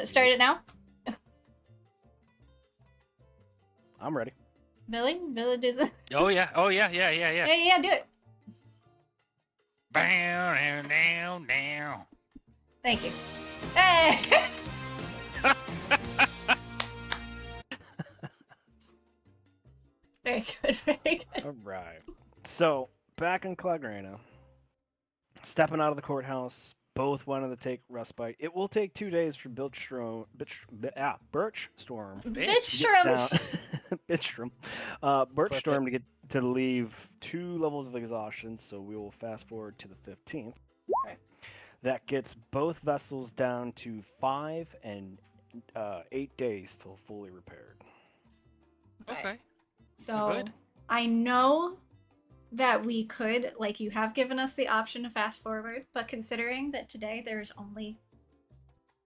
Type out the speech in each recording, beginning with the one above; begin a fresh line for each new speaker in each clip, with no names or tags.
start it now?
I'm ready.
Billy, do the.
Oh yeah,
Yeah, do it.
Down.
Thank you. Hey. Very good, very good.
All right. So back in Clogrenna, stepping out of the courthouse, both wanted to take respite. It will take 2 days for Birchstorm to get down.
Bitchstrom.
Bitchstrom. Birchstorm to get to leave 2 levels of exhaustion. So we will fast forward to the 15th.
Okay.
That gets both vessels down to 5 and 8 days till fully repaired.
Okay.
So
Good.
I know that we could, like, you have given us the option to fast forward, but considering that today there's only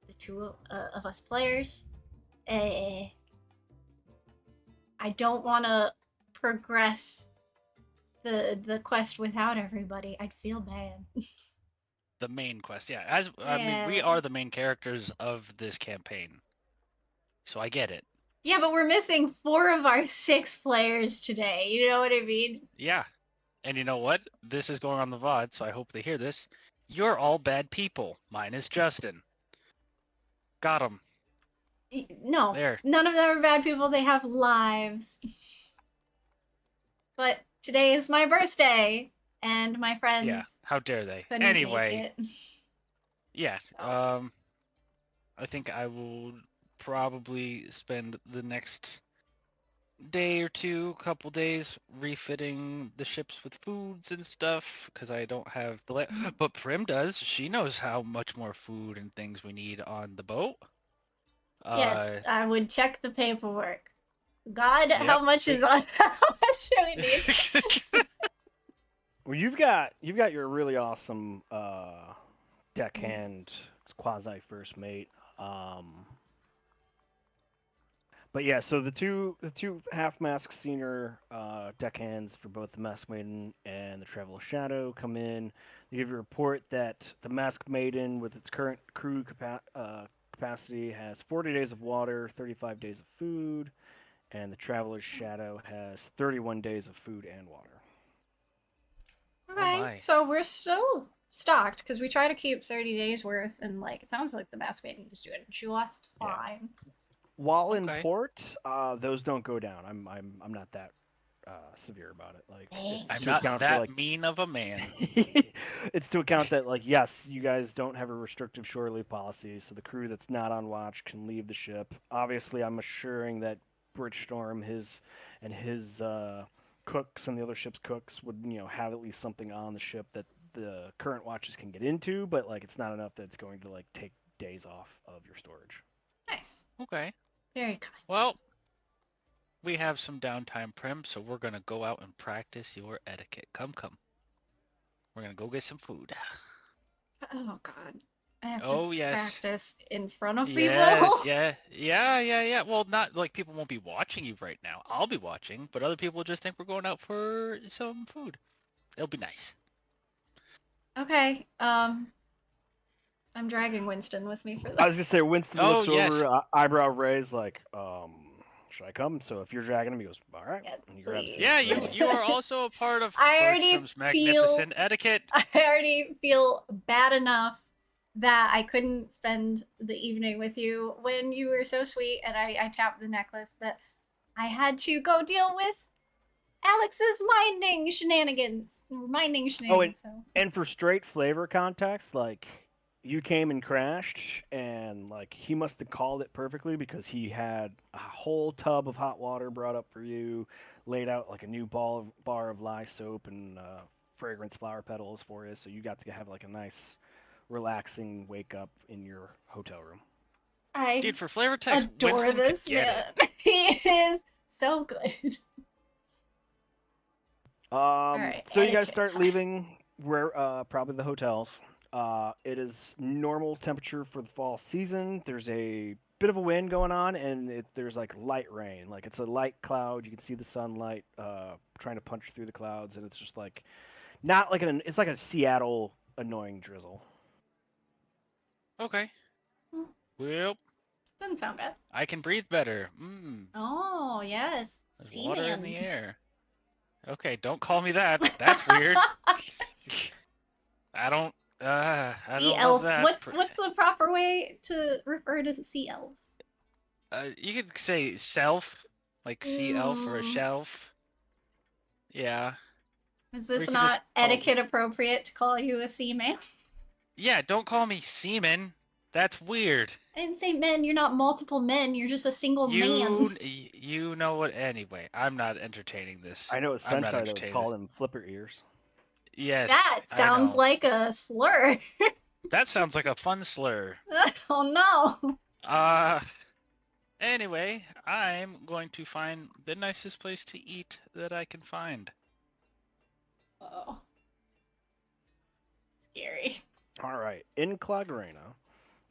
the 2 of us players, I don't want to progress the quest without everybody. I'd feel bad.
The main quest, yeah. I mean, we are the main characters of this campaign, so I get it.
Yeah, but we're missing 4 of our 6 players today. You know what I mean?
Yeah. And you know what? This is going on the VOD, so I hope they hear this. You're all bad people, minus Justin. Got him.
No,
There.
none of them are bad people. They have lives. But today is my birthday, and my friends.
Yeah. How dare they?
Couldn't
Anyway.
make it.
Yeah.
So.
I think I will probably spend the next day or two, couple days, refitting the ships with foods and stuff, because I don't have the but Prim does. She knows how much more food and things we need on the boat.
Yes, I would check the paperwork. God,
Yep.
how much is on? How much do we need?
Well, you've got your really awesome deckhand quasi first mate. But yeah, so the two half mask senior deckhands for both the Masked Maiden and the Traveler Shadow come in. They give you a report that the Masked Maiden, with its current crew capacity, has 40 days of water, 35 days of food, and the Traveler's Shadow has 31 days of food and water.
Okay, so we're still stocked because we try to keep 30 days worth, and like it sounds like the Masked Maiden is doing just fine.
Yeah. While in port, those don't go down. I'm not that severe about it. Like
I'm not that mean of a man.
It's to account that, like, yes, you guys don't have a restrictive shore leave policy, so the crew that's not on watch can leave the ship. Obviously, I'm assuring that Birchstorm, his cooks and the other ship's cooks would, have at least something on the ship that the current watches can get into, but like it's not enough that it's going to like take days off of your storage.
Nice.
Okay.
Very kind.
Well, we have some downtime, Prim, so we're gonna go out and practice your etiquette. Come. We're gonna go get some food.
Oh God. I have to practice in front of people.
Yeah. Well, not like people won't be watching you right now. I'll be watching, but other people just think we're going out for some food. It'll be nice.
Okay. I'm dragging Winston with me for this.
I was gonna say Winston looks over, eyebrow raised, like, should I come? So if you're dragging him, he goes, all right.
Yes,
and he grabs him.
Yeah, you are also a part of Bertram's magnificent etiquette.
I already feel bad enough that I couldn't spend the evening with you when you were so sweet and I tapped the necklace, that I had to go deal with Alex's minding shenanigans.
And for straight flavor context, like, you came and crashed, and like he must have called it perfectly because he had a whole tub of hot water brought up for you, laid out like a new bar of lye soap and fragrance flower petals for you, so you got to have like a nice, relaxing wake up in your hotel room.
Dude, for flavor text,
adore
Winston
this man. He is so good.
Right, so you guys start leaving where probably the hotels. It is normal temperature for the fall season. There's a bit of a wind going on, and there's like light rain. Like it's a light cloud. You can see the sunlight trying to punch through the clouds, and it's just like not like it's like a Seattle annoying drizzle.
Okay. Well,
Doesn't sound bad.
I can breathe better. Mmm.
Oh, yes.
There's
Sea
water in
man.
the air. Okay, don't call me that. That's weird. I
Sea
don't love
elf.
that.
What's the proper way to refer to sea elves?
You could say self, like sea elf or a
Mm.
shelf. Yeah.
Is
Or you
this
could just
not
call
etiquette appropriate to call you a sea man?
Yeah, don't call me seaman. That's weird.
I didn't say men. You're not multiple men. You're just a single man.
You know what? Anyway, I'm not entertaining this.
I know a
I'm not
Sentai that would
entertaining this.
call them flipper ears.
Yes,
That
I
sounds
know.
like a slur.
That sounds like a fun slur.
Oh no.
Uh, anyway, I'm going to find the nicest place to eat that I can find.
Oh. Scary.
All right, in Clogrenna,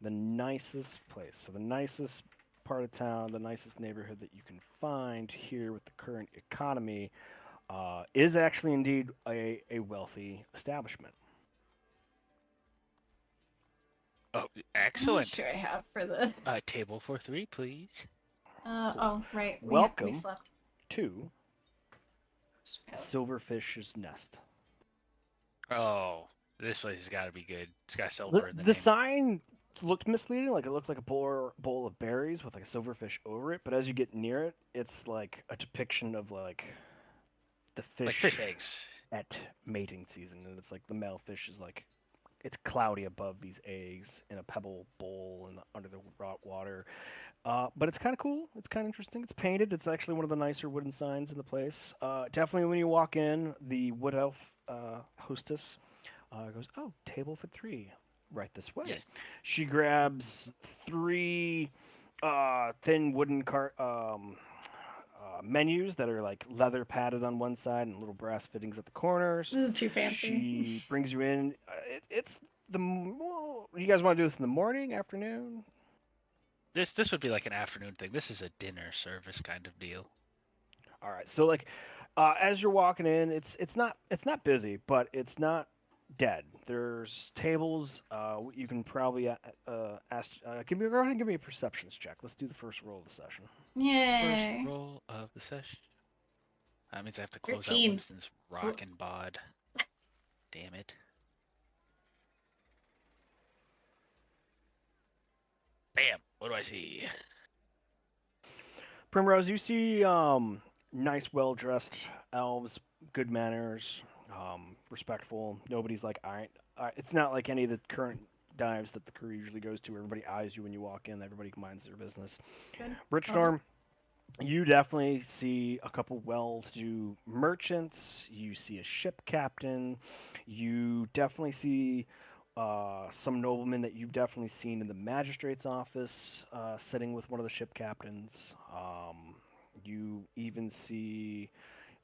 the nicest place, so the nicest part of town, the nicest neighborhood that you can find here with the current economy, is actually indeed a wealthy establishment.
Oh,
What
excellent.
should I have for the?
Table for 3, please.
Oh, right. We
Welcome
slept.
to Silverfish's Nest.
Oh, this place has got to be good. It's got silver in the
The
name.
sign looked misleading, like it looked like a bowl of berries with like a silverfish over it, but as you get near it, it's like a depiction of like the fish,
Like fish eggs.
at mating season, and it's like the male fish is like it's cloudy above these eggs in a pebble bowl and under the raw water. But it's kind of cool. It's kind of interesting. It's painted. It's actually one of the nicer wooden signs in the place. Definitely, when you walk in, the wood elf hostess goes, "Oh, table for 3, right this way."
Yes.
She grabs 3 thin wooden menus that are like leather padded on one side and little brass fittings at the corners.
This is too fancy.
She brings you in. It's well, you guys want to do this in the morning, afternoon?
This would be like an afternoon thing. This is a dinner service kind of deal.
All right. So like, as you're walking in, it's not busy, but it's not dead. There's tables. You can probably ask. Go ahead and give me a perceptions check. Let's do the first roll of the session.
First
Yay.
roll of the session. That means I have to close out
13.
Winston's rockin' bod. Damn it. Bam! What do I see?
Primrose, you see nice, well-dressed elves, good manners, respectful. Nobody's like, it's not like any of the current dives that the crew usually goes to. Everybody eyes you when you walk in. Everybody minds their business.
Good.
Richnorm, you definitely see a couple well-to-do merchants. You see a ship captain. You definitely see some noblemen that you've definitely seen in the magistrate's office, sitting with one of the ship captains. You even see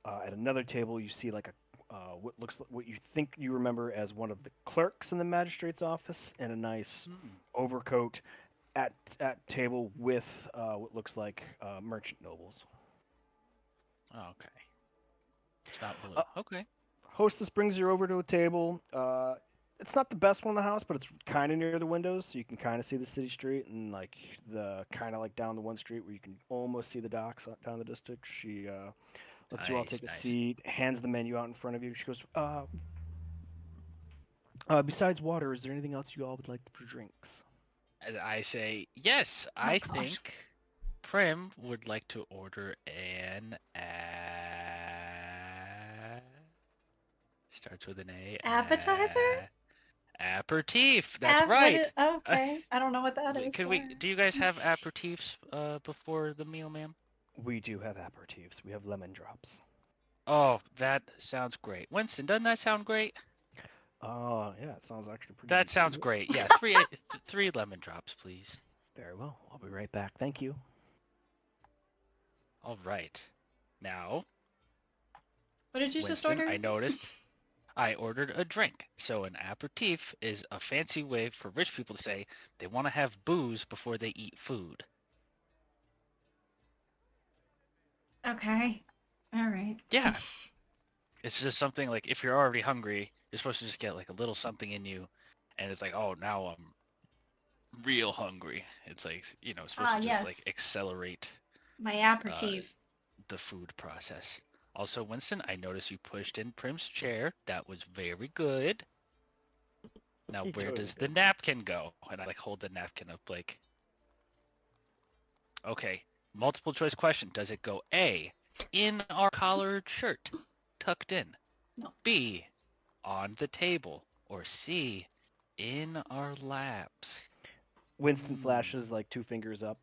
at another table, you see like a what you think you remember as one of the clerks in the magistrate's office in a nice overcoat at table with what looks like merchant nobles.
Okay. It's not blue.
Uh,
Okay.
Hostess brings you over to a table. It's not the best one in the house, but it's kind of near the windows, so you can kind of see the city street and like the kind of like down the one street where you can almost see the docks down the district. She lets you all take a
Nice.
seat, hands the menu out in front of you. She goes, besides water, is there anything else you all would like for drinks?
And I say, yes,
Oh,
I
gosh.
think Prim would like to order an starts with an A.
Appetizer?
Aperitif. That's right.
Okay. I don't know what that is.
Do you guys have aperitifs before the meal, ma'am?
We do have aperitifs. We have lemon drops.
Oh, that sounds great. Winston, doesn't that sound great?
Yeah, it sounds actually pretty
That
good.
sounds great. Yeah, three lemon drops, please.
Very well. I'll be right back. Thank you.
All right. Now,
What did you just
Winston,
order?
I noticed I ordered a drink. So an aperitif is a fancy way for rich people to say they want to have booze before they eat food.
Okay. All right.
Yeah. It's just something like if you're already hungry, you're supposed to just get like a little something in you, and it's like, oh, now I'm real hungry. It's like, supposed
Ah,
to just like
yes.
accelerate
My
uh,
aperitif.
the food process. Also, Winston, I noticed you pushed in Prim's chair. That was very good. Now,
He
where
totally
does the
did.
napkin go? And I like hold the napkin up like, okay, multiple choice question. Does it go A, in our collared shirt, tucked in?
No.
B, on the table? Or C, in our laps?
Winston
Hmm.
flashes like 2 fingers up.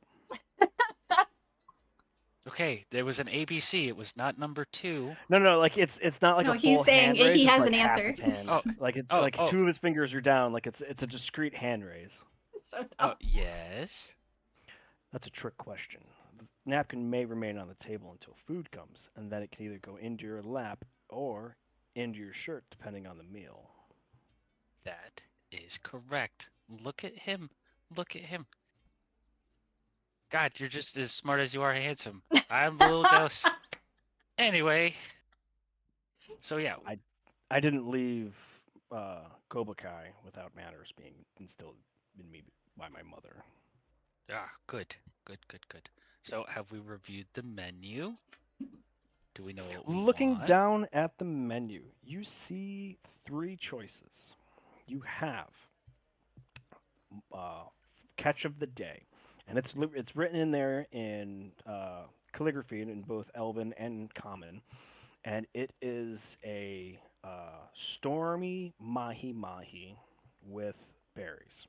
Okay, there was an ABC. It was not number 2.
No, like it's not like
No,
a
he's
full
saying
hand raise.
he
It's
has
like
an
half
answer.
his hand.
Oh,
Like it's
oh,
like
oh,
2 of his fingers are down. Like it's a discrete hand raise.
So
oh,
dumb.
yes.
That's a trick question. The napkin may remain on the table until food comes, and then it can either go into your lap or into your shirt, depending on the meal.
That is correct. Look at him. Look at him. God, you're just as smart as you are handsome. I'm a little jealous. Anyway, so yeah.
I I didn't leave Kobakai without manners being instilled in me by my mother.
Ah, good. Good, good, good. So have we reviewed the menu? Do we know what we
Looking
want?
down at the menu, you see 3 choices. You have uh, catch of the day, and it's written in there in calligraphy in both Elven and Common, and it is a stormy mahi mahi with berries.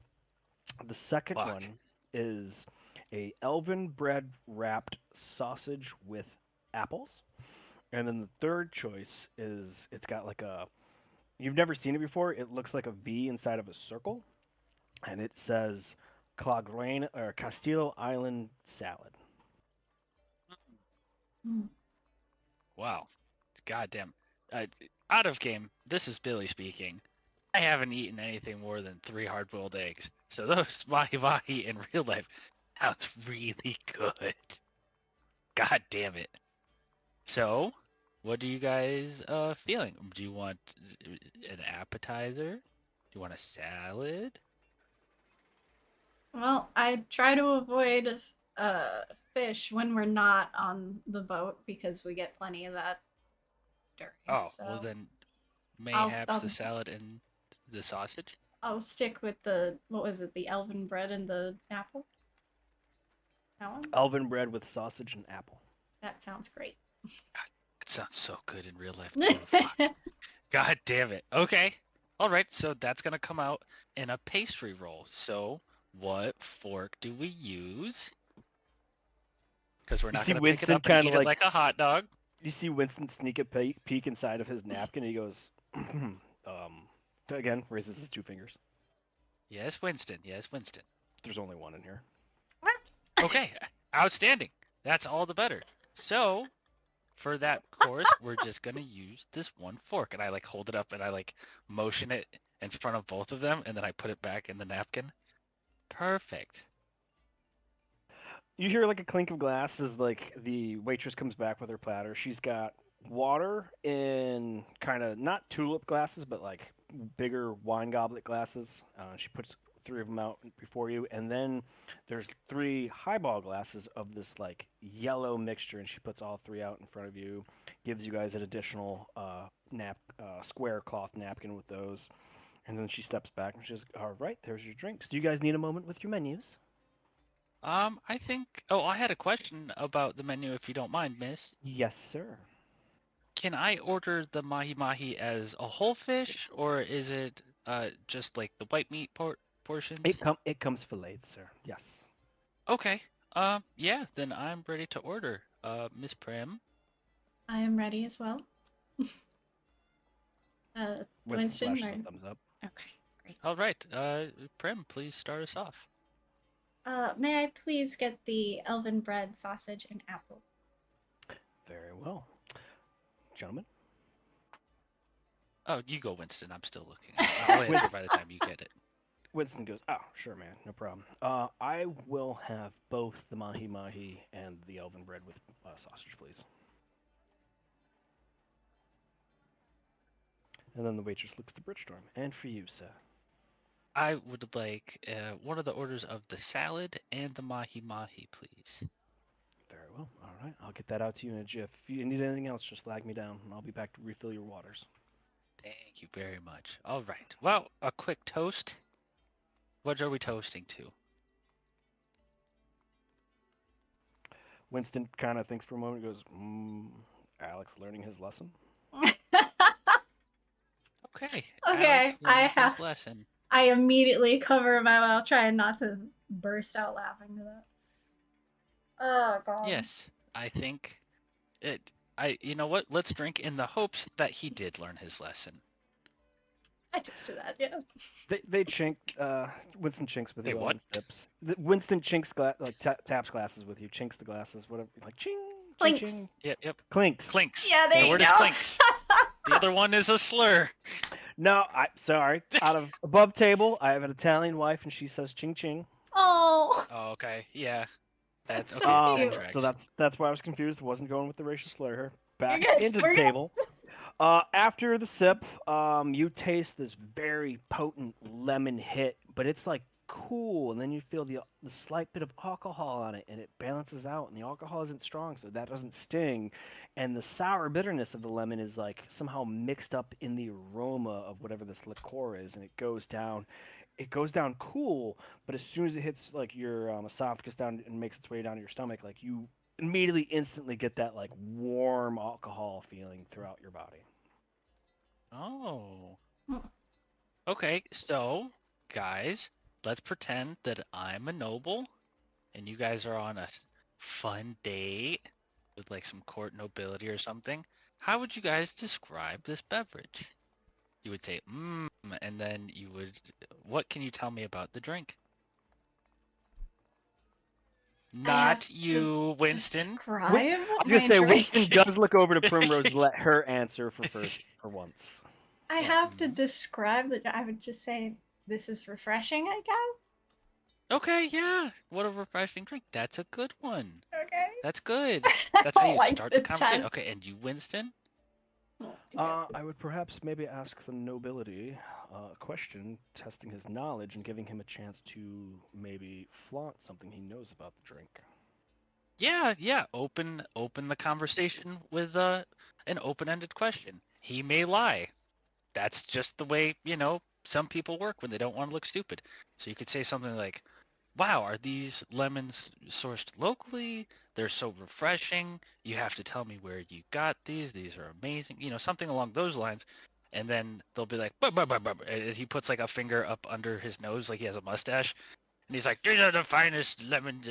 The second
Fuck.
one is a elven bread wrapped sausage with apples. And then the third choice is it's got like a you've never seen it before. It looks like a V inside of a circle, and it says Clogrenna or Castillo Island salad.
Mm.
Wow. Goddamn. Uh, Out of game, this is Billy speaking. I haven't eaten anything more than 3 hard-boiled eggs. So those mahi-mahi in real life sounds really good. God damn it. So, what do you guys feeling? Do you want an appetizer? Do you want a salad?
Well, I try to avoid fish when we're not on the boat because we get plenty of that during.
Oh, well
So
then
I'll
mayhaps the
I'll
salad and the sausage?
I'll stick with the what was it, the elven bread and the apple? That one?
Elven bread with sausage and apple.
That sounds great.
It sounds so good in real life too. Fuck. God damn it. Okay. All right, so that's going to come out in a pastry roll. So, what fork do we use? Because we're
You
not
see
going to pick it
Winston
up and
kind of
eat it
like
like a hot dog.
you see Winston sneak a peek inside of his napkin. And he goes, again raises his 2 fingers.
Yes, Winston. Yes, Winston.
There's only one in here.
Okay, outstanding. That's all the better. So, for that course, we're just going to use this one fork. And I like hold it up and I like motion it in front of both of them. And then I put it back in the napkin. Perfect.
You hear like a clink of glass as like the waitress comes back with her platter. She's got water in kind of not tulip glasses, but like bigger wine goblet glasses. She puts 3 of them out before you, and then there's 3 highball glasses of this like yellow mixture, and she puts all 3 out in front of you. Gives you guys an additional square cloth napkin with those, and then she steps back and she's, "All right, there's your drinks. Do you guys need a moment with your menus?"
I think. Oh, I had a question about the menu, if you don't mind, Miss.
Yes, sir.
Can I order the mahi mahi as a whole fish, or is it just like the white meat portions?
It comes filleted, sir. Yes.
Okay. Yeah. Then I'm ready to order. Miss Prim.
I am ready as well.
Winston
Winston
flashes
or
a thumbs up.
okay, great.
All right. Prim, please start us off.
May I please get the elven bread, sausage, and apple?
Very well, gentlemen.
Oh, you go, Winston. I'm still looking. I'll answer by the time you get it.
Winston goes, "Oh, sure, man, no problem. I will have both the mahi mahi and the elven bread with sausage, please." And then the waitress looks to Bridgestorm. "And for you, sir."
I would like one of the orders of the salad and the mahi mahi, please.
Very well. All right. I'll get that out to you in a jiff. If you need anything else, just flag me down, and I'll be back to refill your waters.
Thank you very much. All right. Well, a quick toast. What are we toasting to?
Winston kind of thinks for a moment and goes, Alex learning his lesson?
Okay.
Okay,
Alex learning his lesson.
I immediately cover my mouth, trying not to burst out laughing to that. Oh god.
Yes, I think it. You know what? Let's drink in the hopes that he did learn his lesson.
I toasted that, yeah.
They chink. Winston chinks with
They
you
what?
and sips. Winston chinks taps glasses with you, chinks the glasses, whatever, like ching, ching,
Clinks.
ching.
Yep.
Clinks.
Clinks.
Yeah, there
The
you
word
go.
is clinks. The other one is a slur.
No, sorry. Out of above table, I have an Italian wife, and she says ching ching.
Oh.
Oh, okay. Yeah.
That's
okay.
so
That
cute.
tracks.
So that's why I was confused. Wasn't going with the racial slur here. Back
You're good.
into
We're
the
good.
table. After the sip, you taste this very potent lemon hit, but it's like cool, and then you feel the slight bit of alcohol on it, and it balances out, and the alcohol isn't strong, so that doesn't sting, and the sour bitterness of the lemon is like somehow mixed up in the aroma of whatever this liqueur is, and it goes down. It goes down cool, but as soon as it hits like your esophagus down and makes its way down to your stomach, like you immediately instantly get that like warm alcohol feeling throughout your body.
Oh.
Hmm.
Okay, so guys, let's pretend that I'm a noble and you guys are on a fun date with like some court nobility or something. How would you guys describe this beverage? You would say, and then you would, what can you tell me about the drink? Not you, Winston.
Describe
I was
my
gonna say
drink.
Winston does look over to Primrose and let her answer for once.
I
Yeah.
have to describe the. I would just say this is refreshing, I guess.
Okay, yeah. What a refreshing drink. That's a good one.
Okay.
That's good.
I
That's how
don't
you
like
start
this
the conversation.
test.
Okay, and you, Winston?
I would perhaps maybe ask the nobility a question, testing his knowledge and giving him a chance to maybe flaunt something he knows about the drink.
Yeah. Open the conversation with an open-ended question. He may lie. That's just the way, some people work when they don't want to look stupid. So you could say something like, "Wow, are these lemons sourced locally? They're so refreshing. You have to tell me where you got these. These are amazing." Something along those lines. And then they'll be like, "Buh, buh, buh, buh," and he puts like a finger up under his nose like he has a mustache. And he's like, "These are the finest lemons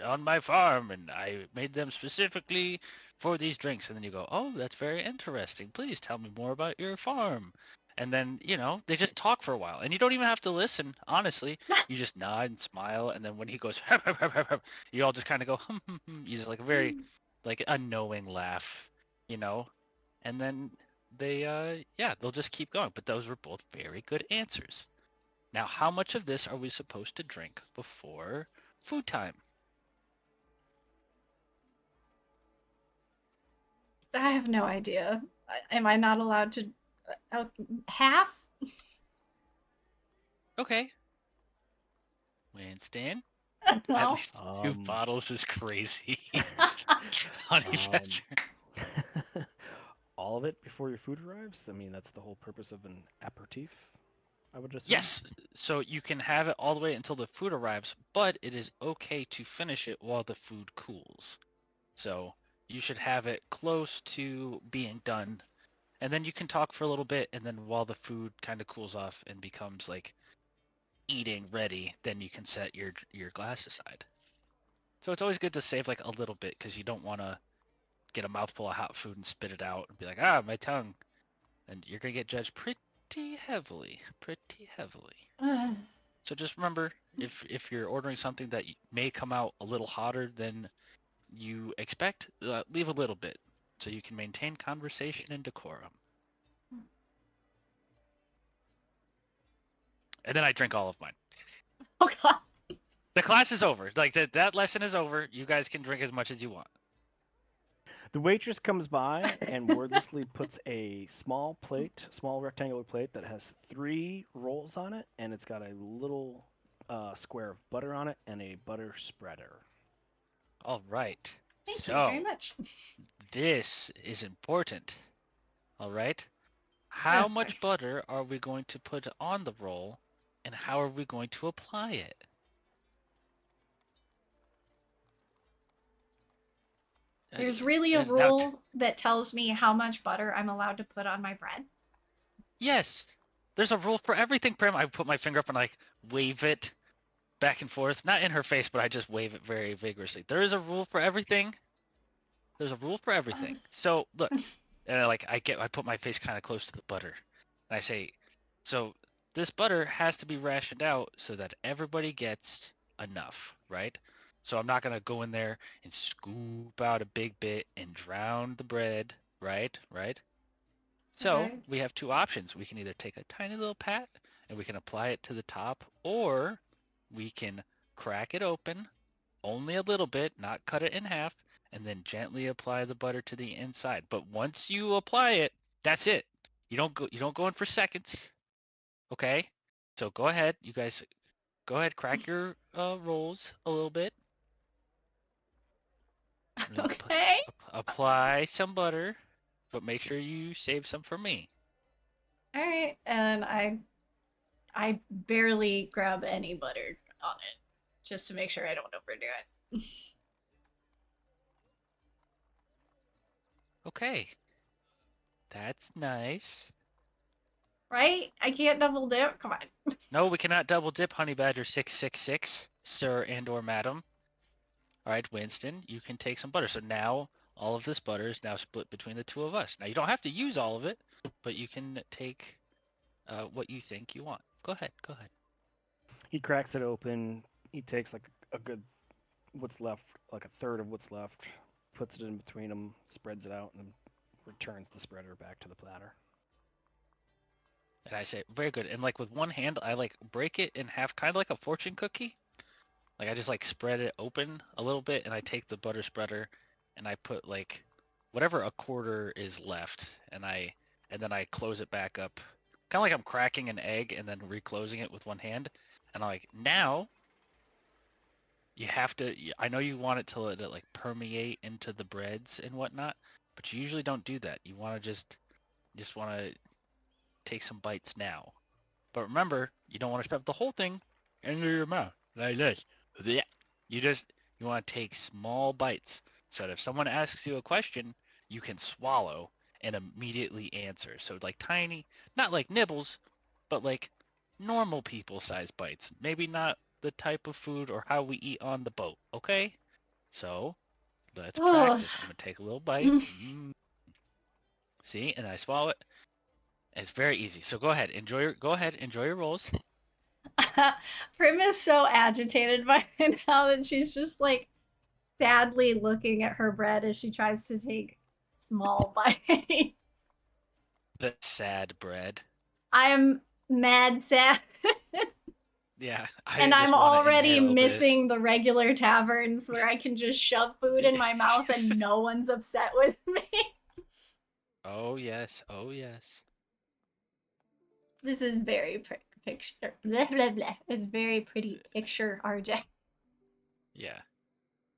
on my farm, and I made them specifically for these drinks." And then you go, "Oh, that's very interesting. Please tell me more about your farm." And then, they just talk for a while. And you don't even have to listen, honestly. You just nod and smile. And then when he goes, you all just kind of go, you just like a very, like a knowing laugh, you know? And then they'll just keep going. But those were both very good answers. Now, how much of this are we supposed to drink before food time?
I have no idea. Am I not allowed to? Half?
Okay. Winston? At
Well,
least 2 bottles is crazy. Honey Badger.
All of it before your food arrives? I mean, that's the whole purpose of an aperitif, I would assume.
Yes. So you can have it all the way until the food arrives, but it is okay to finish it while the food cools. So you should have it close to being done. And then you can talk for a little bit, and then while the food kind of cools off and becomes like eating ready, then you can set your glass aside. So it's always good to save like a little bit because you don't want to get a mouthful of hot food and spit it out and be like, my tongue. And you're going to get judged pretty heavily. So just remember, if you're ordering something that may come out a little hotter than you expect, leave a little bit so you can maintain conversation and decorum. And then I drink all of mine.
oh god.
The class is over. Like that lesson is over. You guys can drink as much as you want.
The waitress comes by and wordlessly puts a small rectangular plate that has 3 rolls on it, and it's got a little square of butter on it and a butter spreader.
All right.
Thank you very
So
much.
this is important. All right. How
Ugh.
much butter are we going to put on the roll, and how are we going to apply it?
There's really a
And now,
rule that tells me how much butter I'm allowed to put on my bread.
yes, there's a rule for everything, Prim. I put my finger up and like wave it back and forth, not in her face, but I just wave it very vigorously. There is a rule for everything. There's a rule for everything. So look, and I put my face kind of close to the butter, and I say, so this butter has to be rationed out so that everybody gets enough, right? So I'm not gonna go in there and scoop out a big bit and drown the bread, right? Right? So
Okay.
we have 2 options. We can either take a tiny little pat and we can apply it to the top, or we can crack it open only a little bit, not cut it in half, and then gently apply the butter to the inside. But once you apply it, that's it. You don't go in for seconds. Okay? So go ahead, you guys go ahead, crack your rolls a little bit. And then
Okay.
apply some butter, but make sure you save some for me.
All right. And I barely grab any butter on it just to make sure I don't overdo it.
Okay. That's nice.
Right? I can't double dip. Come on.
No, we cannot double dip Honey Badger 666, sir and or madam. All right, Winston, you can take some butter. So now all of this butter is now split between the 2 of us. Now you don't have to use all of it, but you can take what you think you want. Go ahead, go ahead.
He cracks it open. He takes like a good what's left, like a third of what's left, puts it in between them, spreads it out, and then returns the spreader back to the platter.
And I say, very good. And like with one hand, I like break it in half, kind of like a fortune cookie. Like I just like spread it open a little bit, and I take the butter spreader, and I put like whatever a quarter is left, and then I close it back up, kind of like I'm cracking an egg and then reclosing it with one hand. And I'm like, now you have to. I know you want it to let it like permeate into the breads and whatnot, but you usually don't do that. You want to just want to take some bites now. But remember, you don't want to stuff the whole thing into your mouth like this. You want to take small bites so that if someone asks you a question, you can swallow and immediately answer. So like tiny, not like nibbles, but like normal people size bites. Maybe not the type of food or how we eat on the boat, okay? So let's
Oh.
practice. I'm gonna take a little bite. See, and I swallow it. It's very easy. So go ahead, enjoy your rolls.
Prim is so agitated by it now that she's just like sadly looking at her bread as she tries to take small bites.
The sad bread.
I'm mad sad.
Yeah,
And
I
I'm
just want to
already
inhale
missing the regular taverns where I can just shove food in my mouth and no one's upset with me.
Oh yes, oh yes.
This is very picture. Blah, blah, blah. It's very pretty picture, RJ.
Yeah.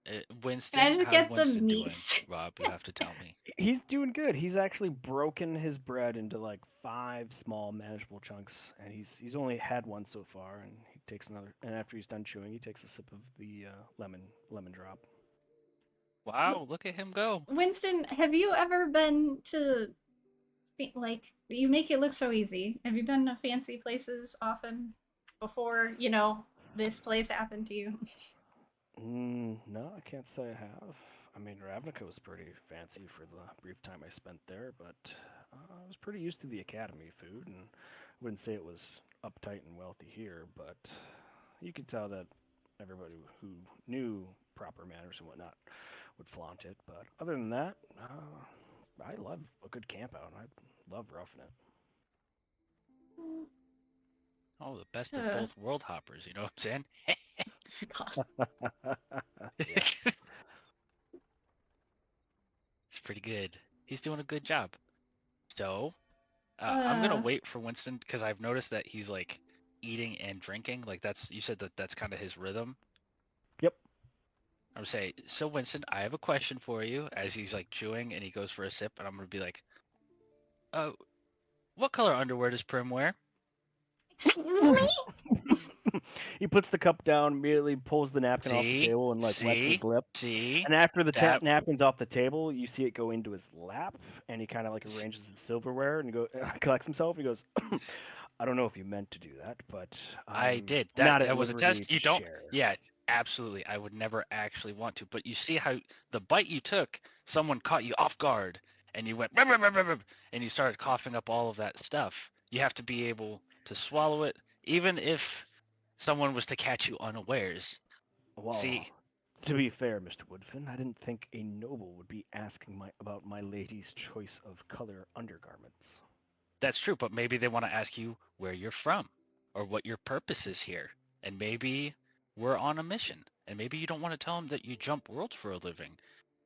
Can I
Winston,
just
how's
get the
Winston
meat?
doing? Rob, you have to tell me.
He's doing good. He's actually broken his bread into like 5 small manageable chunks, and he's only had one so far. And he takes another, and after he's done chewing, he takes a sip of the lemon drop.
Wow, look at him go.
Winston, have you ever been to like you make it look so easy? Have you been to fancy places often before, this place happened to you?
No, I can't say I have. I mean, Ravnica was pretty fancy for the brief time I spent there, but I was pretty used to the academy food, and wouldn't say it was uptight and wealthy here, but you could tell that everybody who knew proper manners and whatnot would flaunt it. But other than that, I love a good camp out. I love roughing it.
Oh, the best of both world hoppers, you know what I'm saying?
God.
Yeah.
It's pretty good. He's doing a good job. So, I'm gonna
Uh,
wait for Winston because I've noticed that he's like eating and drinking. Like you said that's kind of his rhythm.
Yep.
I'm gonna say, so Winston, I have a question for you. As he's like chewing and he goes for a sip, and I'm gonna be like, uh, what color underwear does Prim wear?
excuse me?
He puts the cup down, immediately pulls the napkin off the
See,
table, and like wets his lip.
see,
And after the
that
napkin's off the table, you see it go into his lap, and he kind of like arranges his silverware and collects himself. He goes, "I don't know if you meant to do that, but
I
I'm
did.
not at
That was a
liberty
test.
to
You don't.
share."
Yeah, absolutely. I would never actually want to. But you see how the bite you took, someone caught you off guard, and you went "Rub, rub, rub, rub, rub," and you started coughing up all of that stuff. You have to be able to swallow it, even if someone was to catch you unawares.
Well,
See,
to be fair, Mr. Woodfin, I didn't think a noble would be asking about my lady's choice of color undergarments.
that's true, but maybe they want to ask you where you're from or what your purpose is here. And maybe we're on a mission. And maybe you don't want to tell them that you jump worlds for a living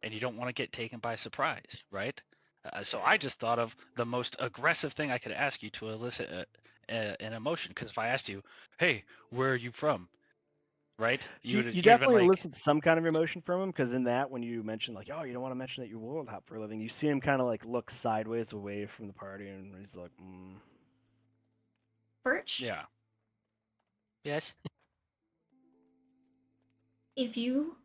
and you don't want to get taken by surprise, right? So I just thought of the most aggressive thing I could ask you to elicit an emotion. Because if I asked you, hey, where are you from? Right?
So you
You'd have been
definitely
like,
elicit some kind of emotion from him, because in that, when you mention like, "Oh, you don't want to mention that you world hop for a living," you see him kind of like look sideways away from the party, and he's like,
Birch,
yeah. Yes?
if you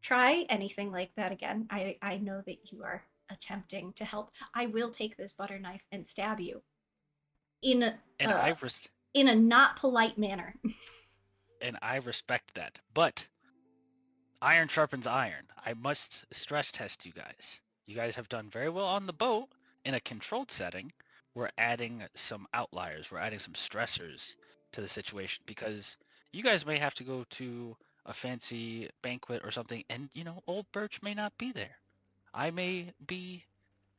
try anything like that again, I know that you are attempting to help. I will take this butter knife and stab you in a
And
uh,
I res-
in a not polite manner.
and I respect that. But iron sharpens iron. I must stress test you guys. You guys have done very well on the boat in a controlled setting. We're adding some outliers. We're adding some stressors to the situation because you guys may have to go to a fancy banquet or something and old Birch may not be there. I may be,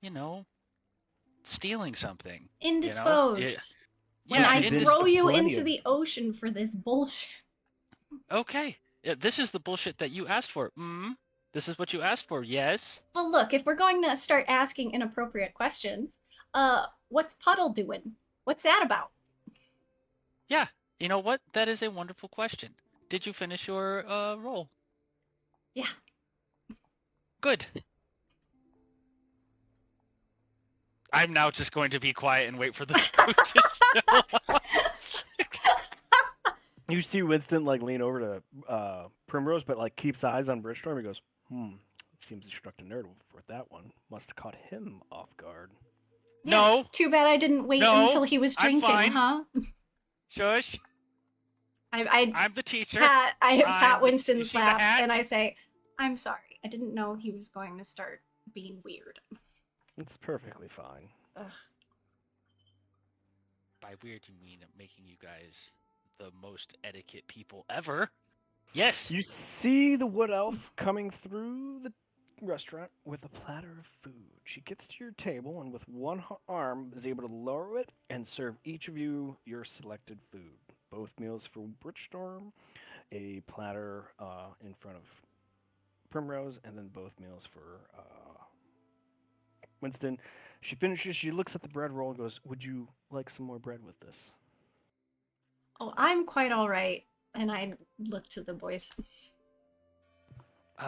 you know, stealing something, Yeah.
Indisposed. When
Yeah,
I
"He's in
throw you
plenty
into
of."
the ocean for this bullshit.
okay. Yeah, this is the bullshit that you asked for. This is what you asked for. Yes.
Well, look, if we're going to start asking inappropriate questions, what's Puddle doing? What's that about?
Yeah, you know what? That is a wonderful question. Did you finish your roll?
Yeah.
Good. I'm now just going to be quiet and wait for the food to show up.
You see Winston like lean over to Primrose, but like keeps eyes on Bridgestorm. He goes, Seems he struck a nerd with that one. Must have caught him off guard."
Yeah, it's
No,
too bad I didn't wait
no,
until he was
I'm
drinking,
fine.
huh?
Shush.
I
I'm the teacher.
pat
You
Winston's
see the
lap
hat?
and I say, "I'm sorry. I didn't know he was going to start being weird."
It's perfectly fine.
Ugh.
By weird, you mean making you guys the most etiquette people ever. Yes.
You see the wood elf coming through the restaurant with a platter of food. She gets to your table and with one arm is able to lower it and serve each of you your selected food. Both meals for Bridgestorm, a platter in front of Primrose, and then both meals for Winston. She finishes, she looks at the bread roll and goes, "Would you like some more bread with this?"
Oh, I'm quite all right. And I look to the boys.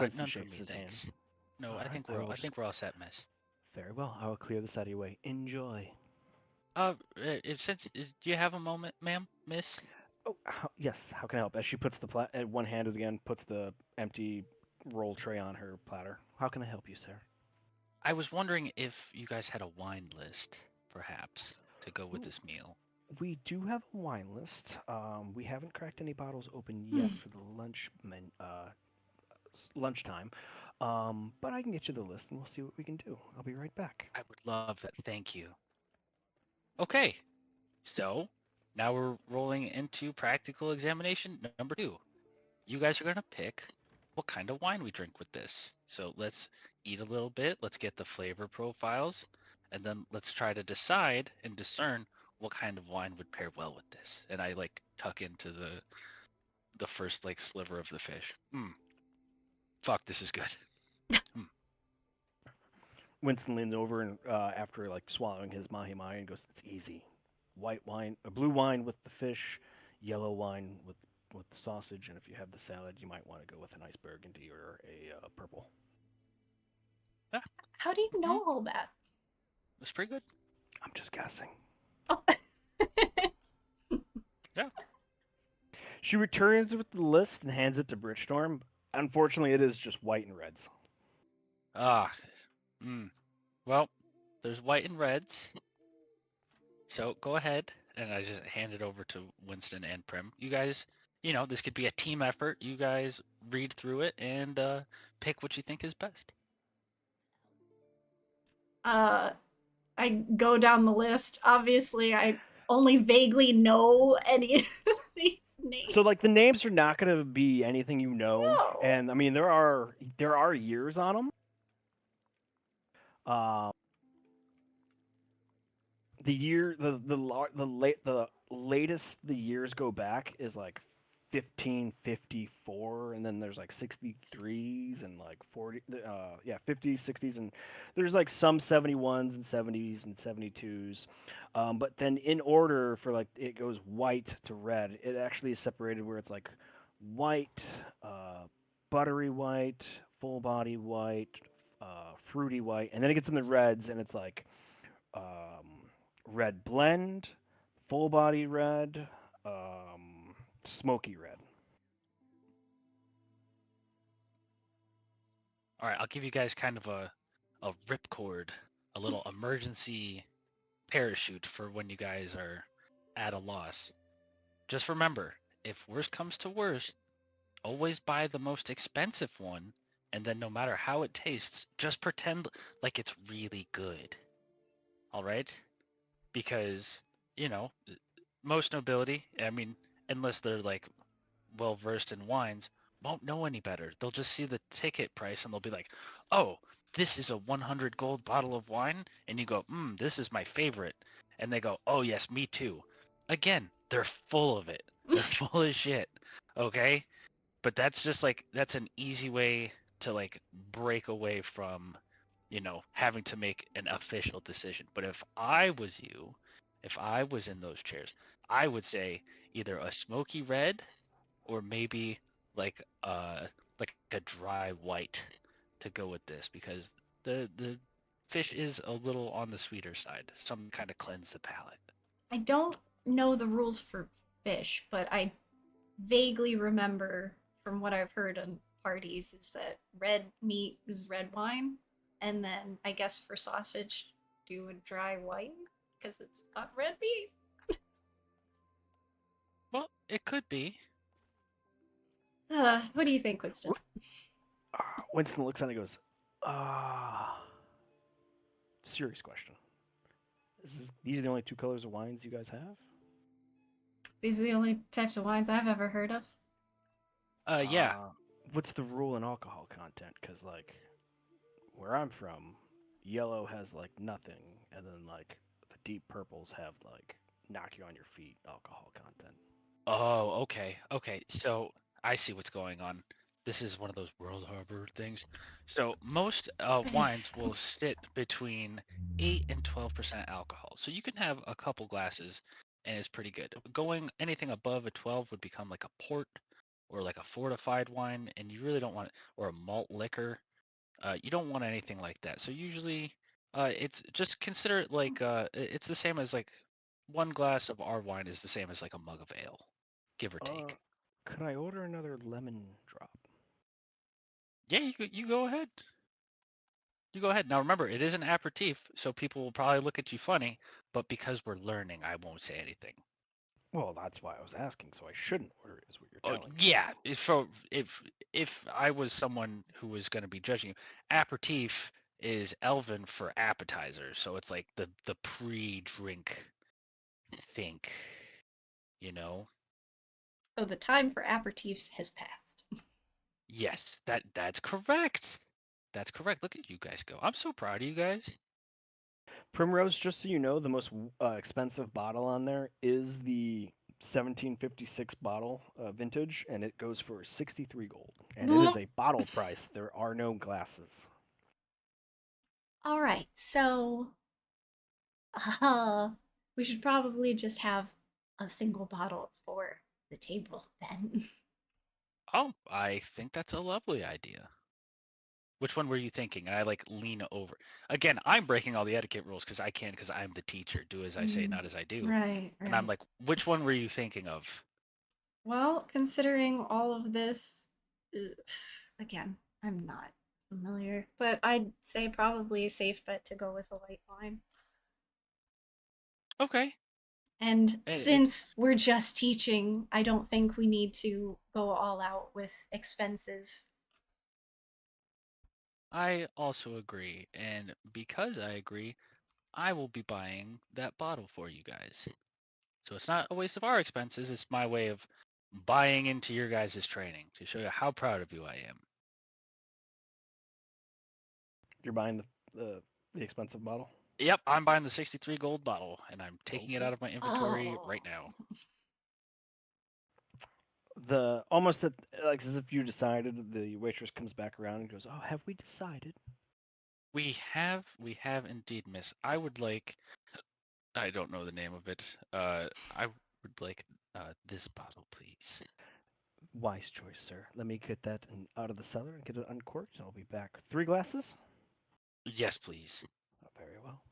Winston
None for
shakes
me,
his hand.
thanks. No,
"All
I
right,
think
I
we're
will
I
just.
think we're all set, miss.
Very well, I will clear this out of your way. Enjoy."
Since do you have a moment, ma'am, miss?
Oh, yes. How can I help? As she puts the one-handed again, puts the empty roll tray on her platter. How can I help you, sir?
I was wondering if you guys had a wine list, perhaps, to go with
Ooh,
this meal.
we do have a wine list. We haven't cracked any bottles open
Hmm.
yet for the lunchtime. But I can get you the list, and we'll see what we can do. I'll be right back.
I would love that. Thank you. Okay, so now we're rolling into practical examination number 2. You guys are going to pick what kind of wine we drink with this. So let's eat a little bit, let's get the flavor profiles, and then let's try to decide and discern what kind of wine would pair well with this. And I like tuck into the first like sliver of the fish. Fuck, this is good.
Winston leans over and after like swallowing his mahi mahi and goes, "It's easy. White wine, a blue wine with the fish, yellow wine with the sausage, and if you have the salad, you might want to go with a nice burgundy or a purple."
Yeah.
How do you know all that?
It's pretty good.
I'm just guessing.
Oh.
Yeah.
She returns with the list and hands it to Bridgestorm. Unfortunately, it is just white and reds.
Ah. Well, there's white and reds. So go ahead, and I just hand it over to Winston and Prim. You guys, this could be a team effort. You guys read through it and pick what you think is best.
I go down the list. Obviously, I only vaguely know any of these names.
So like the names are not going to be anything you know,
No.
and I mean there are years on them. The year the latest the years go back is like 1554, and then there's like 63s and like 40 50s 60s, and there's like some 71s and 70s and 72s, but then in order for like it goes white to red, it actually is separated where it's like white, buttery white, full body white, fruity white, and then it gets in the reds and it's like red blend, full body red, smoky red.
All right, I'll give you guys kind of a ripcord, a little emergency parachute for when you guys are at a loss. Just remember, if worst comes to worst, always buy the most expensive one, and then no matter how it tastes, just pretend like it's really good. All right? Because, you know, most nobility, I mean, unless they're like well versed in wines, won't know any better. They'll just see the ticket price and they'll be like, "Oh, this is a 100 gold bottle of wine," and you go, this is my favorite," and they go, "Oh yes, me too." Again, they're full of it. They're full of shit. Okay, but that's an easy way to like break away from having to make an official decision. But if I was you, if I was in those chairs, I would say either a smoky red or maybe like a dry white to go with this, because the fish is a little on the sweeter side. Some kind of cleanse the palate.
I don't know the rules for fish, but I vaguely remember from what I've heard on parties is that red meat is red wine, and then I guess for sausage, do a dry white because it's not red meat.
Well, it could be.
What do you think, Winston?
Winston looks at it and goes, serious question. These are the only two colors of wines you guys have?
These are the only types of wines I've ever heard of.
Yeah.
What's the rule in alcohol content? Because, like, where I'm from, yellow has, like, nothing, and then, like, the deep purples have, like, knock you on your feet alcohol content.
Oh, okay. Okay. So I see what's going on. This is one of those World Harbor things. So most wines will sit between 8 and 12% alcohol. So you can have a couple glasses and it's pretty good. Going anything above a 12 would become like a port or like a fortified wine, and you really don't want it, or a malt liquor. You don't want anything like that. So usually it's just consider it like it's the same as like one glass of our wine is the same as like a mug of ale, give or take.
Could I order another lemon drop?
Yeah, you go ahead. You go ahead. Now remember, it is an aperitif, so people will probably look at you funny, but because we're learning, I won't say anything.
Well, that's why I was asking, so I shouldn't order it, is what you're
Oh
telling me.
yeah, if I was someone who was going to be judging you, aperitif is Elven for appetizer, so it's like the pre-drink think, you know?
So the time for aperitifs has passed.
Yes, that's correct. That's correct. Look at you guys go. I'm so proud of you guys.
Primrose, just so you know, the most expensive bottle on there is the 1756 bottle vintage, and it goes for 63 gold. And it is a bottle price. There are no glasses.
All right, so we should probably just have a single bottle for the table then.
Oh, I think that's a lovely idea. Which one were you thinking? And I like lean over. Again, I'm breaking all the etiquette rules because I can because I'm the teacher. Do as I say,
Mm,
not as I do.
right,
And I'm
right.
like, which one were you thinking of?
Well, considering all of this, again, I'm not familiar, but I'd say probably a safe bet to go with a light wine.
Okay.
And since
It's
we're just teaching, I don't think we need to go all out with expenses.
I also agree. And because I agree, I will be buying that bottle for you guys. So it's not a waste of our expenses. It's my way of buying into your guys' training to show you how proud of you I am.
You're buying the expensive bottle.
Yep, I'm buying the 63 gold bottle and I'm taking it
Okay.
out of my inventory
Oh.
right now.
The almost at, like as if you decided. The waitress comes back around and goes, "Oh, have we decided?"
We have indeed, miss. I don't know the name of it. I would like this bottle, please.
Wise choice, sir. Let me get that out of the cellar and get it uncorked. I'll be back. 3 glasses.
Yes, please.
Oh, very well.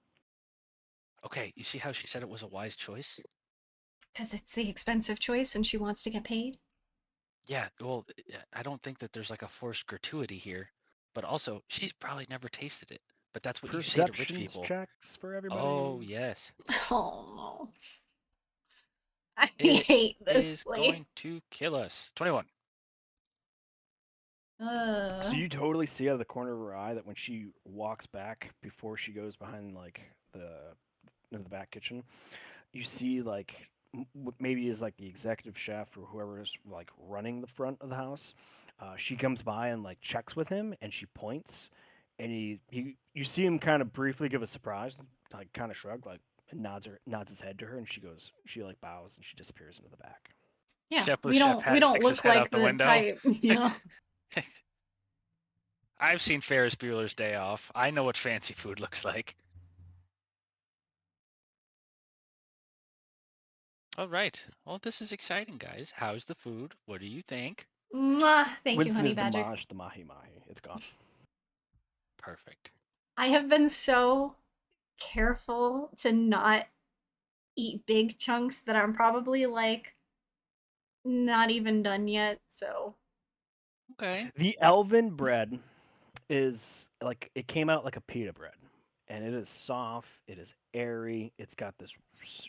Okay, you see how she said it was a wise choice?
Because it's the expensive choice and she wants to get paid?
Yeah, well, I don't think that there's like a forced gratuity here, but also she's probably never tasted it. But that's what you say to rich
Perceptions
people.
checks for everybody.
Oh, yes.
Oh no. I
It
hate this
is
place.
going to kill us. 21.
So
Uh,
you totally see out of the corner of her eye that when she walks back before she goes behind like the into the back kitchen, you see like what maybe is like the executive chef or whoever is like running the front of the house. She comes by and like checks with him, and she points, and he you see him kind of briefly give a surprise, like kind of shrug, like and nods his head to her, and she like bows and she disappears into the back.
yeah,
Chefless chef
we don't
sticks his
look
head out
like
the
the
window.
type, you know.
I've seen Ferris Bueller's Day Off. I know what fancy food looks like. All right. Well, this is exciting, guys. How's the food? What do you think?
Mwah. Thank you,
Winston
honey
is the
badger.
Maj, the Mahi Mahi. It's gone.
Perfect.
I have been so careful to not eat big chunks that I'm probably like not even done yet. So,
Okay.
The elven bread is like it came out like a pita bread, and it is soft. It is airy. It's got this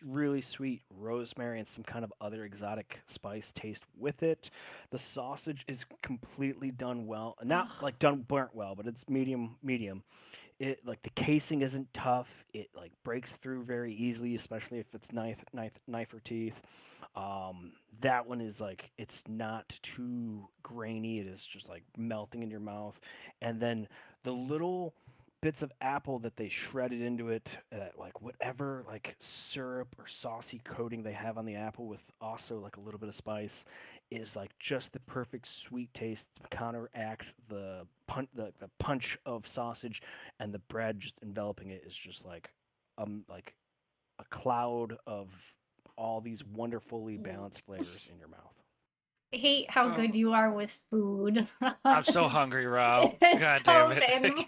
really sweet rosemary and some kind of other exotic spice taste with it. The sausage is completely done well, not like done burnt well, but it's medium. It like the casing isn't tough. It like breaks through very easily, especially if it's knife or teeth. That one is like it's not too grainy. It is just like melting in your mouth, and then the little bits of apple that they shredded into it, like whatever like syrup or saucy coating they have on the apple with also like a little bit of spice, is like just the perfect sweet taste to counteract the punch of sausage, and the bread just enveloping it is just like a cloud of all these wonderfully balanced flavors in your mouth.
I hate how
Oh,
good you are with food.
I'm so
it's,
hungry, Rob.
it's
God damn
so
it.
painful.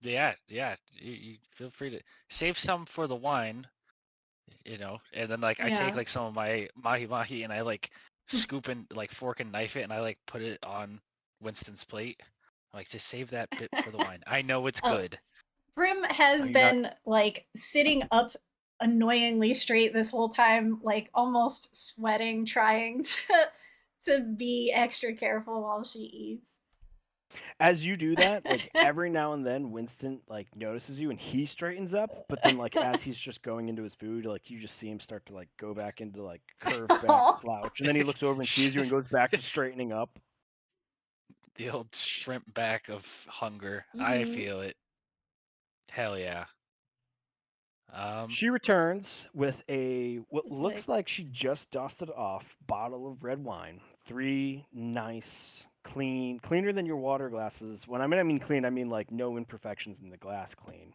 Yeah, yeah. You feel free to save some for the wine, and then like I take
Yeah.
like some of my mahi mahi and I like scoop and like fork and knife it and I like put it on Winston's plate. I'm like, just save that bit for the wine. I know it's
Oh,
good.
Prim
Are
has
you not?
been like sitting up annoyingly straight this whole time, like almost sweating, trying to be extra careful while she eats.
As you do that, like every now and then, Winston like notices you and he straightens up. But then, like as he's just going into his food, like you just see him start to like go back into like curved back
Oh,
slouch, and then he looks over and sees you and goes back to straightening up.
The old shrimp back of hunger. I
hmm.
feel it. Hell yeah. Um,
She returns with a what
It's like,
looks like she just dusted off bottle of red wine, 3 nice cleaner than your water glasses. When I mean clean, I mean like no imperfections in the glass clean.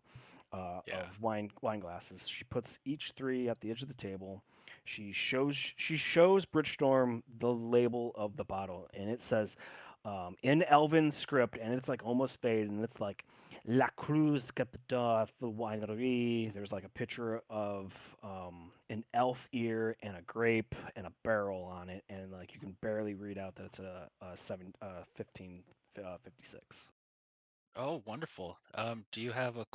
Yeah.
Of wine glasses. She puts each three at the edge of the table. She shows Bridgestorm the label of the bottle, and it says in Elven script, and it's like almost faded, and it's like La Cruz Capitale Winery. There's like a picture of an elf ear and a grape and a barrel on it, and like you can barely read out that it's a 1556.
Oh, wonderful. Do you have a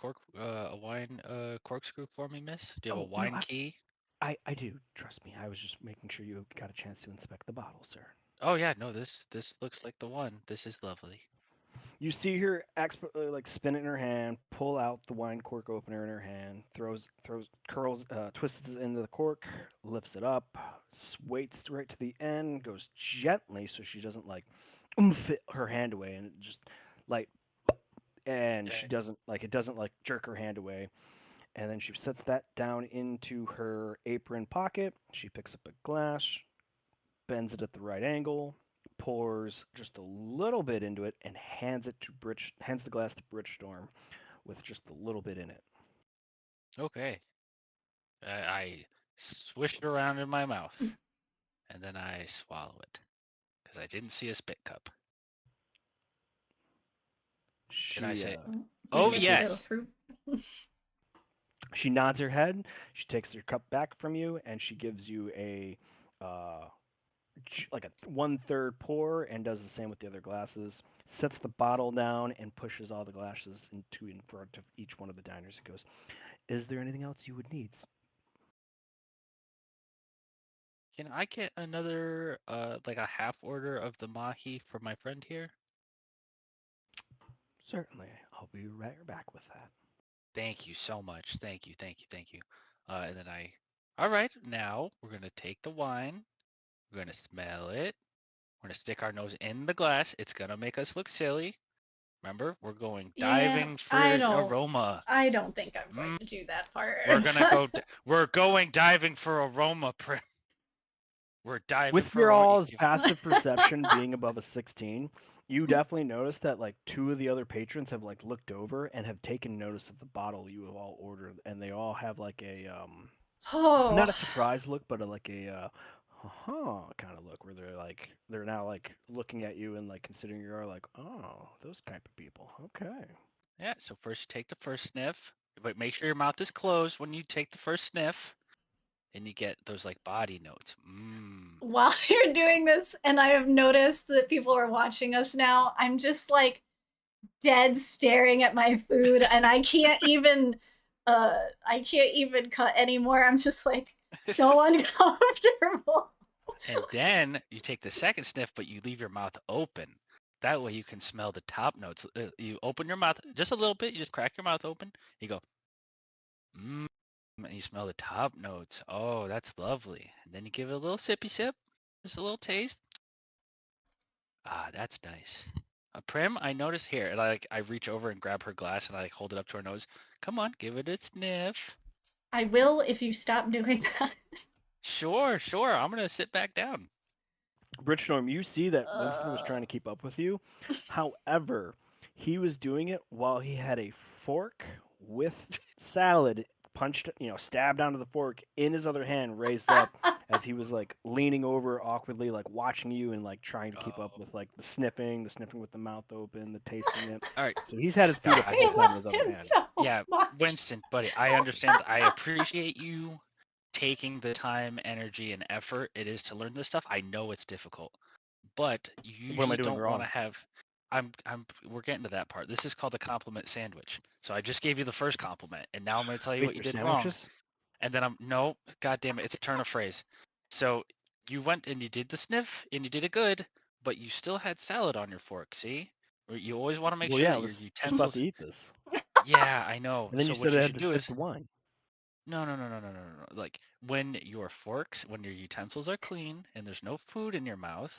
wine corkscrew for me, miss? Do you have a
Oh no,
wine key?
I do. Trust me. I was just making sure you got a chance to inspect the bottle, sir.
Oh yeah, no, this looks like the one. This is lovely.
You see her expertly like spin it in her hand, pull out the wine cork opener in her hand, curls, twists it into the cork, lifts it up, waits right to the end, goes gently so she doesn't like fit her hand away, and it just like, and she
Okay.
doesn't like it doesn't like jerk her hand away, and then she sets that down into her apron pocket. She picks up a glass, bends it at the right angle, pours just a little bit into it, and hands the glass to Bridgestorm with just a little bit in it.
Okay. I swish it around in my mouth, and then I swallow it because I didn't see a spit cup. Can I
She
say,
Give
oh
you a little
yes?
proof.
she nods her head. She takes her cup back from you, and she gives you a like a 1/3 pour, and does the same with the other glasses. Sets the bottle down and pushes all the glasses in front of each one of the diners. And goes, "Is there anything else you would need?"
Can I get another like a half order of the mahi for my friend here?
Certainly, I'll be right back with that.
Thank you so much. Thank you, thank you, thank you. And then all right, now we're gonna take the wine. We're gonna smell it. We're gonna stick our nose in the glass. It's gonna make us look silly. Remember, we're going
Yeah,
diving for aroma.
I don't think I'm going
Mm,
to do that part.
we're going diving for aroma. We're diving
With
for
your
aroma.
all's passive perception being above a 16, you definitely notice that like two of the other patrons have like looked over and have taken notice of the bottle you have all ordered, and they all have like a not
Oh,
a surprise look, but like a kind of look where they're now like looking at you and like considering you're like, oh, those type of people. Okay.
Yeah, so first you take the first sniff, but make sure your mouth is closed when you take the first sniff, and you get those like body notes. Mmm.
while you're doing this, and I have noticed that people are watching us now, I'm just like dead staring at my food, and I can't even cut anymore. I'm just like so uncomfortable.
And then you take the second sniff, but you leave your mouth open. That way you can smell the top notes. You open your mouth just a little bit. You just crack your mouth open. You go, mmm, and you smell the top notes. Oh, that's lovely. And then you give it a little sippy sip, just a little taste. Ah, that's nice. Prim, I notice here, and I reach over and grab her glass and I like hold it up to her nose. Come on, give it a sniff.
I will if you stop doing that.
Sure, sure. I'm gonna sit back down.
Bridgestorm, you see that Winston was
Uh,
trying to keep up with you. However, he was doing it while he had a fork with salad punched, stabbed onto the fork in his other hand, raised up as he was like leaning over awkwardly, like watching you and like trying to keep up
Oh,
with like the sniffing with the mouth open, the tasting it.
all right.
So he's had his feet up the whole
I
Gotcha.
time in
love
his other
him
hand.
so
Yeah,
much.
Winston, buddy, I understand. I appreciate you taking the time, energy, and effort it is to learn this stuff. I know it's difficult, but you
What am I
usually
doing
don't want
wrong?
to have. We're getting to that part. This is called a compliment sandwich. So I just gave you the first compliment, and now I'm going to tell you
Wait,
what you
there's
did wrong.
sandwiches?
And then no, God damn it, it's a turn of phrase. So you went and you did the sniff, and you did it good, but you still had salad on your fork. See, you always want to make
Well,
sure
yeah, I
that your
was just about
utensils.
to eat this.
Yeah, I know.
And then you
So
said
what
I
you
had
should
to
do
sniff
is
the wine.
no, no, no, no, no, no, no, no. Like when your forks, when your utensils are clean and there's no food in your mouth,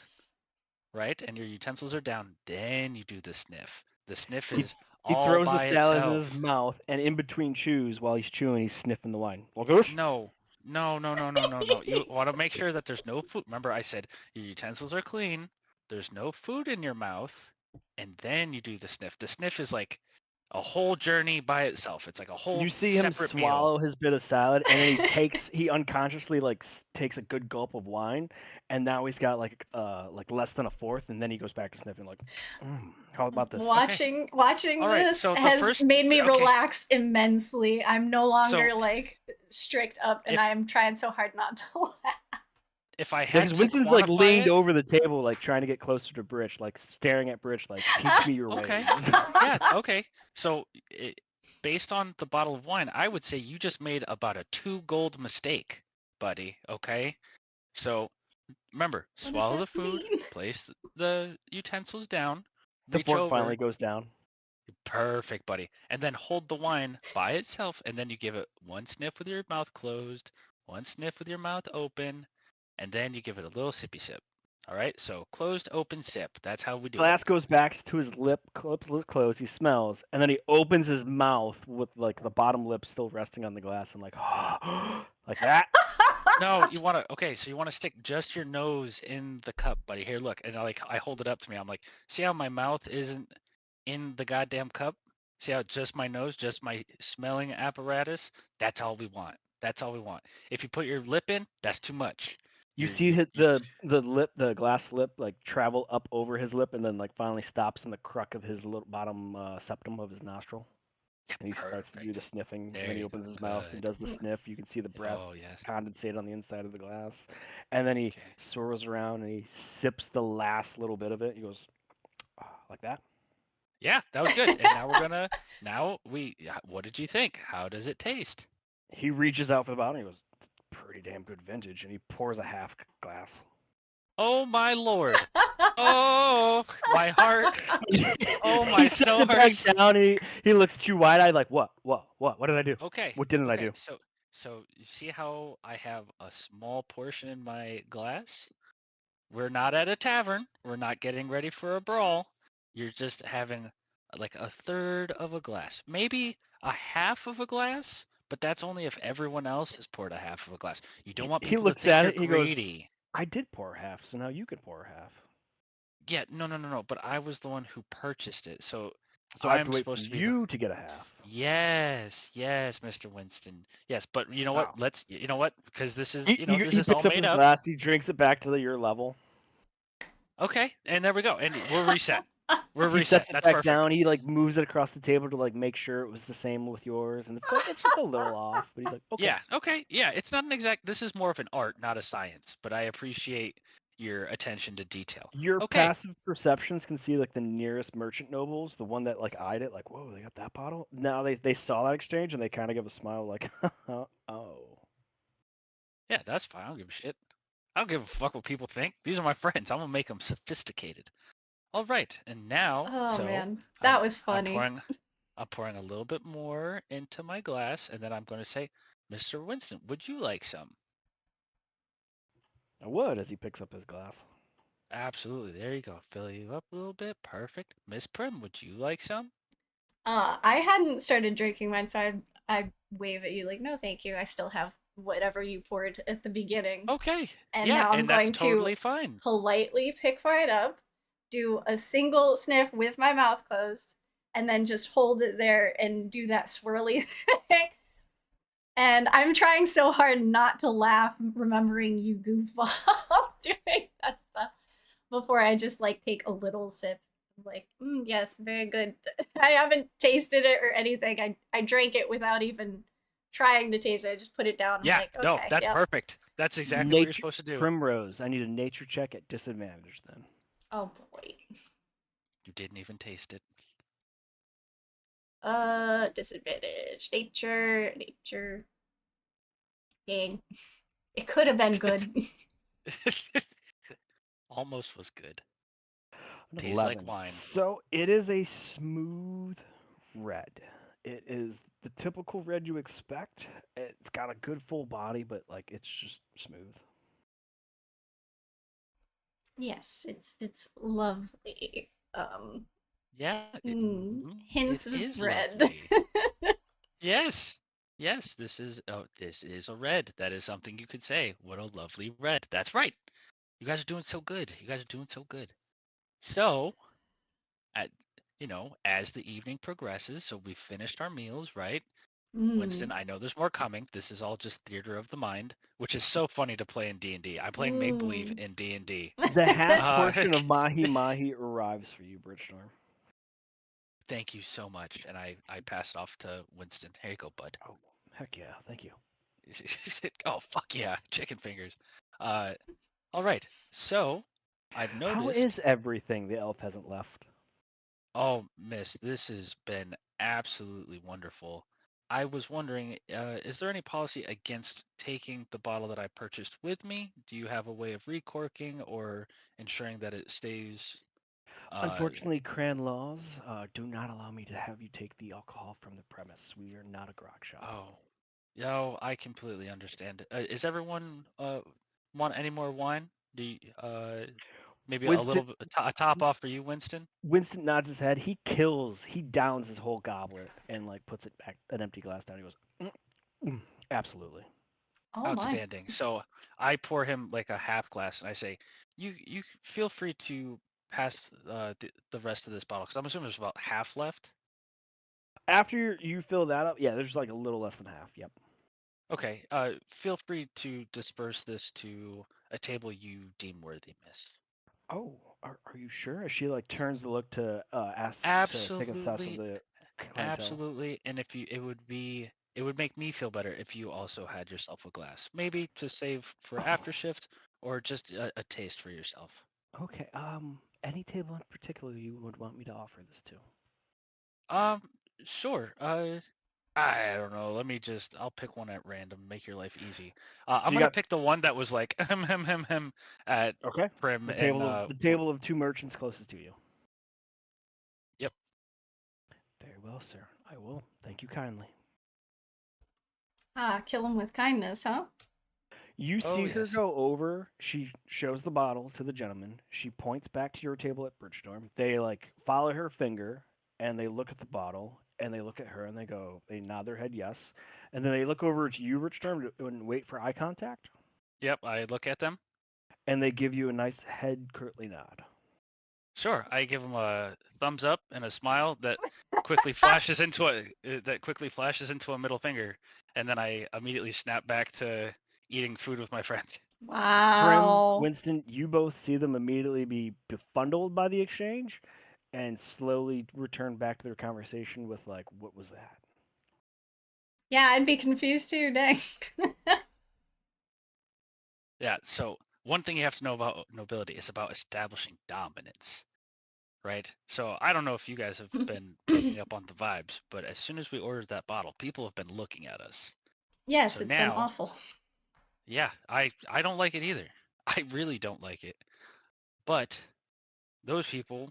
right? And your utensils are down, then you do the sniff. The sniff
He
is
he
all
throws the
by
salad in his
itself.
mouth, and in between chews, while he's chewing, he's sniffing the wine. Well, gosh.
No, no, no, no, no, no, no. You want to make sure that there's no food. Remember, I said your utensils are clean. there's no food in your mouth, and then you do the sniff. The sniff is like a whole journey by itself. It's like a whole
You see him
separate meal.
swallow his bit of salad, and then he unconsciously takes a good gulp of wine, and now he's got like less than a fourth, and then he goes back to sniffing like, how about this?
Watching
All right,
this
so the
has
first-
made me
okay.
relax immensely. I'm no longer
So-
like strict up, and
If-
I am trying so hard not to laugh.
If I had
Because
to
Winston's like
quantify
leaned
it-
over the table, like trying to get closer to Birch, like staring at Birch, like teach me your
Okay.
ways.
Yeah, okay. So based on the bottle of wine, I would say you just made about a 2 gold mistake, buddy. Okay. So remember,
What does
swallow the
that
food,
mean?
place the utensils down,
The
reach
fork
over.
finally goes down.
Perfect, buddy. And then hold the wine by itself, and then you give it one sniff with your mouth closed, one sniff with your mouth open, and then you give it a little sippy sip. All right. So closed, open, sip. That's how we do
Glass goes back to his lip closed. He smells, and then he opens his mouth with like the bottom lip still resting on the glass, and like, like that.
it. No, you want to. Okay, so you want to stick just your nose in the cup, buddy. Here, look, and I hold it up to me. I'm like, see how my mouth isn't in the goddamn cup? See how just my nose, just my smelling apparatus? That's all we want. That's all we want. If you put your lip in, that's too much.
You
You're-
see
you-
the glass lip, like travel up over his lip, and then like finally stops in the cruck of his little bottom septum of his nostril,
Yeah,
and he starts to do the
perfect.
sniffing.
There
And then he
you
opens
go.
his mouth and
Good.
does the sniff. You can see the breath
Oh yes.
condensate on the inside of the glass, and then he
Okay.
swirls around and he sips the last little bit of it. He goes like that.
Yeah, that was good. And now we're gonna. What did you think? How does it taste?
He reaches out for the bottle. And he goes, pretty damn good vintage, and he pours a half glass.
Oh my lord. Oh my heart. Oh my
He sets it back
stars.
down. He looks at you wide eyed like, what did I do?
Okay.
What didn't I do?
So you see how I have a small portion in my glass? We're not at a tavern. We're not getting ready for a brawl. You're just having like a third of a glass, maybe a half of a glass, but that's only if everyone else has poured a half of a glass. You don't want
He
people
looks
to think
at
you're
it, he goes,
greedy.
I did pour half, so now you can pour half.
Yeah, no. But I was the one who purchased it, so
So I have
I'm
to wait for
supposed to be
you to get a half.
Yes, Mr. Winston. Yes, but you know what?
Wow.
You know what? Because this is,
He,
this
he
is all
picks up
made
his
up.
glass, he drinks it back to your level.
Okay, and there we go. And we're reset. We're
He
reset.
sets it
That's
back
perfect.
down. He like moves it across the table to like make sure it was the same with yours, and it's like it's just a little off. But he's like, okay.
Yeah, okay. Yeah, it's not an exact, this is more of an art, not a science, but I appreciate your attention to detail.
Your
Okay.
passive perceptions can see like the nearest merchant nobles, the one that like eyed it, like, whoa, they got that bottle. Now they saw that exchange and they kind of give a smile, like, oh.
Yeah, that's fine. I don't give a shit. I don't give a fuck what people think. These are my friends. I'm gonna make them sophisticated. All right, and now,
Oh
so
man, that was
I'm
funny.
pouring a little bit more into my glass, and then I'm going to say, Mr. Winston, would you like some?
I would as he picks up his glass.
Absolutely. There you go. Fill you up a little bit. Perfect. Miss Prim, would you like some?
I hadn't started drinking mine, so I wave at you like, no, thank you. I still have whatever you poured at the beginning.
Okay.
And
yeah,
now I'm
and
going
that's totally
to
fine.
politely pick mine up, do a single sniff with my mouth closed, and then just hold it there and do that swirly thing. And I'm trying so hard not to laugh, remembering you goofball doing that stuff before I just like take a little sip. Like, yes, very good. I haven't tasted it or anything. I drank it without even trying to taste it. I just put it down. I'm
Yeah,
like,
no,
okay,
that's
yep.
perfect. That's exactly what you're supposed to do.
Primrose, I need a nature check at disadvantage then.
Oh boy.
You didn't even taste it.
Disadvantage. Nature. Dang. It could have been good.
Almost was good.
An
Tastes like
11.
wine.
So it is a smooth red. It is the typical red you expect. It's got a good full body, but like it's just smooth.
Yes, it's lovely.
Yeah.
Hints
it
of
is
red.
lovely. Yes. Yes, this is a red. That is something you could say. What a lovely red. That's right. You guys are doing so good. You guys are doing so good. So, at as the evening progresses, so we've finished our meals, right?
Mm.
Winston, I know there's more coming. This is all just theater of the mind, which is so funny to play in D&D. I'm playing make believe
Mm.
in D&D.
The hat
Uh,
portion of Mahi Mahi arrives for you, Bridgestorm.
Thank you so much, and I pass it off to Winston. Here you go, bud.
Oh, heck yeah. Thank you.
Oh fuck yeah, chicken fingers. Uh, all right. So I've
How
noticed.
is everything? The elf hasn't left.
Oh, miss, this has been absolutely wonderful. I was wondering, is there any policy against taking the bottle that I purchased with me? Do you have a way of recorking or ensuring that it stays? Uh,
Unfortunately, Cran laws do not allow me to have you take the alcohol from the premise. We are not a grog shop.
oh, yo, I completely understand. Is everyone want any more wine? Maybe a
Winston,
little bit a top off for you, Winston?
Winston nods his head. He downs his whole goblet and like puts it back, an empty glass down. He goes, absolutely.
Oh my.
Outstanding. So I pour him like a half glass, and I say, "You feel free to pass the rest of this bottle, because I'm assuming there's about half left."
After you fill that up, yeah, there's like a little less than half. Yep.
Okay. Feel free to disperse this to a table you deem worthy, miss.
Oh, are you sure? She like turns to look to ask to take a assess of
Absolutely,
the clientele.
absolutely. And if you, it would make me feel better if you also had yourself a glass, maybe to save for
Oh,
after shift, or just a taste for yourself.
okay. Any table in particular you would want me to offer this to?
Um, sure. I don't know. I'll pick one at random, make your life easy.
So
I'm
you
gonna
got
pick the one that was like at
okay.
Prim
The
and
table of two merchants closest to you.
yep.
Very well, sir. I will. Thank you kindly.
Ah, kill him with kindness, huh?
You
Oh
see her
yes.
go over. She shows the bottle to the gentleman. She points back to your table at Bridgestorm. They like follow her finger and they look at the bottle and they look at her and they go. They nod their head yes, and then they look over to you, Bridgestorm, and wait for eye contact.
Yep. I look at them.
And they give you a nice head curtly nod.
Sure. I give them a thumbs up and a smile that quickly flashes into a middle finger, and then I immediately snap back to eating food with my friends.
Prim,
Wow.
Winston, you both see them immediately be befuddled by the exchange and slowly return back to their conversation with like, what was that?
Yeah, I'd be confused too, dang.
Yeah. So one thing you have to know about nobility is about establishing dominance. Right? So I don't know if you guys have been picking up on the vibes, but as soon as we ordered that bottle, people have been looking at us.
Yes,
So
it's been
now,
awful.
yeah, I don't like it either. I really don't like it. But those people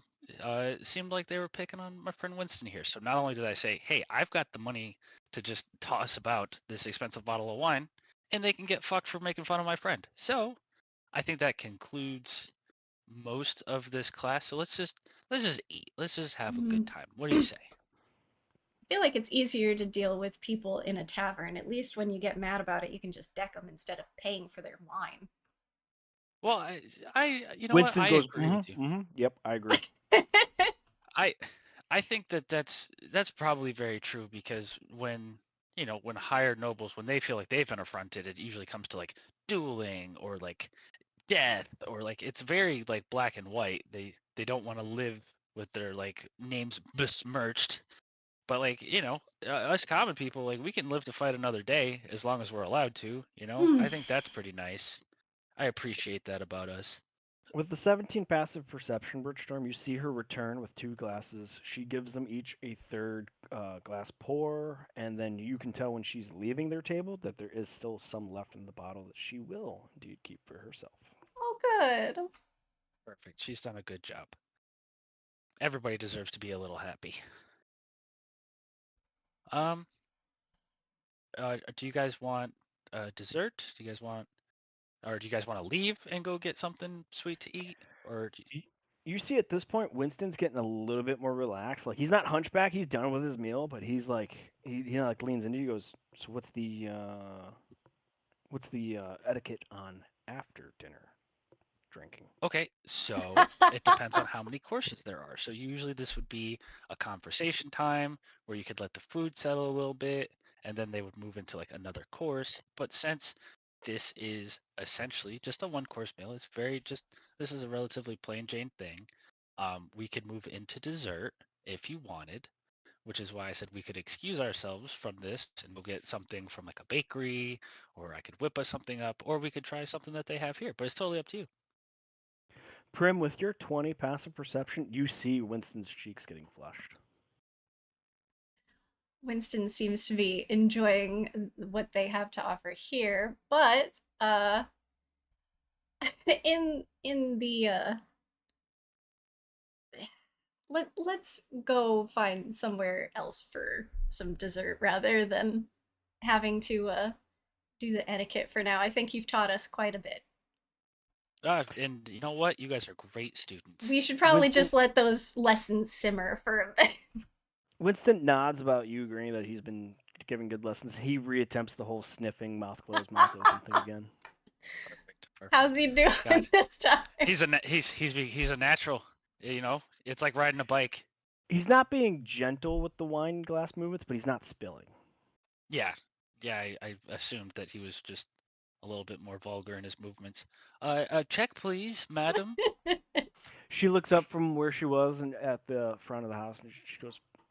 seemed like they were picking on my friend Winston here. So not only did I say, "Hey, I've got the money to just toss about this expensive bottle of wine," and they can get fucked for making fun of my friend. So I think that concludes most of this class. So let's just eat. Let's just have a good
Mhm.
time. What do you say?
I feel like it's easier to deal with people in a tavern. At least when you get mad about it, you can just deck them instead of paying for their wine.
Well, you know what?
Winston
I
goes,
agree with you.
yep, I agree.
I, I think that that's probably very true because when hired nobles, when they feel like they've been affronted, it usually comes to like dueling or like death or like it's very like black and white. They don't want to live with their like names besmirched. But like us common people, like we can live to fight another day as long as we're allowed to. I think that's pretty nice. I appreciate that about us.
With the 17 passive perception, Birchstorm, you see her return with two glasses. She gives them each a third glass pour, and then you can tell when she's leaving their table that there is still some left in the bottle that she will indeed keep for herself.
Oh, good.
Perfect. She's done a good job. Everybody deserves to be a little happy. Um, do you guys want dessert? Do you guys want to leave and go get something sweet to eat? Or
You, you see at this point, Winston's getting a little bit more relaxed. Like he's not hunchback, he's done with his meal, but he's like he like leans into you. He goes, "So what's the etiquette on after dinner, drinking.
Okay, so it depends on how many courses there are. So usually this would be a conversation time where you could let the food settle a little bit, and then they would move into like another course. But since this is essentially just a one-course meal, this is a relatively plain Jane thing. We could move into dessert if you wanted, which is why I said we could excuse ourselves from this and we'll get something from like a bakery, or I could whip us something up, or we could try something that they have here. But it's totally up to you.
Prim, with your 20 passive perception, you see Winston's cheeks getting flushed.
Winston seems to be enjoying what they have to offer here, but in the let's go find somewhere else for some dessert rather than having to do the etiquette for now. I think you've taught us quite a bit.
And you know what? You guys are great students.
We should probably
Winston,
just let those lessons simmer for a bit.
Winston nods about you agreeing that he's been giving good lessons. He reattempts the whole sniffing, mouth closed, mouth open thing again.
Perfect.
How's he doing
God.
this time?
He's a natural. You know, it's like riding a bike.
He's not being gentle with the wine glass movements, but he's not spilling.
Yeah, I assumed that he was just a little bit more vulgar in his movements. Check please, madam.
She looks up from where she was and at the front of the house, and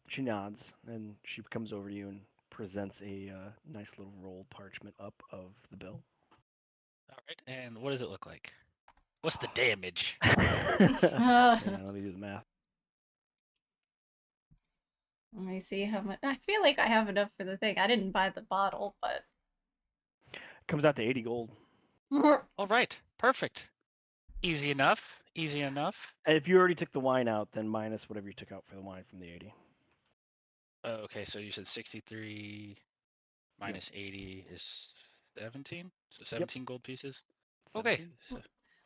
she nods, and she comes over to you and presents a nice little rolled parchment up of the bill.
All right, and what does it look like? What's the damage?
Yeah, let me do the math.
Let me see how much. I feel like I have enough for the thing. I didn't buy the bottle, but.
Comes out to 80 gold.
All right, perfect. Easy enough. Easy enough.
And if you already took the wine out, then minus whatever you took out for the wine from the 80.
Okay, so you said 63 minus 80 is 17? So 17 gold pieces? Okay.
17.
So,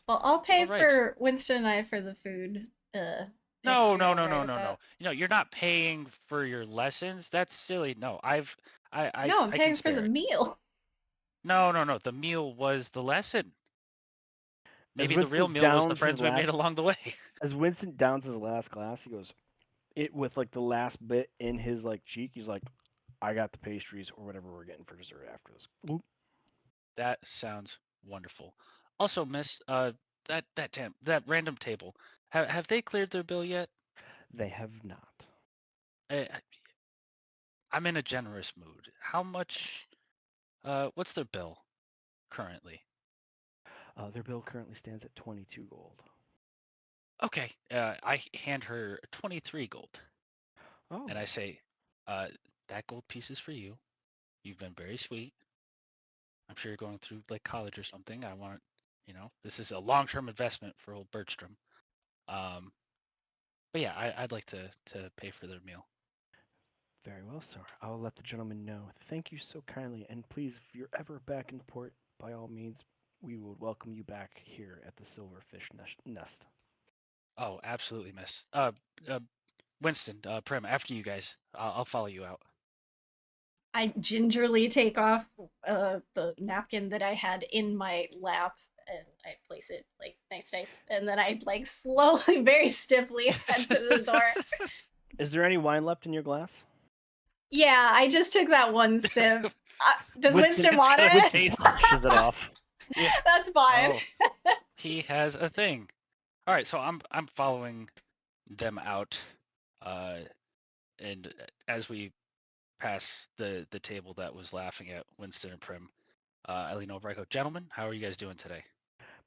Well, I'll pay
all right.
for Winston and I for the food.
No,
if
no,
you're
no,
all
no,
right
no,
with
no.
that.
You know, you're not paying for your lessons. That's silly. No,
No, I'm
I can
paying for
spare
the
it.
meal.
No, no, no. The meal was the lesson.
As
Maybe the real
Winston
meal was the
downs his
friends we made
last,
along the way.
as Winston downs his last glass, he goes, it with like the last bit in his like cheek. He's like, I got the pastries or whatever we're getting for dessert after this. Bloop.
That sounds wonderful. Also, Miss, that random table, have they cleared their bill yet?
They have not.
I, I'm in a generous mood. How much? What's their bill currently?
Their bill currently stands at 22 gold.
Okay, I hand her 23 gold,
Oh,
and I say, that gold piece is for you. You've been very sweet. I'm sure you're going through like college or something. I want, this is a long-term investment for old Bergstrom. Um, but yeah, I'd like to pay for their meal.
very well, sir. I will let the gentleman know. Thank you so kindly, and please, if you're ever back in port, by all means, we will welcome you back here at the Silverfish Nest.
Oh, absolutely, miss. Uh Winston, Prim, after you guys. I'll follow you out.
I gingerly take off the napkin that I had in my lap and I place it like nice, and then I like slowly, very stiffly head to the door.
Is there any wine left in your glass?
Yeah, I just took that one sip. Does Winston
It's
want
gonna
it?
taste-
Washes it off.
Yeah.
That's fine.
Oh, he has a thing. All right, so I'm following them out, uh, and as we pass the table that was laughing at Winston and Prim, I lean over. I go, gentlemen, how are you guys doing today?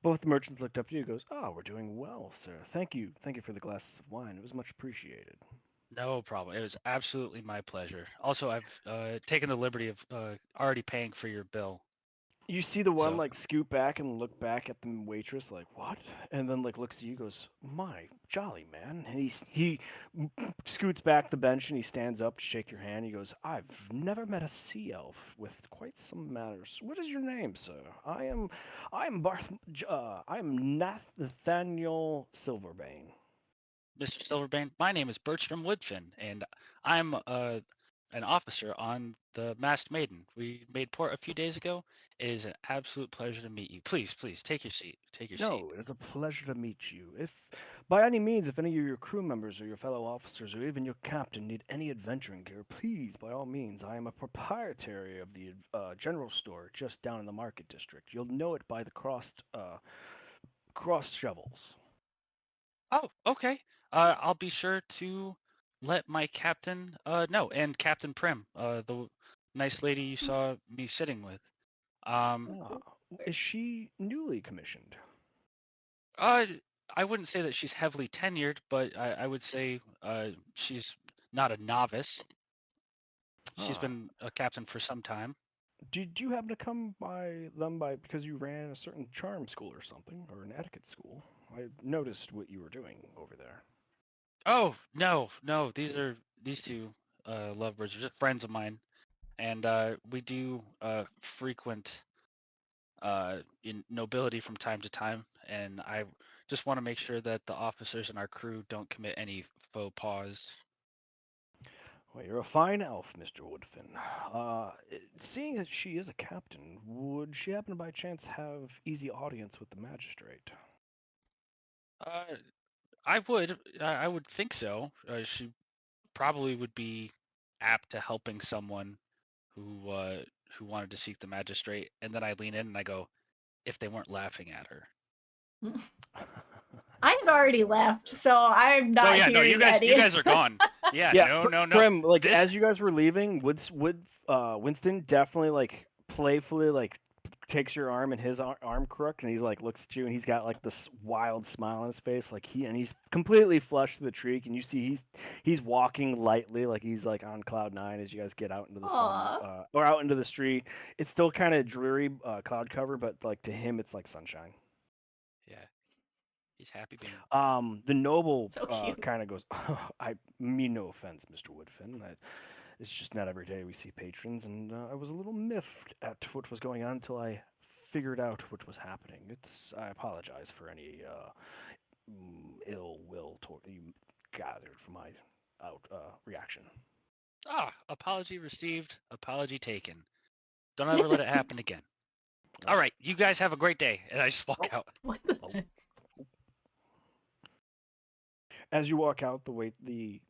Both the merchants looked up to you and goes, oh, we're doing well, sir. Thank you. Thank you for the glasses of wine. It was much appreciated.
No problem. It was absolutely my pleasure. Also, I've taken the liberty of already paying for your bill.
You see the one
So,
like scoot back and look back at the waitress like what, and then like looks at you, goes, "My jolly man," and he scoots back the bench and he stands up to shake your hand. He goes, "I've never met a sea elf with quite some manners. What is your name, sir? I'm I'm Nathaniel Silverbane."
Mr. Silverbane, my name is Bertram Woodfin, and I'm an officer on the Masked Maiden. We made port a few days ago. It is an absolute pleasure to meet you. Please, please take your seat. Take your seat.
No, it is a pleasure to meet you. If, by any means, if any of your crew members or your fellow officers or even your captain need any adventuring gear, please, by all means, I am a proprietary of the general store just down in the market district. You'll know it by the crossed shovels.
Oh, okay. I'll be sure to let my captain know, and Captain Prim, the nice lady you saw me sitting with. Um,
Ah, is she newly commissioned?
uh, I wouldn't say that she's heavily tenured, but I would say she's not a novice. She's
Ah,
been a captain for some time.
did you happen to come by them by because you ran a certain charm school or something, or an etiquette school? I noticed what you were doing over there.
Oh, no, no, these two lovebirds are just friends of mine, and we do frequent in nobility from time to time, and I just want to make sure that the officers in our crew don't commit any faux pas.
Well, you're a fine elf, Mr. Woodfin. Seeing that she is a captain, would she happen to by chance have easy audience with the magistrate?
Uh, I would think so. She probably would be apt to helping someone who wanted to seek the magistrate, and then I lean in and I go, if they weren't laughing at her.
I had already left, so I'm
Oh
not
yeah, no, you
hearing
guys, you
any.
guys are gone. Yeah,
Yeah,
no.
Prim, like
This,
as you guys were leaving, Winston definitely like playfully like takes your arm in his arm crook, and he's like looks at you, and he's got like this wild smile on his face, like he's completely flushed to the cheek, and you see he's walking lightly, like he's like on cloud nine as you guys get out into the sun,
Aw.
or out into the street. It's still kind of dreary cloud cover, but like to him, it's like sunshine.
yeah, he's happy being.
The noble
So cute.
kind of goes, I mean no offense, Mr. Woodfin. It's just not every day we see patrons, and I was a little miffed at what was going on until I figured out what was happening. I apologize for any ill will toward you gathered from my reaction.
Ah, apology received, apology taken. Don't ever let it happen again. All
Oh,
right, you guys have a great day, and I just walk
oh,
out.
What the
oh.
heck?
As you walk out, the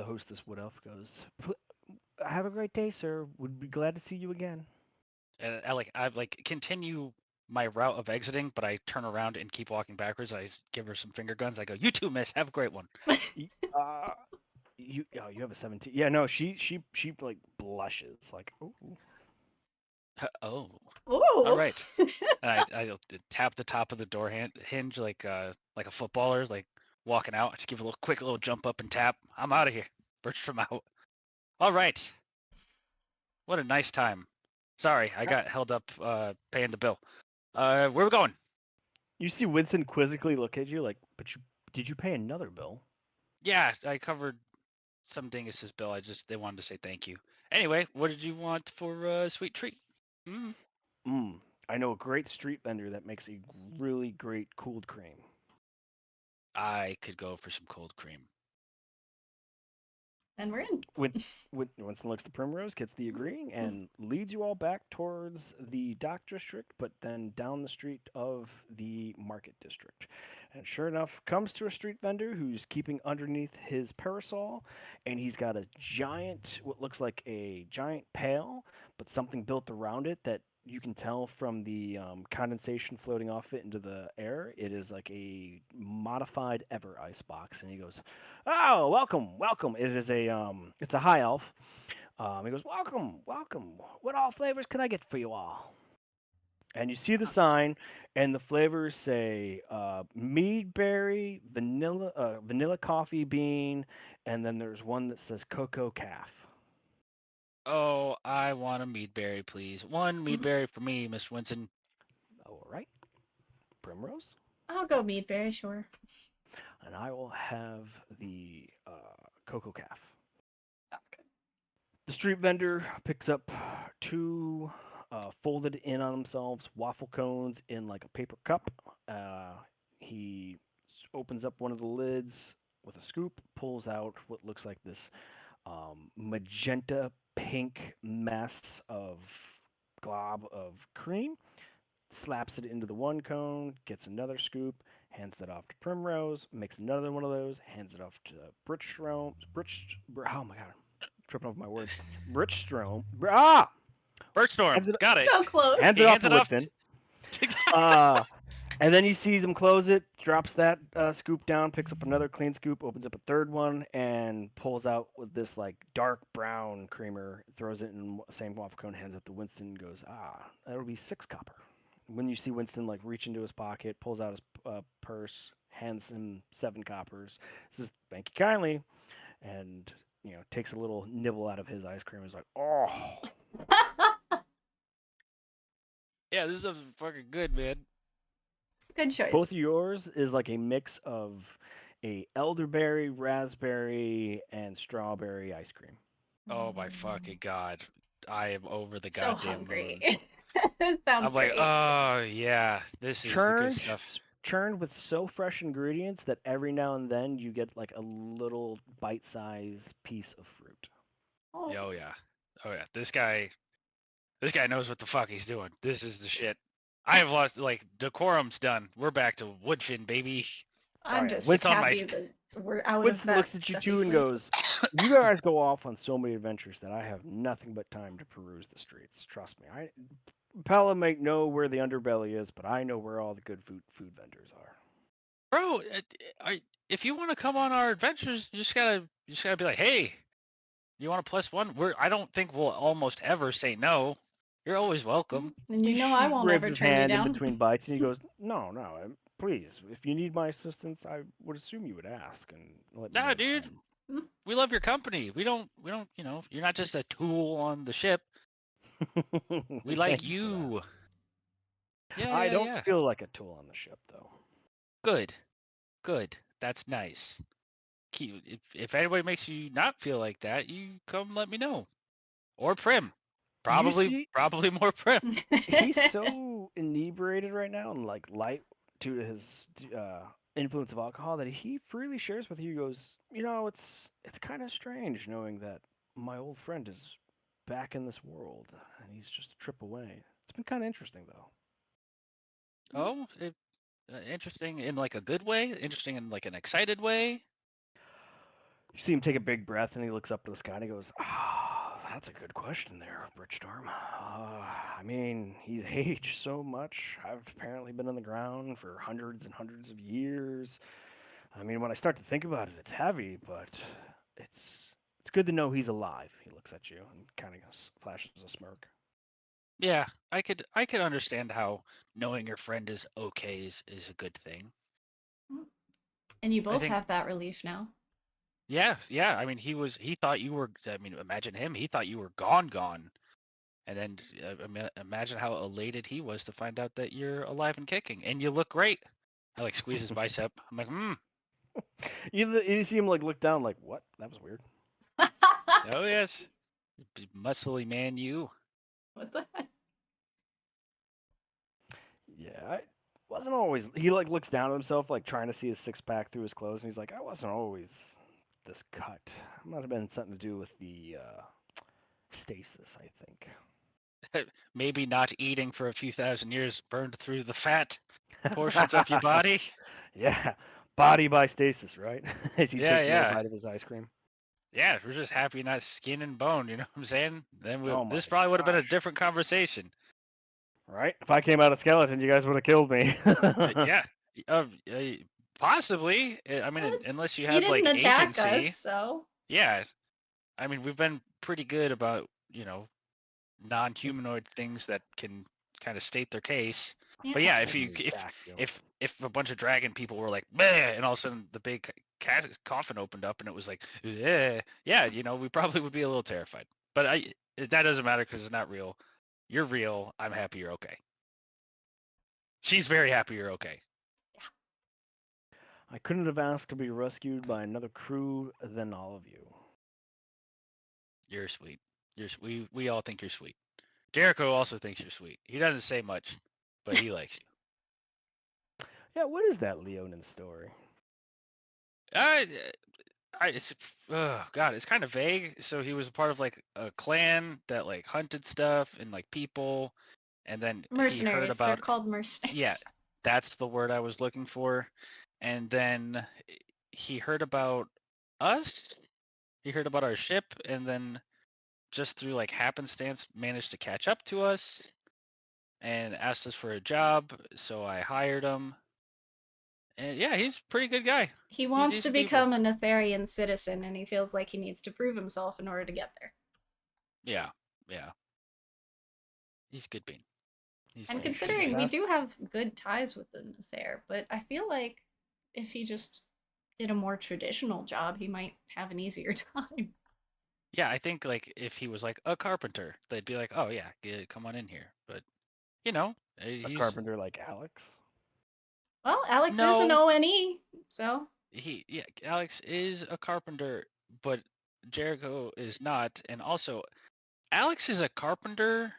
hostess wood elf goes, "Have a great day, sir. Would be glad to see you again."
And I continue my route of exiting, but I turn around and keep walking backwards. Give her some finger guns. I go, "You too, miss. Have a great one."
Y- Uh, you have a 17. Yeah, no, she like blushes like, "Oh,
Oh, all
Ooh.
right. And I tap the top of the door hinge like a footballer, like walking out. I just give a quick little jump up and tap. I'm out of here. Birch from out. All right. What a nice time. Sorry, I got held up paying the bill. Where we going?
You see Winston quizzically look at you like, but did you pay another bill?
Yeah, I covered some dingus's bill. They wanted to say thank you. Anyway, what did you want for a sweet treat? Mm,
Mm, I know a great street vendor that makes a really great cooled cream.
I could go for some cold cream.
And we're in.
Winston looks to Primrose, gets the agreeing, and leads you all back towards the dock district, but then down the street of the market district. And sure enough, comes to a street vendor who's keeping underneath his parasol, and he's got a giant, what looks like a giant pail, but something built around it that you can tell from the condensation floating off it into the air. It is like a modified ever ice box, and he goes, "Oh, welcome, welcome. It's a high elf." He goes, "Welcome, welcome. What all flavors can I get for you all?" And you see the sign, and the flavors say mead berry, vanilla coffee bean, and then there's one that says cocoa calf.
Oh, I want a meadberry, please. One meadberry for me, Mr. Winston.
All right, Primrose,
I'll go Meadberry, sure.
and I will have the cocoa calf.
Sounds good.
The street vendor picks up two folded in on themselves waffle cones in like a paper cup. He opens up one of the lids with a scoop, pulls out what looks like this magenta pink mess of glob of cream, slaps it into the one cone, gets another scoop, hands it off to Primrose, makes another one of those, hands it off to oh my god, I'm tripping over my words.
Birchstorm,
Hands it,
got it.
So close.
hands
He
it off
hands
to
it off.
Winston. And then he sees him close it, drops that scoop down, picks up another clean scoop, opens up a third one, and pulls out with this like dark brown creamer, throws it in the same waffle cone, hands it to Winston, and goes, that'll be 6 copper. When you see Winston like reach into his pocket, pulls out his purse, hands him 7 coppers, says, "Thank you kindly," and takes a little nibble out of his ice cream. Is like, "Oh."
Yeah, this is fucking good, man.
Good choice.
Both of yours is like a mix of a elderberry, raspberry, and strawberry ice cream.
Oh my fucking god. I am over the
So
goddamn
hungry.
moon.
Sounds
I'm like,
great.
oh yeah, this is the good
Churned,
stuff.
churned with so fresh ingredients that every now and then you get like a little bite-sized piece of fruit.
Oh.
Oh yeah. Oh yeah. This guy knows what the fuck he's doing. This is the shit. I have lost like decorum's done. We're back to woodfin, baby.
I'm
yeah,
just
It's on my
happy that we're out of
Winston
that
looks at you
stuffy
too and
place.
goes, "You guys go off on so many adventures that I have nothing but time to peruse the streets. Trust me. Pella may know where the underbelly is, but I know where all the good food vendors are."
Bro, if you want to come on our adventures, you just gotta be like, hey, you want a +1? I don't think we'll almost ever say no. You're always welcome.
And you know I
He
won't
raises
ever
his
turn you
hand in
down.
between bites and he goes, "No, no, please. If you need my assistance, I would assume you would ask and let me
Nah,
know
dude.
then."
We love your company. We don't, you're not just a tool on the ship. We like
Thank you for that.
you. Yeah,
I
yeah,
don't
yeah.
feel like a tool on the ship, though.
Good. Good. That's nice. If anybody makes you not feel like that, you come let me know. Or Prim.
You see,
Probably more Prim.
he's so inebriated right now and like light due to his influence of alcohol that he freely shares with you. He goes, it's kind of strange knowing that my old friend is back in this world and he's just a trip away. It's been kind of interesting though.
Oh, interesting in like a good way. Interesting in like an excited way.
You see him take a big breath and he looks up to the sky and he goes, that's a good question there, Birchstorm. I mean, he's aged so much. I've apparently been on the ground for hundreds and hundreds of years. I mean, when I start to think about it, it's heavy, but it's good to know he's alive. He looks at you and kind of flashes a smirk.
Yeah, I could understand how knowing your friend is okay is a good thing.
And you
I
both
think
have that relief now.
yeah. I mean, he thought you were. I mean, imagine him. He thought you were gone. And then imagine how elated he was to find out that you're alive and kicking, and you look great. I like squeeze his bicep. I'm like,
You see him like look down, like, what? That was weird.
oh yes, muscly man, you.
What the heck?
Yeah, I wasn't always. He like looks down at himself, like trying to see his 6-pack through his clothes, and he's like, I wasn't always this cut. It might have been something to do with the stasis, I think.
Maybe not eating for a few thousand years burned through the fat portions of your body.
Yeah, body by stasis, right? As he takes another
Yeah.
bite of his ice cream.
Yeah, we're just happy not skin and bone. You know what I'm saying? Then
Oh my
this probably would have been a
gosh.
different conversation.
Right? If I came out a skeleton, you guys would have killed me.
Yeah, uh, uh, possibly. I mean,
Well,
unless you
he
had
didn't
like
attack
agency.
us, so.
Yeah, I mean, we've been pretty good about non-humanoid things that can kind of state their case.
Yeah.
But yeah, if a bunch of dragon people were like, bleh, and all of a sudden the big coffin opened up and it was like, yeah, we probably would be a little terrified. But that doesn't matter because it's not real. You're real. I'm happy you're okay. She's very happy you're okay.
I couldn't have asked to be rescued by another crew than all of you.
You're sweet. We all think you're sweet. Jericho also thinks you're sweet. He doesn't say much, but he likes you.
Yeah, what is that Leonin story?
God, it's kind of vague. So he was a part of like a clan that like hunted stuff and like people, and then he heard
Mercenaries. They're
about,
called mercenaries.
yeah, that's the word I was looking for. And then he heard about us. He heard about our ship, and then just through like happenstance managed to catch up to us and asked us for a job. So I hired him. And yeah, he's a pretty good guy.
He
He's
wants to
decent people.
become a Netherian citizen, and he feels like he needs to prove himself in order to get there.
Yeah, yeah. He's a good bean.
And
Well, you should
considering
just
we
ask.
do have good ties with the Nether, but I feel like if he just did a more traditional job, he might have an easier time.
Yeah, I think like if he was like a carpenter, they'd be like, "Oh yeah, come on in here." But you know,
A
he's
carpenter like Alex.
Well, Alex is an
no,
ONE, so
yeah, Alex is a carpenter, but Jericho is not. And also, Alex is a carpenter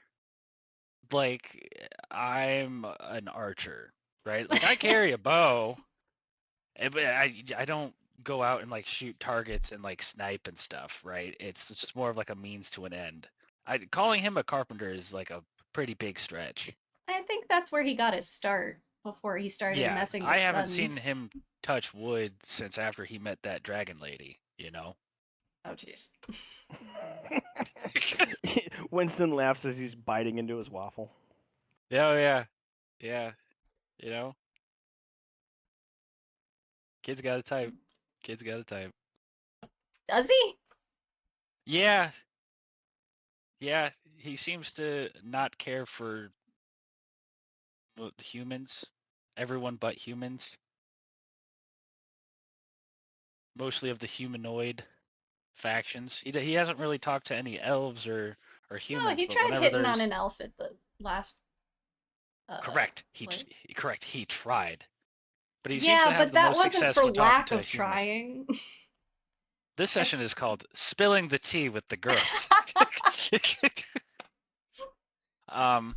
like I'm an archer, right? Like I carry a bow, but I don't go out and like shoot targets and like snipe and stuff, right? It's just more of like a means to an end. Calling him a carpenter is like a pretty big stretch.
I think that's where he got his start before he started
Yeah,
messing
I
with
haven't seen
guns.
him touch wood since after he met that dragon lady, you know?
Oh, jeez.
Winston laughs as he's biting into his waffle.
Yeah, oh, yeah, yeah, you know? Kid's got a type. Kid's got a type.
Does he?
Yeah, yeah, he seems to not care for humans, everyone but humans. Mostly of the humanoid factions. He hasn't really talked to any elves or
No,
humans,
he
but
tried
whenever
hitting on
there's
an elf at the last
correct,
play.
he tried, but he seems
Yeah,
to have
but
the
that
most
wasn't
success
for
when talking
lack
to
of
humans.
trying.
This session is called "Spilling the Tea with the Girls." um,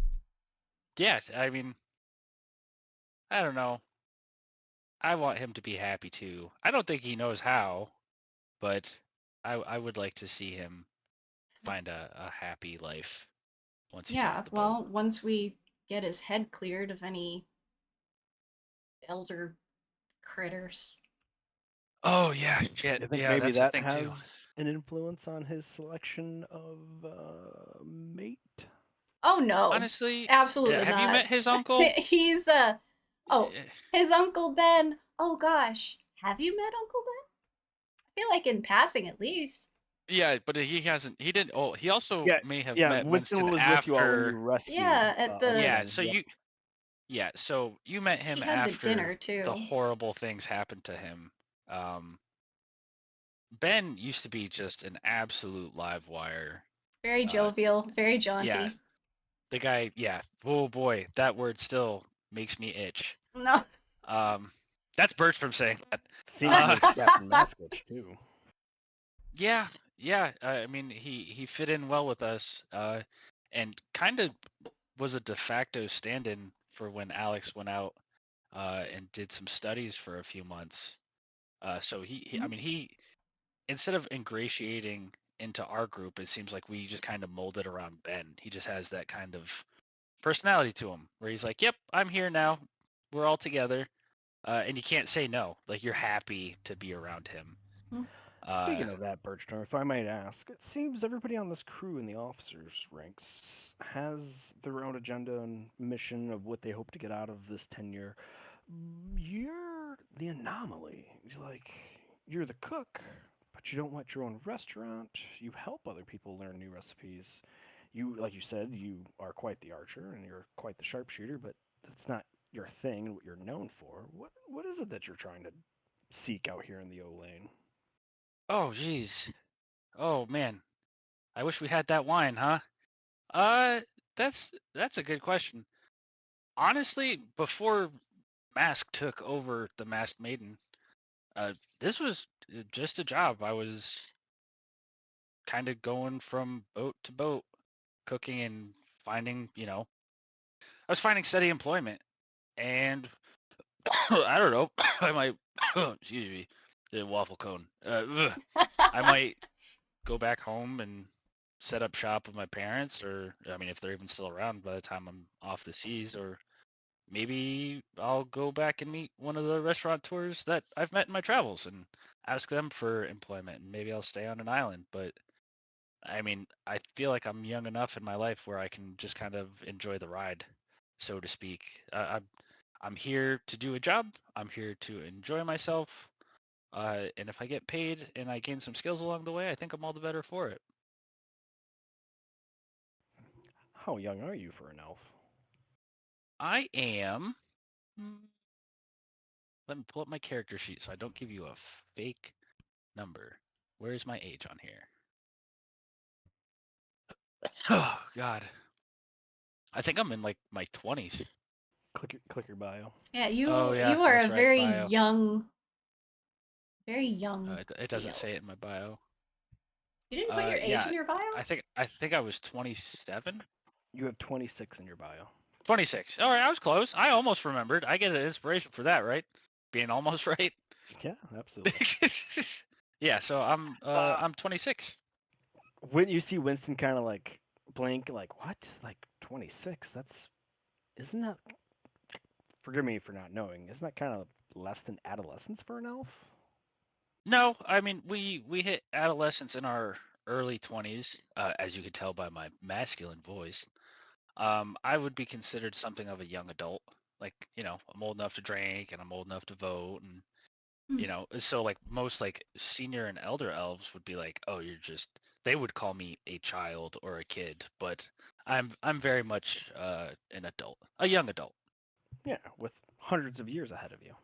yeah, I mean, I don't know. I want him to be happy too. I don't think he knows how, but I would like to see him find a happy life once he's off
Yeah,
the boat.
well, once we get his head cleared of any elder critters.
Oh yeah, shit.
I think
Yeah,
maybe
that's the
that
thing
has
too.
an influence on his selection of mate.
Oh no,
Honestly,
absolutely
have you
not.
met his uncle?
He's oh,
Eh,
his Uncle Ben. Oh gosh, have you met Uncle Ben? I feel like in passing at least.
Yeah, but he hasn't. He didn't. Oh, he also
Yeah,
may have
yeah.
met
Winston
Winston
was with you all when you
after.
rescued
Yeah, at the
Yeah,
Winston.
so
Yep.
so you met
he
him
had the
after
dinner
the
too.
horrible things happened to him. Um, Ben used to be just an absolute live wire.
Very
Uh,
jovial, very
yeah,
jaunty.
the guy. Yeah. Oh boy, that word still makes me itch.
No.
Um, that's Birch from saying that.
Seems to make Captain Mask itch too.
Yeah, yeah. I mean, he fit in well with us, and kind of was a de facto stand-in for when Alex went out and did some studies for a few months. So I mean, he instead of ingratiating into our group, it seems like we just kind of molded around Ben. He just has that kind of personality to him, where he's like, "Yep, I'm here now. We're all together," and you can't say no. Like you're happy to be around him.
Speaking of that, Birchton, if I might ask, it seems everybody on this crew in the officers' ranks has their own agenda and mission of what they hope to get out of this tenure. You're the anomaly. You're the cook, but you don't want your own restaurant. You help other people learn new recipes. Like you said, you are quite the archer and you're quite the sharpshooter, but that's not your thing and what you're known for. What is it that you're trying to seek out here in the O lane?
Oh, geez. Oh man, I wish we had that wine, huh? That's a good question. Honestly, before Mask took over the Masked Maiden, this was just a job. I was kind of going from boat to boat, cooking and finding, I was finding steady employment, and I don't know, I might, excuse me, The waffle cone. I might go back home and set up shop with my parents, or I mean, if they're even still around by the time I'm off the seas, or maybe I'll go back and meet one of the restaurateurs that I've met in my travels and ask them for employment, and maybe I'll stay on an island. But I mean, I feel like I'm young enough in my life where I can just kind of enjoy the ride, so to speak. I'm here to do a job. I'm here to enjoy myself. And if I get paid and I gain some skills along the way, I think I'm all the better for it.
How young are you for an elf?
I am. Let me pull up my character sheet so I don't give you a fake number. Where's my age on here? Oh God, I think I'm in like my 20s.
Click your bio.
Yeah,
Oh yeah,
you are a
that's right.
very
Bio.
young
It
sea
doesn't say
elf.
it in my bio.
You didn't put your age
Yeah,
in your bio?
I think I was 27.
You have 26 in your bio.
26. All right, I was close. I almost remembered. I get an inspiration for that, right? Being almost right.
Yeah, absolutely.
Yeah, so I'm 26.
When you see Winston kind of like blink, like what? Like 26? Isn't that? Forgive me for not knowing. Isn't that kind of less than adolescence for an elf?
No, I mean we hit adolescence in our early 20s, as you could tell by my masculine voice. I would be considered something of a young adult. Like, I'm old enough to drink and I'm old enough to vote, and so like most like senior and elder elves would be like, "Oh, they would call me a child or a kid, but I'm very much an adult, a young adult.
Yeah, with hundreds of years ahead of you.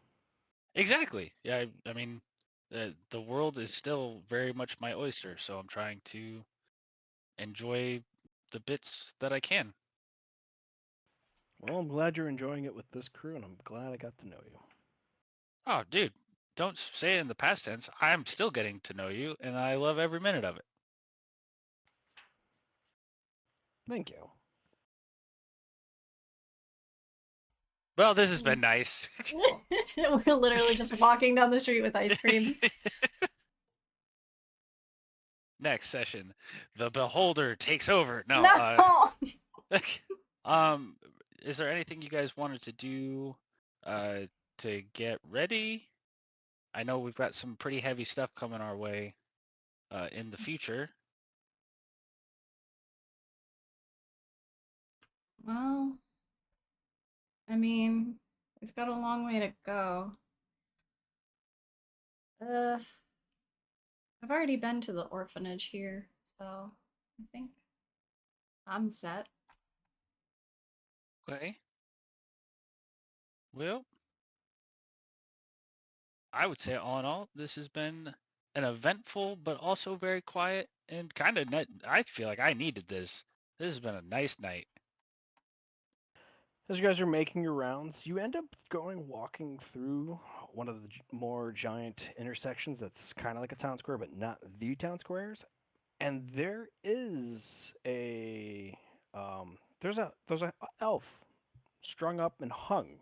Exactly. Yeah, I mean, the world is still very much my oyster, so I'm trying to enjoy the bits that I can.
Well, I'm glad you're enjoying it with this crew, and I'm glad I got to know you.
Oh, dude, don't say it in the past tense. I'm still getting to know you, and I love every minute of it.
Thank you.
Well, this has been nice.
We're literally just walking down the street with ice creams.
Next session, the beholder takes over. No,
No.
um, is there anything you guys wanted to do, to get ready? I know we've got some pretty heavy stuff coming our way, in the future.
Well, I mean, we've got a long way to go. Uh, I've already been to the orphanage here, so I think I'm set.
Okay. Well, I would say all in all, this has been an eventful but also very quiet and kind of net. I feel like I needed this. This has been a nice night.
As you guys are making your rounds, you end up walking through one of the more giant intersections that's kind of like a town square, but not the town squares. And there's a elf strung up and hung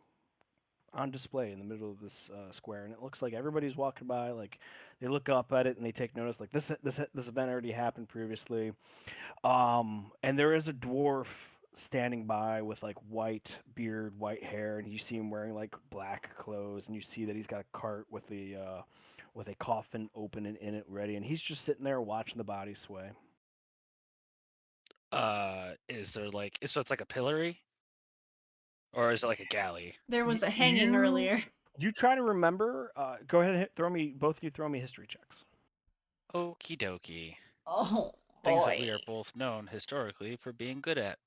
on display in the middle of this square, and it looks like everybody's walking by. Like they look up at it and they take notice. Like this event already happened previously. And there is a dwarf standing by with like white beard, white hair, and you see him wearing like black clothes, and you see that he's got a cart with a coffin open and in it ready, and he's just sitting there watching the body sway.
Is there like so it's like a pillory, or is it like a galley?
There
Y-
was a hanging
you
earlier.
you try to remember. Go ahead and throw me both of you. Throw me history checks.
Okie dokie.
Oh
Things that
boy.
we are both known historically for being good at.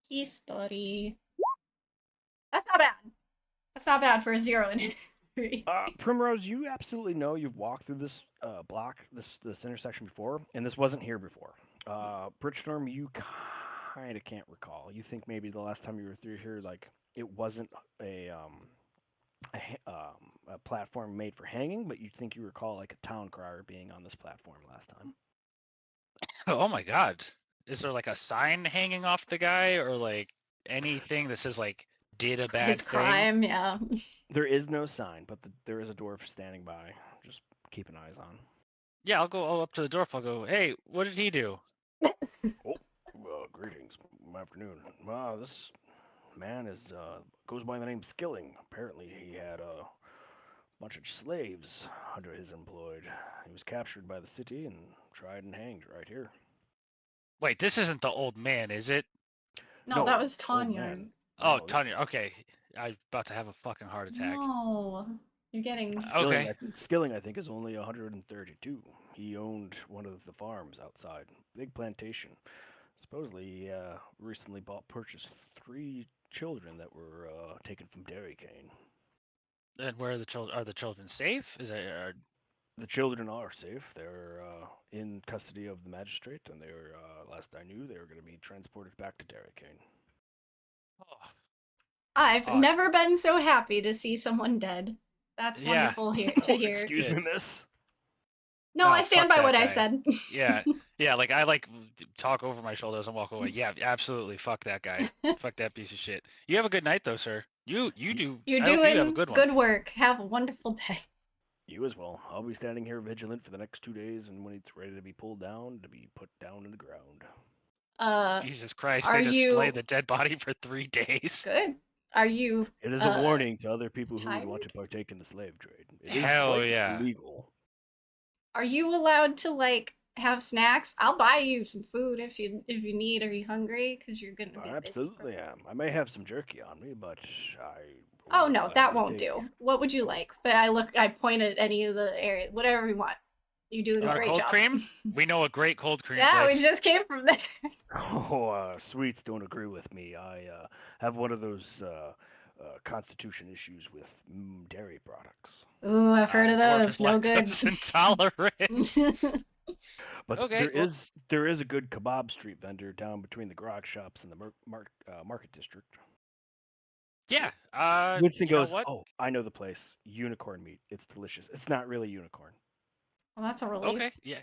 History. That's not bad. That's not bad for a 0 in history.
Primrose, you absolutely know you've walked through this block, this intersection before, and this wasn't here before. Bridgestorm, you kind of can't recall. You think maybe the last time you were through here, like it wasn't a platform made for hanging, but you think you recall like a town crier being on this platform last time.
Oh my God. Is there like a sign hanging off the guy, or like anything that says like did a bad
His
thing?
crime, yeah.
There is no sign, but there is a dwarf standing by, just keeping eyes on.
Yeah, I'll go up to the dwarf. I'll go, hey, what did he do?
Oh, greetings. Afternoon. This man goes by the name Skilling. Apparently, he had a bunch of slaves under his employed. He was captured by the city and tried and hanged right here.
Wait, this isn't the old man, is it?
No, that was
old
Tanya.
man.
Oh,
No, this
Tanya.
is-
Okay, I'm about to have a fucking heart attack.
No, you're getting.
Skilling,
Okay.
Skilling, I think, is only 132. He owned one of the farms outside, big plantation. Supposedly, he recently purchased 3 children that were taken from Dairy Cane.
And where are the children? Are the children safe? Is it?
The children are safe. They're in custody of the magistrate, and they're, last I knew, they were going to be transported back to Dairy Cane.
Oh,
I've
Oh.
never been so happy to see someone dead. That's
Yeah.
wonderful to hear.
Excuse
Good.
me, miss.
No, I stand
fuck
by
that
what I
guy.
said.
Yeah, yeah. Like I talk over my shoulders and walk away. Yeah, absolutely. Fuck that guy. Fuck that piece of shit. You have a good night though, sir. You do.
You're
I hope you have a
doing
good one.
good work. Have a wonderful day.
You as well. I'll be standing here vigilant for the next 2 days, and when it's ready to be pulled down, to be put down in the ground.
Jesus Christ!
Are
They display
you
the dead body for 3 days.
good? Are you
It is a warning to other people who would
tired?
want to partake in the slave trade. It is
Hell
quite
yeah.
illegal.
Are you allowed to like have snacks? I'll buy you some food if you need. Are you hungry? Because you're gonna be
I absolutely
busy.
am. I may have some jerky on me, but I.
Oh
will
no, that
gladly
won't
take-
do. What would you like? But I point at any of the areas, whatever you want. You're doing
You
a
want a
great
cold
job.
cream? We know a great cold cream
Yeah,
place.
we just came from there.
Oh, sweets don't agree with me. I have one of those constitution issues with dairy products.
Ooh, I've heard
The
of
dwarf
those.
is
No good.
lactose intolerant.
But
Okay,
there is a good kebab street vendor down between the grog shops and the market district.
Yeah.
Winston
You know
goes,
what?
"Oh, I know the place. Unicorn meat. It's delicious. It's not really unicorn."
Well, that's a relief.
Okay. Yeah.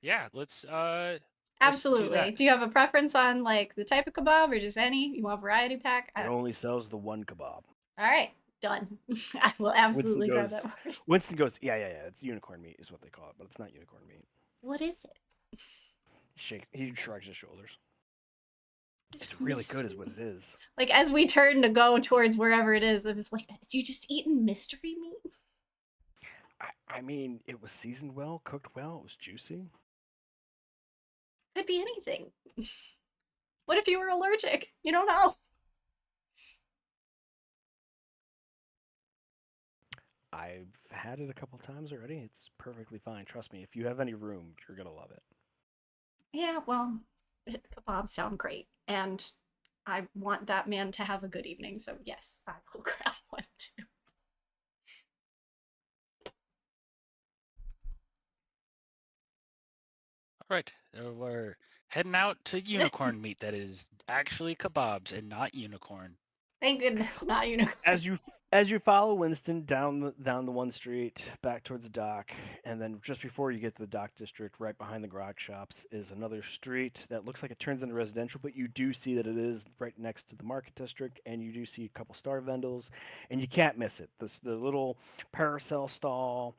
Yeah. Let's do
Absolutely.
that.
Do you have a preference on like the type of kebab or just any? You want variety pack?
It only sells the one kebab.
All right, done. I will absolutely grab that.
Winston goes, yeah. It's unicorn meat is what they call it, but it's not unicorn meat.
What is it?
He shrugs his shoulders. It's really good, is what it is.
Like as we turn to go towards wherever it is, I was like, "You just eating mystery meat?"
I mean, it was seasoned well, cooked well. It was juicy.
Could be anything. What if you were allergic? You don't know.
I've had it a couple times already. It's perfectly fine. Trust me. If you have any room, you're gonna love it.
Yeah, well, the kebabs sound great, and I want that man to have a good evening. So yes, I will grab one too.
All right. We're heading out to unicorn meat that is actually kebabs and not unicorn.
Thank goodness, not unicorn.
As you follow Winston down the one street back towards the dock, and then just before you get to the dock district, right behind the grog shops, is another street that looks like it turns into residential, but you do see that it is right next to the market district, and you do see a couple star vendors, and you can't miss it. The little parasol stall.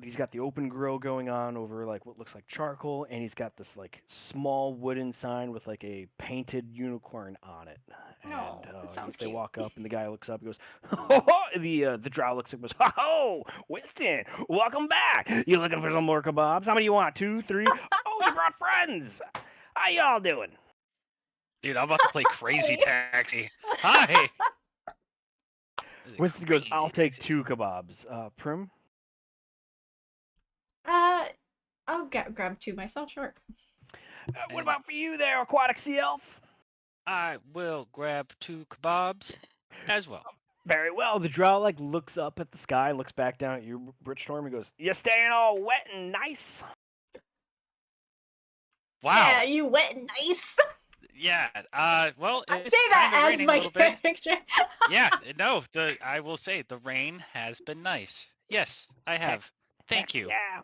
He's got the open grill going on over like what looks like charcoal, and he's got this like small wooden sign with like a painted unicorn on it.
Oh,
And
that sounds
they
cute.
walk up, and the guy looks up. He goes, "Oh!" The drow looks up and goes, "Oh, Winston, welcome back. You looking for some more kebabs? How many you want? 2, 3? Oh, you brought friends. How y'all doing?"
Dude, I'm about to play Crazy Taxi. Hi.
Winston goes,
Crazy
"I'll take
Taxi.
2 kebabs. Prim?"
I'll grab 2 myself, sure.
What about for you there, Aquatic Sea Elf?
I will grab 2 kebabs as well.
Very well. The drow like looks up at the sky, looks back down at you, Birchstorm, and goes, "You staying all wet and nice?"
Wow.
Yeah, you wet and nice.
Yeah. Well,
I
it's
say that
kinda
as
raining a
my
little bit.
character.
Yeah. No. I will say the rain has been nice. Yes, I have. Thank you.
Yeah.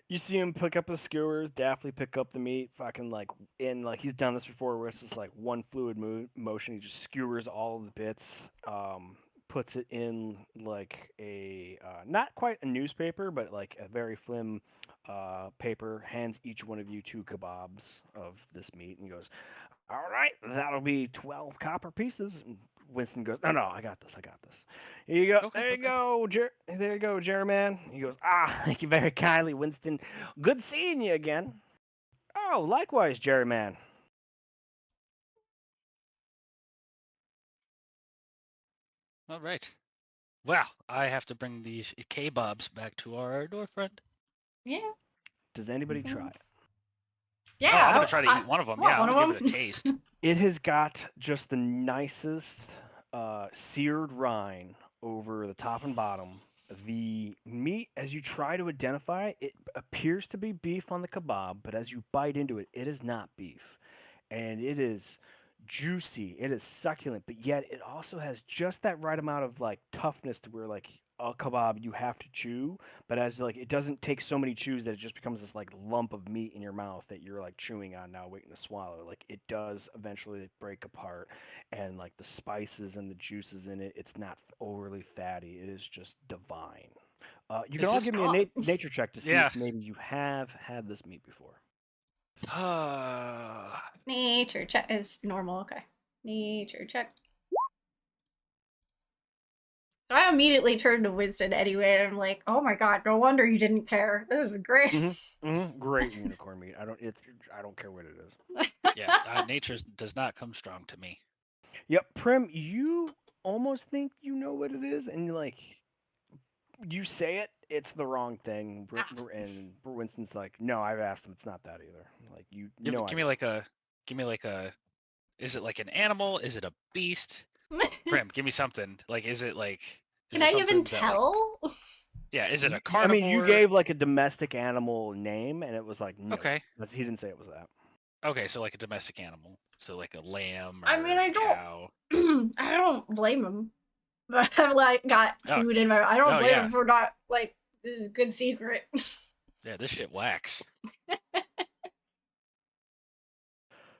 You see him pick up his skewers, daftly pick up the meat, fucking like he's done this before, where it's just like one fluid motion. He just skewers all of the bits, puts it in like a not quite a newspaper, but like a very flim paper. Hands each one of you 2 kebabs of this meat, and goes, "All right, that'll be 12 copper pieces." And Winston goes, "No, no, I got this. I got this." Here you go.
Okay,
There you
okay.
go. There you go, Jerry man. He goes, "Ah, thank you very kindly, Winston. Good seeing you again." "Oh, likewise, Jerry man."
All right. Well, I have to bring these kebabs back to our door friend.
Yeah.
Does anybody
Mhm.
try it?
Yeah.
Oh, I'm gonna try to
I
eat one of them.
want
Yeah, I'm
one
gonna
of
give it a
them.
taste.
It has got just the nicest seared rind over the top and bottom. The meat, as you try to identify, it appears to be beef on the kebab, but as you bite into it, it is not beef. And it is juicy, it is succulent, but yet it also has just that right amount of like toughness to where like a kebab you have to chew, but as like it doesn't take so many chews that it just becomes this like lump of meat in your mouth that you're like chewing on now waiting to swallow. Like it does eventually break apart, and like the spices and the juices in it, it's not overly fatty. It is just divine. You can
Is
all
this?
give me a
Oh,
nature check to see
Yeah.
if maybe you have had this meat before.
nature check is normal. Okay. Nature check. So I immediately turned to Winston anyway, and I'm like, "Oh my god, no wonder he didn't care. This is great."
Great unicorn meat. I don't care what it is.
Yeah. Nature does not come strong to me.
Yep, Prim, you almost think you know what it is, and like you say it, it's the wrong thing.
Ah.
And Winston's like, no, I've asked him, it's not that either. Like you
Give,
no
give me
idea.
like a. Give me like a. Is it like an animal? Is it a beast? Prim, give me something. Like, is it like? Is
Can
it
I even
something that like?
tell?
Yeah. Is it a
I mean, you
carnivore?
gave like a domestic animal name, and it was like no.
Okay.
He didn't say it was that.
Okay, so like a domestic animal. So like a lamb
I mean,
or cow.
I don't blame him. But I've like got
Oh,
food in my. I don't
oh
blame
yeah.
him for not like. This is a good secret.
Yeah, this shit whacks.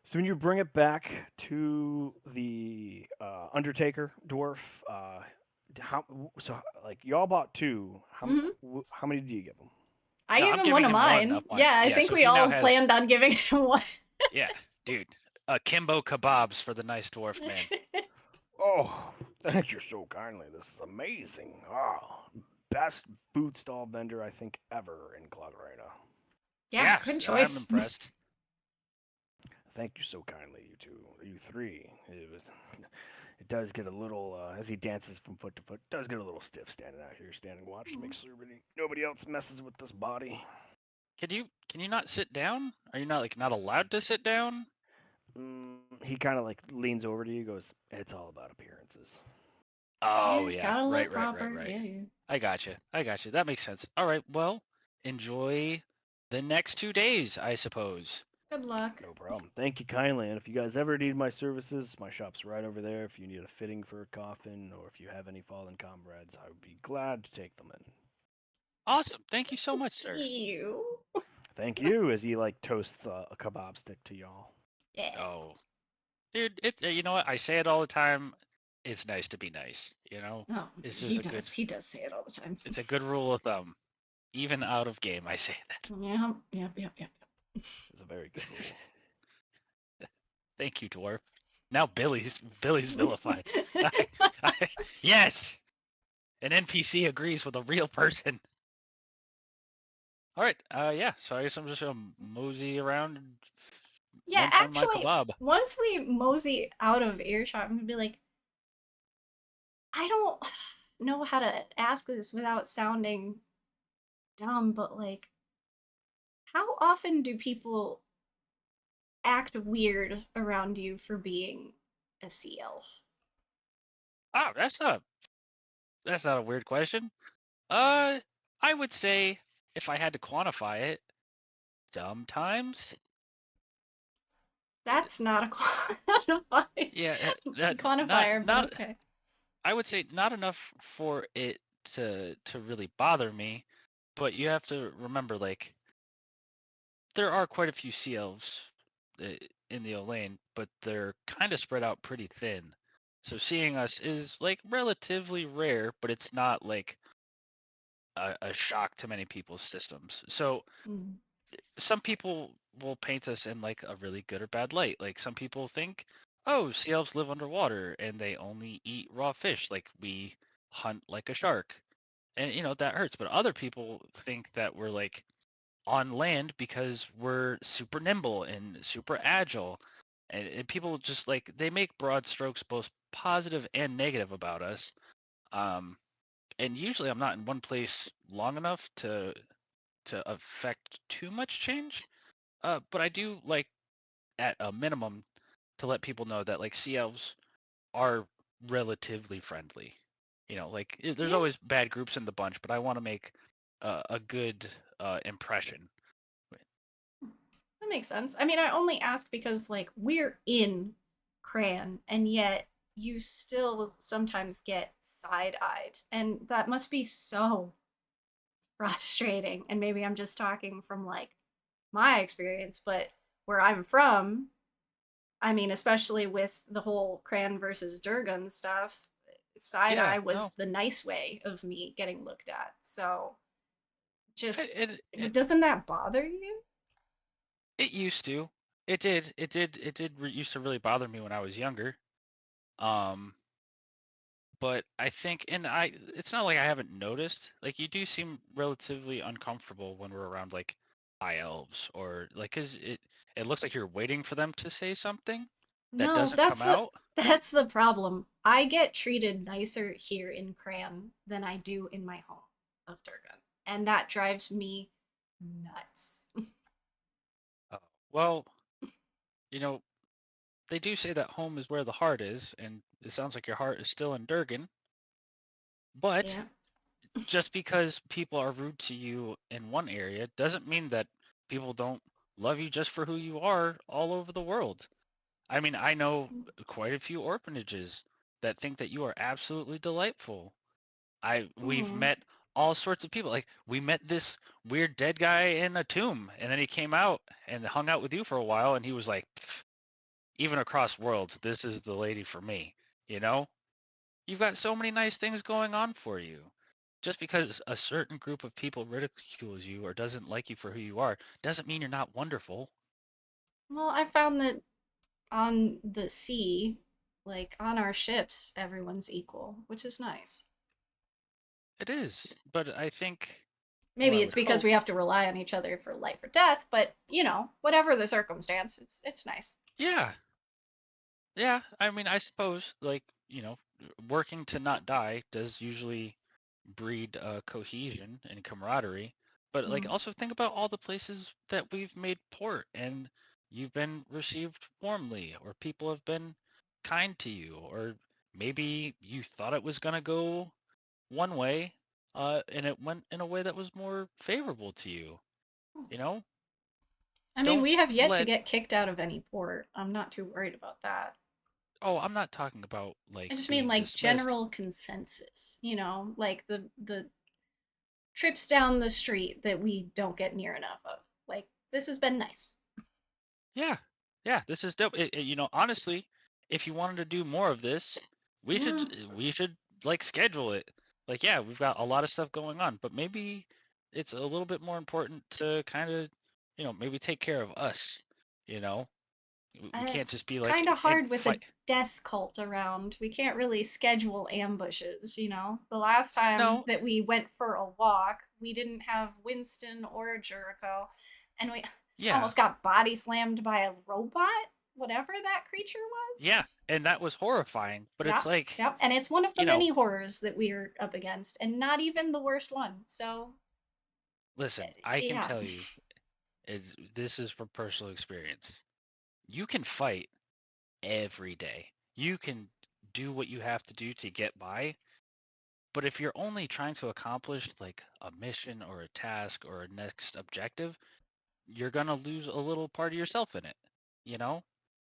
So when you bring it back to the Undertaker dwarf, how so like y'all bought 2?
Hmm.
How many do you give him?
I
No,
gave
I'm
him one
giving
of
him one
mine.
of mine.
Yeah, I
Yeah,
think
so
we
he now
all
has.
planned on giving him one.
Yeah, dude. Kimbo kebabs for the nice dwarf man.
Oh, thank you so kindly. This is amazing. Oh, best food stall vendor I think ever in Clogrenna.
Yeah,
Yeah,
good
I'm
choice.
impressed.
Thank you so kindly, you two, you three. It does get a little as he dances from foot to foot. Does get a little stiff standing out here, standing watch to make sure nobody else messes with this body.
Can you not sit down? Are you not like not allowed to sit down?
He kind of like leans over to you, goes, "It's all about appearances."
Oh
Yeah,
yeah,
gotta look
right.
proper. Yeah.
I got you. I got you. That makes sense. All right. Well, enjoy the next 2 days, I suppose.
Good luck.
No problem. Thank you kindly. And if you guys ever need my services, my shop's right over there. If you need a fitting for a coffin, or if you have any fallen comrades, I would be glad to take them in.
Awesome. Thank you so much, sir.
You.
Thank you. As he like toasts a kebab stick to y'all.
Yeah.
Oh, dude, you know what? I say it all the time. It's nice to be nice. You know,
Oh,
it's just
he
a good.
does. He does say it all the time.
It's a good rule of thumb. Even out of game, I say that.
Yeah. Yep.
It's a very good rule.
Thank you, dwarf. Now Billy's vilified. I, yes, an NPC agrees with a real person. All right. Yeah. So I guess I'm just gonna mosey around and
Yeah,
munch on my
actually,
kebab.
once we mosey out of earshot, I'm gonna be like, I don't know how to ask this without sounding dumb, but like, how often do people act weird around you for being a sea elf?
Oh, that's not a weird question. I would say if I had to quantify it, sometimes.
That's not a quantifier,
Yeah, that
quantifier, but
not.
okay.
I would say not enough for it to really bother me, but you have to remember like there are quite a few sea elves uh, in the Olane, but they're kind of spread out pretty thin. So seeing us is like relatively rare, but it's not like a shock to many people's systems. So
Mm.
some people will paint us in like a really good or bad light. Like some people think, oh, sea elves live underwater and they only eat raw fish. Like we hunt like a shark. And that hurts. But other people think that we're like on land because we're super nimble and super agile. And people just like they make broad strokes both positive and negative about us. Um, and usually I'm not in one place long enough to affect too much change. But I do like at a minimum to let people know that like sea elves are relatively friendly. Like there's
Yeah,
always bad groups in the bunch, but I want to make a good impression.
that makes sense. I mean, I only ask because like we're in Cran, and yet you still sometimes get side-eyed, and that must be so frustrating. And maybe I'm just talking from like my experience, but where I'm from, I mean, especially with the whole Cran versus Durgan stuff, side
Yeah,
eye was
no,
the nice way of me getting looked at. So just
it
doesn't that bother you?
it used to. It did used to really bother me when I was younger. Um, but I think, and it's not like I haven't noticed. Like you do seem relatively uncomfortable when we're around like high elves or like, 'cause it looks like you're waiting for them to say something that
No,
doesn't come out.
that's the problem. I get treated nicer here in Cran than I do in my home of Durgan, and that drives me nuts.
Oh, well, you know, they do say that home is where the heart is, and it sounds like your heart is still in Durgan. But
Yeah.
just because people are rude to you in one area doesn't mean that people don't love you just for who you are all over the world. I mean, I know quite a few orphanages that think that you are absolutely delightful. We've
Mm.
met all sorts of people. Like we met this weird dead guy in a tomb, and then he came out and hung out with you for a while, and he was like, "Pff, even across worlds, this is the lady for me. You know, you've got so many nice things going on for you. Just because a certain group of people ridicules you or doesn't like you for who you are, doesn't mean you're not wonderful.
Well, I found that on the sea, like on our ships, everyone's equal, which is nice.
It is, but I think, well, I
Maybe it's
would
because
hope,
we have to rely on each other for life or death, but whatever the circumstance, it's nice.
yeah, yeah. I mean, I suppose, like, working to not die does usually breed cohesion and camaraderie. But like,
Mm.
also think about all the places that we've made port, and you've been received warmly, or people have been kind to you, or maybe you thought it was gonna go one way, and it went in a way that was more favorable to you. You know,
I mean,
don't
we have yet to
let.
get kicked out of any port. I'm not too worried about that.
Oh, I'm not talking about
I
like
just mean
being
like
dismissed.
general consensus, like the trips down the street that we don't get near enough of. Like this has been nice.
Yeah, yeah, this is dope. Honestly, if you wanted to do more of this, we should
Yeah.
we should like schedule it. Like, yeah, we've got a lot of stuff going on, but maybe it's a little bit more important to kind of, maybe take care of us. You know, we can't
It's
just be
kind
like
of
and
hard with a
fight.
death cult around. We can't really schedule ambushes. The last time
No,
that we went for a walk, we didn't have Winston or Jericho, and we
yeah,
almost got body slammed by a robot, whatever that creature was.
yeah, and that was horrifying. But
Yeah,
it's like,
yeah, and it's one of the
you know,
many horrors that we're up against, and not even the worst one. So,
listen, I can
yeah.
tell you, this is from personal experience. You can fight every day. You can do what you have to do to get by, but if you're only trying to accomplish like a mission or a task or a next objective, you're going to lose a little part of yourself in it, you know?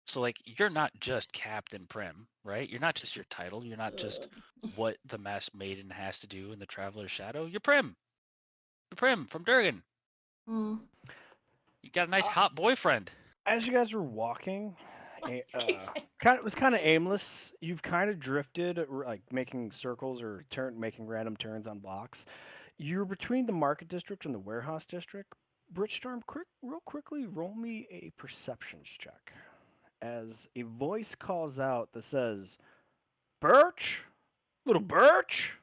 So like you're not just Captain Prim, right? You're not just your title, you're not just what the masked maiden has to do in the Traveler's Shadow. You're Prim. You're Prim from Durgan.
Mm.
You got a nice
Uh,
hot boyfriend.
as you guys were walking, It was kind of aimless. You've kind of drifted, like making circles or making random turns on blocks. You're between the market district and the warehouse district. Bridgestorm, real quickly, roll me a perceptions check. As a voice calls out that says, "Birch, little Birch."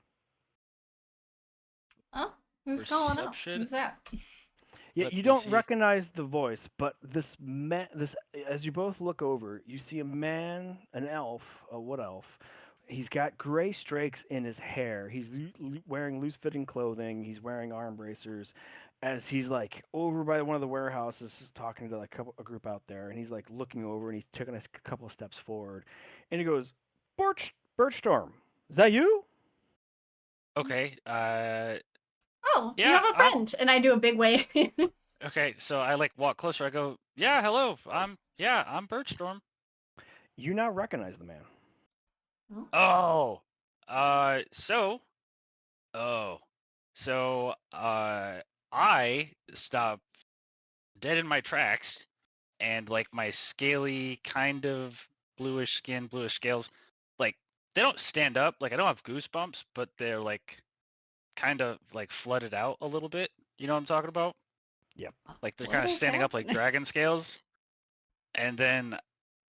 Oh, who's calling out?
Perception.
Who's that?
Yeah,
Let
you
me
don't
see.
recognize the voice, but this as you both look over, you see a man, an elf, a wood elf. He's got gray streaks in his hair. He's wearing loose-fitting clothing. He's wearing arm bracers. As he's like over by one of the warehouses, talking to like a group out there, and he's like looking over, and he's taking a couple of steps forward, and he goes, Birchstorm, is that you?"
Okay.
Oh, you
Yeah.
have a friend, and I do a big wave.
Okay. So I like walk closer. I go, yeah, hello. I'm Birchstorm.
You now recognize the man.
Oh. So. Oh. So. I stopped dead in my tracks, and like my scaly kind of bluish skin, bluish scales, like they don't stand up. Like I don't have goosebumps, but they're like kind of like flooded out a little bit. You know what I'm talking about?
Yep.
Like they're
What
kind of
is
standing up like
happening?
dragon scales. And then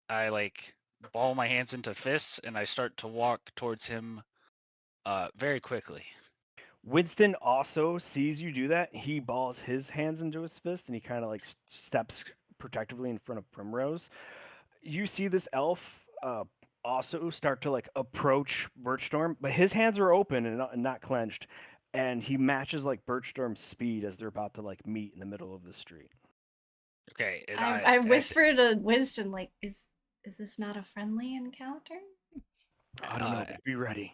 I like ball my hands into fists and I start to walk towards him very quickly.
Winston also sees you do that. He balls his hands into his fist and he kind of like steps protectively in front of Primrose. You see this elf also start to like approach Birchstorm, but his hands are open and not clenched, and he matches like Birchstorm's speed as they're about to like meet in the middle of the street.
Okay, and
I whisper to Winston, like, is this not a friendly encounter?
I don't know, but be ready.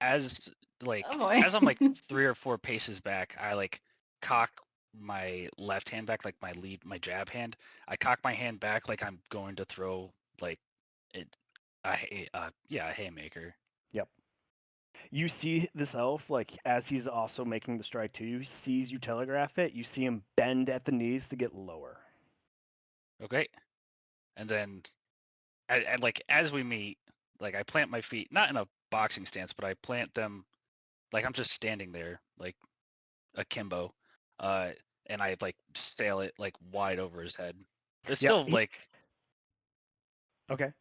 as like
Oh boy.
as I'm like 3 or 4 paces back, I like cock my left hand back, like my jab hand. I cock my hand back like I'm going to throw like it, a haymaker.
Yep. You see this elf, like, as he's also making the strike to you, sees you telegraph it, you see him bend at the knees to get lower.
Okay, and then and like as we meet, like I plant my feet not in a boxing stance, but I plant them like I'm just standing there like akimbo, uh, and I like sail it like wide over his head. It's
Yep.
still like
Okay.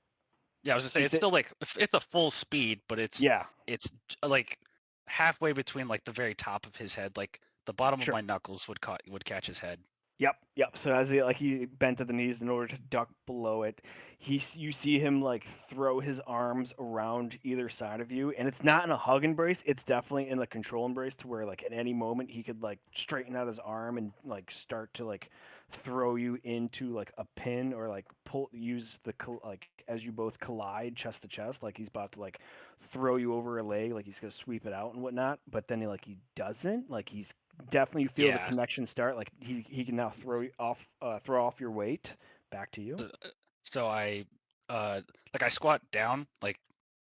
yeah, I was gonna say
You
it's
say,
still like it's a full speed, but
yeah,
it's like halfway between like the very top of his head, like the bottom of
sure.
my knuckles would catch his head.
Yep. So as he bent at the knees in order to duck below it, you see him like throw his arms around either side of you, and it's not in a hug embrace. It's definitely in a control embrace to where like at any moment he could like straighten out his arm and like start to like throw you into like a pin or like use like as you both collide chest to chest, like he's about to like throw you over a leg, like he's gonna sweep it out and whatnot. But then he doesn't, like he's definitely feel the
Yeah.
connection start. Like he can now throw off your weight back to you.
So I like I squat down like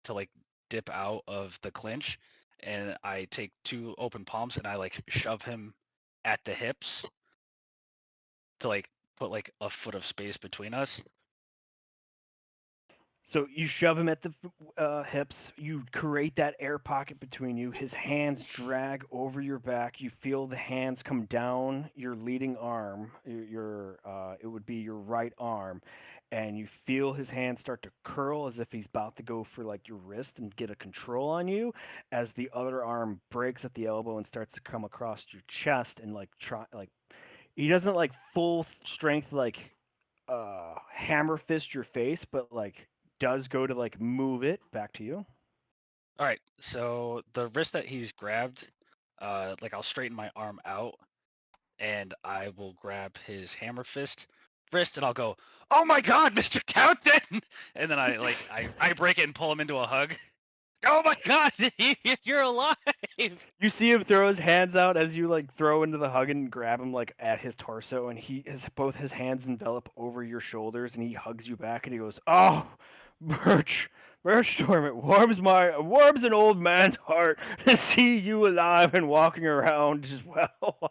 to like dip out of the clinch, and I take 2 open palms and I like shove him at the hips to like put like a foot of space between us.
So you shove him at the hips. You create that air pocket between you. His hands drag over your back. You feel the hands come down your leading arm. It would be your right arm, and you feel his hands start to curl as if he's about to go for like your wrist and get a control on you. As the other arm breaks at the elbow and starts to come across your chest and like try like he doesn't like full strength like hammer fist your face, but like does go to like move it back to you.
All right, so the wrist that he's grabbed, like I'll straighten my arm out and I will grab his hammer fist wrist and I'll go, "Oh my God, Mr. Townsend!" And then I break it and pull him into a hug. Oh my God, you're alive!
You see him throw his hands out as you like throw into the hug and grab him like at his torso, and he has both his hands envelop over your shoulders, and he hugs you back, and he goes, "Oh, Birchstorm, it warms an old man's heart to see you alive and walking around as well."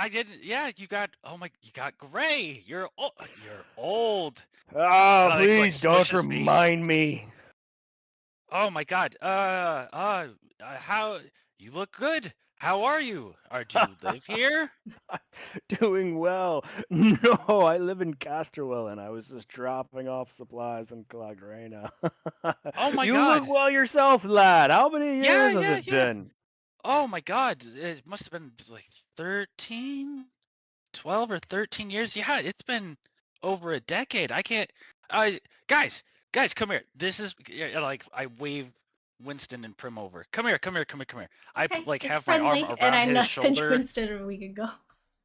I didn't. Yeah, you got. Oh my, you got gray. You're old. You're old.
Oh,
And I like
please
smush
don't
his face.
remind me.
Oh my God. How you look good? How are you? Do you live here?
Doing well. No, I live in Casterwell, and I was just dropping off supplies in Clogrenna.
Oh my
You look
God.
well yourself, lad. How many
Yeah,
years has
yeah,
it
yeah.
been?
Oh my God. It must have been like 13, 12 or 13 years. Yeah, it's been over a decade. I can't. Uh, guys, guys, come here. This is like I wave Winston and Prim over. Come here, come here, come here, come here.
Okay,
Like
it's
have my arm
friendly, and
around
I
his
nudge
shoulder.
Winston, and we can go.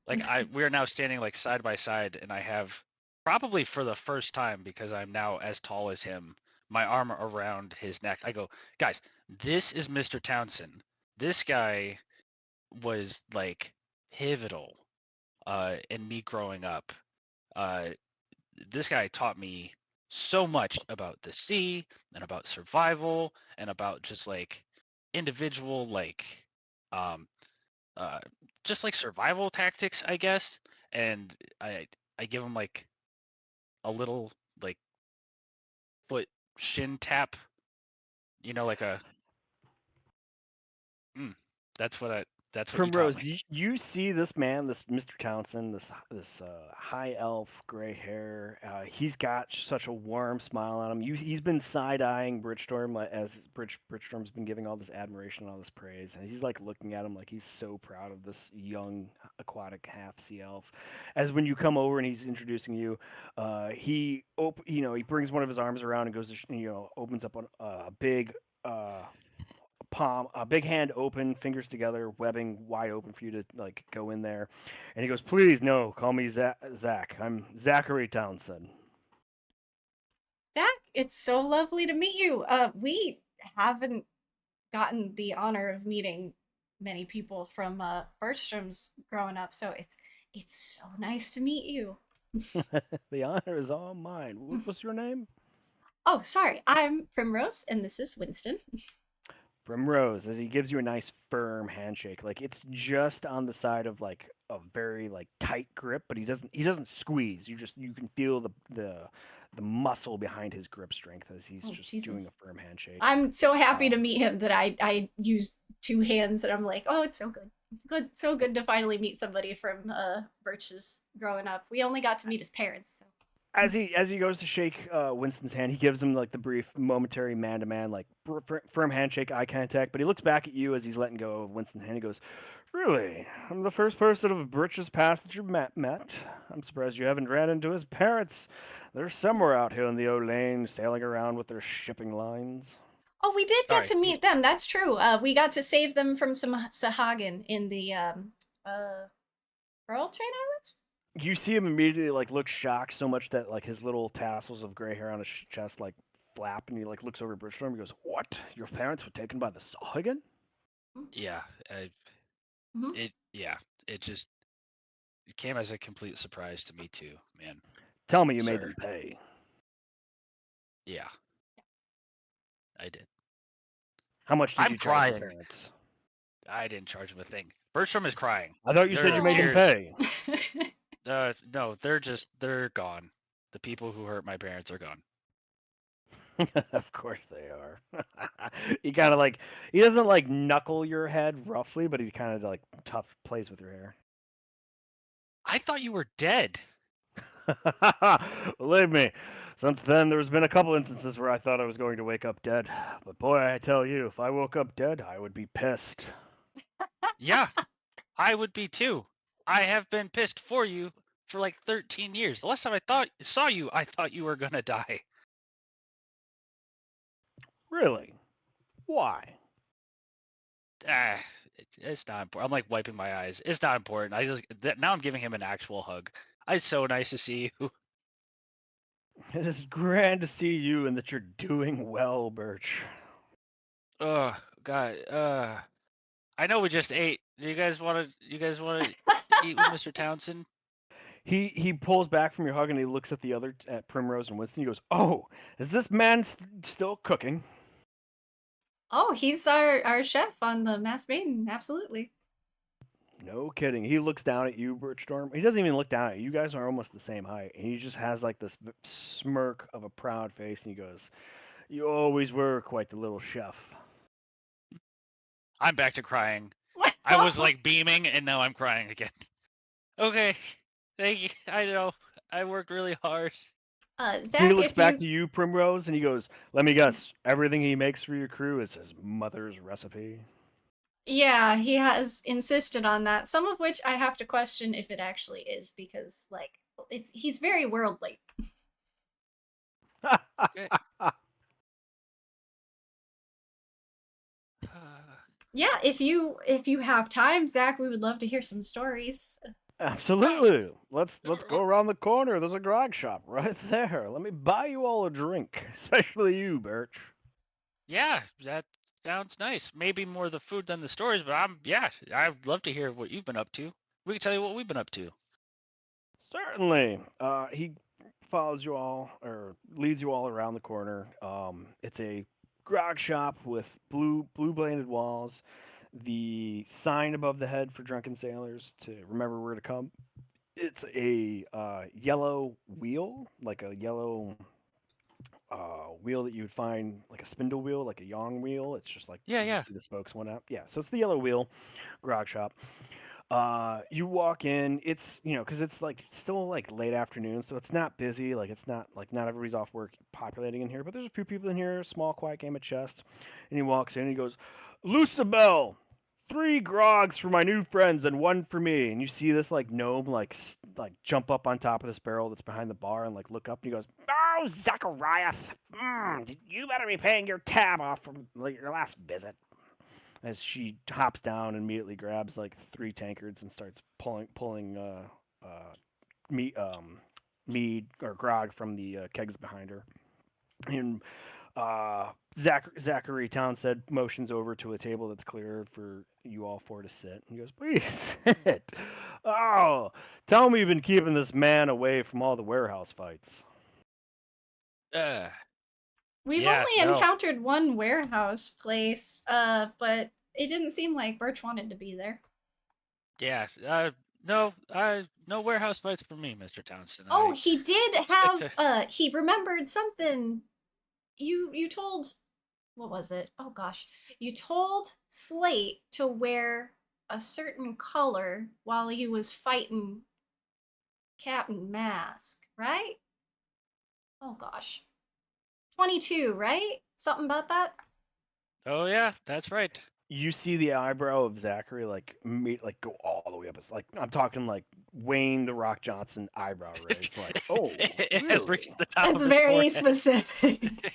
Like we are now standing like side by side, and I have probably for the first time because I'm now as tall as him, my arm around his neck. I go, guys, this is Mr. Townsend. This guy was like pivotal in me growing up. Uh, this guy taught me so much about the sea and about survival and about just like individual um uh just like survival tactics, I guess. And I give him like a little like foot shin tap, like a mm, that's what I that's what you taught
Primrose,
me.
you see this man, this Mr. Townsend, this high elf, gray hair. He's got such a warm smile on him. He's been side eyeing Bridgestorm as Bridgestorm's been giving all this admiration and all this praise, and he's like looking at him like he's so proud of this young aquatic half sea elf. As when you come over and he's introducing you, he brings one of his arms around and goes to opens up a big. Palm, a big hand open, fingers together, webbing wide open for you to like go in there. And he goes, "Please, no, call me Zach. I'm Zachary Townsend."
Zach, it's so lovely to meet you. We haven't gotten the honor of meeting many people from Bergstrom's growing up, so it's so nice to meet you.
The honor is all mine. What's your name?
Oh, sorry, I'm Primrose, and this is Winston.
Primrose, as he gives you a nice firm handshake. Like it's just on the side of like a very like tight grip, but he doesn't squeeze. You can feel the muscle behind his grip strength as he's
Oh,
just doing
Jesus.
a firm handshake.
I'm so happy to
Um,
meet him that I use two hands, and I'm like, oh, it's so good. It's good, so good to finally meet somebody from Birch's growing up. We only got to meet his parents, so.
as he goes to shake Winston's hand, he gives him like the brief momentary man to man like firm handshake, eye contact. But he looks back at you as he's letting go of Winston's hand. He goes, "Really, I'm the first person of Birch's past that you've met. I'm surprised you haven't ran into his parents. They're somewhere out here in the O'Lane, sailing around with their shipping lines."
Oh, we did get
Sorry.
to meet them. That's true. We got to save them from some Sahagin in the Pearl Chain Islands.
You see him immediately like look shocked so much that like his little tassels of gray hair on his chest like flap, and he like looks over at Bridgestorm. He goes, "What? Your parents were taken by the Sahuagin?"
Yeah,
Mm-hmm.
yeah, it just it came as a complete surprise to me too, man.
Tell me you made
Sir.
them pay.
Yeah, I did.
How much did
I'm
you charge your
crying.
parents?
I didn't charge him a thing. Bertram is crying.
I thought you
There
said you
are
made them
tears.
pay.
No, they're gone. The people who hurt my parents are gone.
Of course they are. He kind of like he doesn't like knuckle your head roughly, but he kind of like tough plays with your hair.
I thought you were dead.
Believe me, since then there's been a couple instances where I thought I was going to wake up dead. But boy, I tell you, if I woke up dead, I would be pissed.
Yeah, I would be too. I have been pissed for you for like 13 years. The last time I saw you, I thought you were gonna die.
Really? Why?
Ah, it's not important. I'm like wiping my eyes. It's not important. Now I'm giving him an actual hug. It's so nice to see you.
It is grand to see you and that you're doing well, Birch.
Oh God. I know we just ate. Do you guys want to? You guys want to eat with Mr. Townsend?
He pulls back from your hug and he looks at the other at Primrose and Winston. He goes, "Oh, is this man still cooking?"
Oh, he's our chef on the Masked Maiden. Absolutely.
No kidding. He looks down at you, Birchstorm. He doesn't even look down at you. You guys are almost the same height. And he just has like this smirk of a proud face, and he goes, "You always were quite the little chef."
I'm back to crying. I was like beaming, and now I'm crying again. Okay, thank you. I know I worked really hard.
He
Zach,
looks
if
back
you
to you, Primrose, and he goes, "Let me guess. Everything he makes for your crew is his mother's recipe."
yeah, he has insisted on that. Some of which I have to question if it actually is because like he's very worldly.
Okay.
Yeah, if you have time, Zach, we would love to hear some stories.
Absolutely. Let's go around the corner. There's a grog shop right there. Let me buy you all a drink, especially you, Birch.
Yeah, that sounds nice. Maybe more the food than the stories, but I'd love to hear what you've been up to. We can tell you what we've been up to.
Certainly. He follows you all or leads you all around the corner. It's a grog shop with blue bladed walls. The sign above the head for drunken sailors to remember where to come. It's a yellow wheel, like a yellow wheel that you would find like a spindle wheel, like a yawn wheel. It's just like
Yeah,
you
yeah.
see the spokes one out. Yeah, so it's the yellow wheel grog shop. You walk in. It's because it's like still like late afternoon, so it's not busy. Like it's not like not everybody's off work populating in here, but there's a few people in here. Small, quiet game of chess. And he walks in. And he goes, "Lucibel, 3 grogs for my new friends and 1 for me." And you see this like gnome like jump up on top of this barrel that's behind the bar and like look up. And he goes, "Oh, Zachariah, you better be paying your tab off from like, your last visit." As she hops down and immediately grabs like 3 tankards and starts pulling meat mead or grog from the kegs behind her. And Zachary Townsend motions over to a table that's cleared for you all 4 to sit. And he goes, "Please sit. Oh, tell me you've been keeping this man away from all the warehouse fights."
Uh,
We've
yeah,
only
no.
encountered one warehouse place, but it didn't seem like Birch wanted to be there.
Yeah, no warehouse fights for me, Mr. Townsend.
Oh,
I
he did
stick
have
to.
he remembered something. You told what was it? Oh gosh. You told Slate to wear a certain color while he was fighting Captain Mask, right? Oh gosh. 22, right? Something about that?
Oh yeah, that's right.
You see the eyebrow of Zachary like go all the way up. It's like I'm talking like Wayne the Rock Johnson eyebrow raise. It's like, oh,
It has
really?
reached the top
That's
of his
very
forehead.
specific.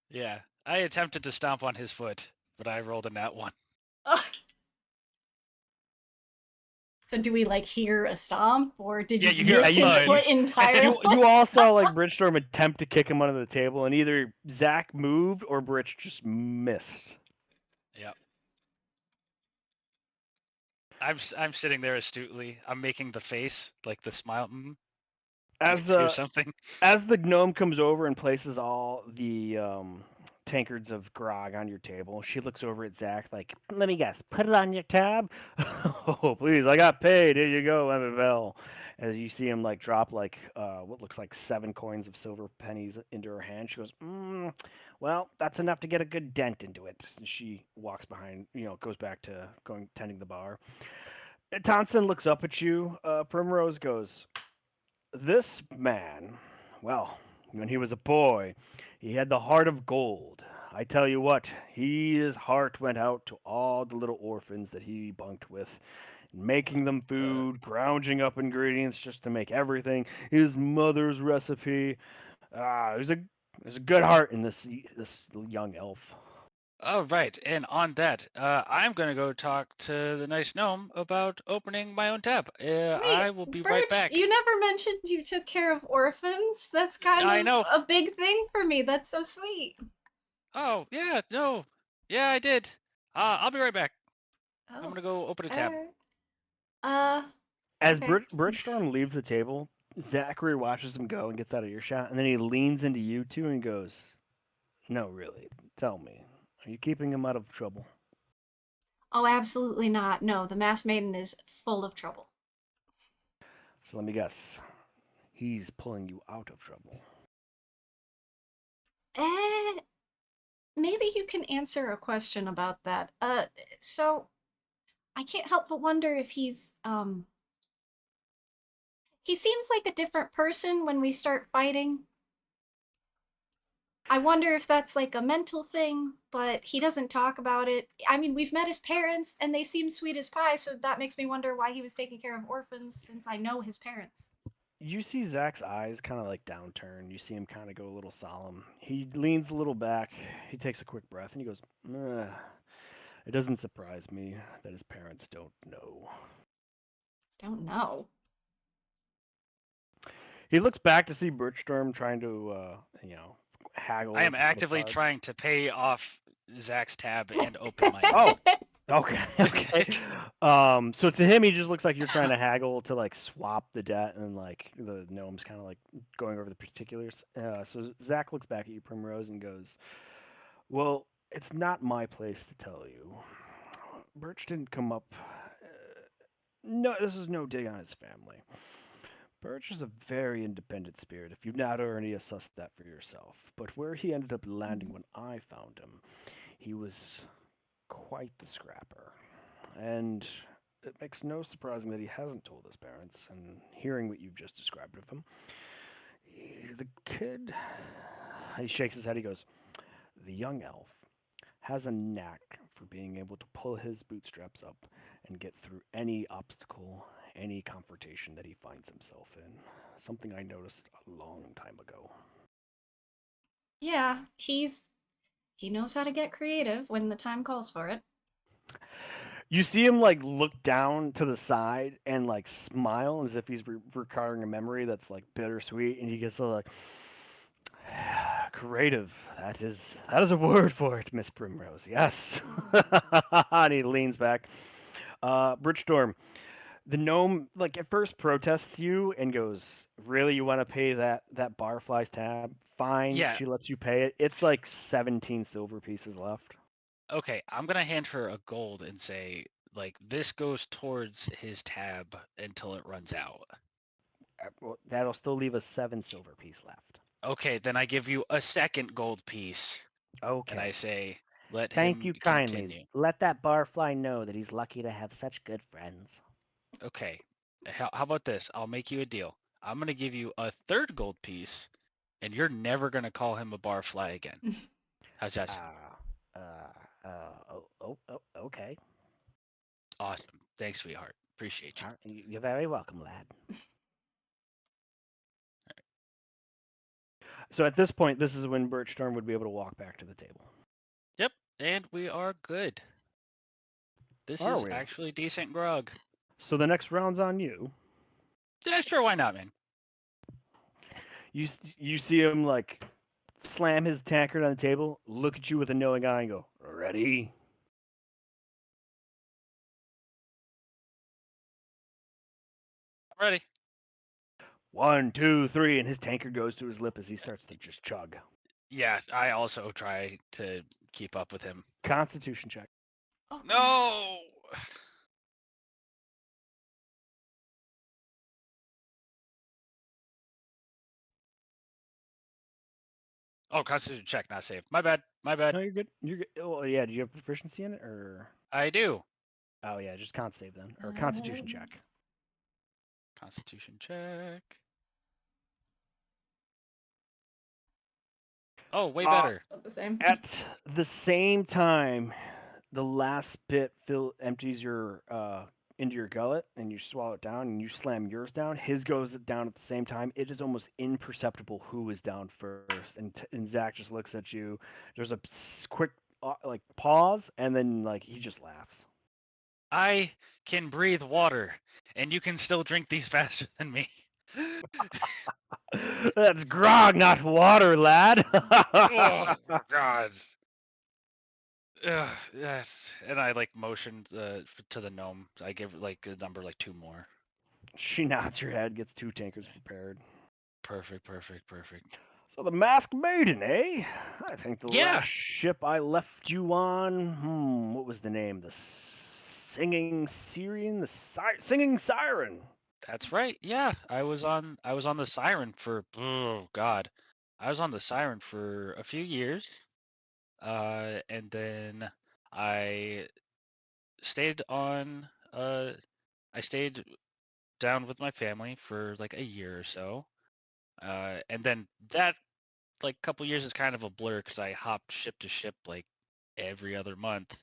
Yeah, I attempted to stomp on his foot, but I rolled a nat 1.
So do we like hear a stomp or did
Yeah,
you
you hear a
miss his
thud.
foot entirely?
You all saw like Bridgestorm attempt to kick him under the table, and either Zach moved or Bridge just missed.
Yep. I'm sitting there astutely. I'm making the face, like the smile. You
As
guys hear something?
as the gnome comes over and places all the tankards of grog on your table, she looks over at Zach like, "Let me guess, put it on your tab." "Oh, please, I got paid. Here you go, Emmett." As you see him like drop like what looks like 7 coins of silver pennies into her hand, she goes, "Well, that's enough to get a good dent into it." And she walks behind, goes back to going tending the bar. Tonson looks up at you. Primrose goes, "This man, well, when he was a boy, he had the heart of gold. I tell you what, his heart went out to all the little orphans that he bunked with, making them food, grounding up ingredients just to make everything his mother's recipe. There's a good heart in this young elf."
Oh, right. And on that, I'm gonna go talk to the nice gnome about opening my own tab.
Wait,
I will be right
Birch,
back.
you never mentioned you took care of orphans. That's kind
I
of
know.
a big thing for me. That's so sweet.
Oh, yeah, no. Yeah, I did. I'll be right back. I'm
Oh,
gonna go open a tab.
alright. Uh,
As
okay.
Bridgestorm leaves the table, Zachary watches him go and gets out of earshot, and then he leans into you two and goes, "No, really, tell me, are you keeping him out of trouble?"
Oh, absolutely not. No, the Masked Maiden is full of trouble.
So let me guess. He's pulling you out of trouble.
Eh, maybe you can answer a question about that. So I can't help but wonder if he seems like a different person when we start fighting. I wonder if that's like a mental thing, but he doesn't talk about it. I mean, we've met his parents and they seem sweet as pie, so that makes me wonder why he was taking care of orphans since I know his parents.
You see Zach's eyes kind of like downturn. You see him kind of go a little solemn. He leans a little back. He takes a quick breath and he goes, "Ugh. It doesn't surprise me that his parents don't know."
Don't know.
He looks back to see Birchstorm trying to, haggle.
I am
the
actively
cards.
trying to pay off Zach's tab and open my
Oh,
own.
okay, okay. So to him, he just looks like you're trying to haggle to like swap the debt, and like the gnome's kind of like going over the particulars. So Zach looks back at you, Primrose, and goes, "Well, it's not my place to tell you. Birch didn't come up. No, this is no dig on his family. Birch is a very independent spirit, if you've not already assessed that for yourself. But where he ended up landing when I found him, he was quite the scrapper. And it makes no surprising that he hasn't told his parents, and hearing what you've just described of him, the kid, he shakes his head, he goes, the young elf has a knack for being able to pull his bootstraps up and get through any obstacle, any confrontation that he finds himself in. Something I noticed a long time ago."
Yeah, he knows how to get creative when the time calls for it.
You see him like look down to the side and like smile as if he's recalling a memory that's like bittersweet, and he gets like, "Creative. That is a word for it, Miss Primrose. Yes." And he leans back. Bridgestorm, the gnome like at first protests you and goes, "Really, you want to pay that barfly's tab? Fine."
Yeah.
She lets you pay it. It's like 17 silver pieces left.
Okay, I'm gonna hand her a gold and say, like, this goes towards his tab until it runs out.
Well, that'll still leave us 7 silver piece left.
Okay, then I give you a second gold piece, and I
Okay.
say, let
Thank
him
you kindly.
continue.
Let that barfly know that he's lucky to have such good friends.
Okay, how about this? I'll make you a deal. I'm gonna give you a third gold piece, and you're never gonna call him a barfly again. How's that sound?
Okay.
Awesome. Thanks, sweetheart. Appreciate you.
You're very welcome, lad. So at this point, this is when Birchstorm would be able to walk back to the table.
Yep, and we are good. This
Are
is
we?
actually decent grog.
So the next round's on you.
Yeah, sure, why not, man?
You see him like slam his tankard on the table, look at you with a knowing eye, and go, "Ready?"
I'm ready.
1, 2, 3, and his tankard goes to his lip as he starts to just chug.
Yeah, I also try to keep up with him.
Constitution check.
Oh,
No! Oh, Constitution check, not save. My bad. My bad.
No, you're good. You're good. Oh yeah, do you have proficiency in it, or?
I do.
Oh yeah, just con save then, or Constitution check.
Constitution check. Oh, way better.
About the same.
At the same time, the last bit empties your into your gullet, and you swallow it down, and you slam yours down. His goes down at the same time. It is almost imperceptible who is down first, and Zach just looks at you. There's a quick like pause, and then like he just laughs.
I can breathe water, and you can still drink these faster than me.
That's grog, not water, lad.
Oh God. Ugh, yes. And I like motioned to the gnome. I give like a number like 2 more.
She nods her head, gets 2 tankers prepared.
Perfect, perfect, perfect.
So the Masked Maiden, eh? I think the
Yeah.
last ship I left you on, what was the name? The singing singing siren.
That's right. Yeah, I was on the Siren for oh god. I was on the Siren for a few years. And then I stayed on I stayed down with my family for like a year or so. And then that like couple years is kind of a blur because I hopped ship to ship like every other month.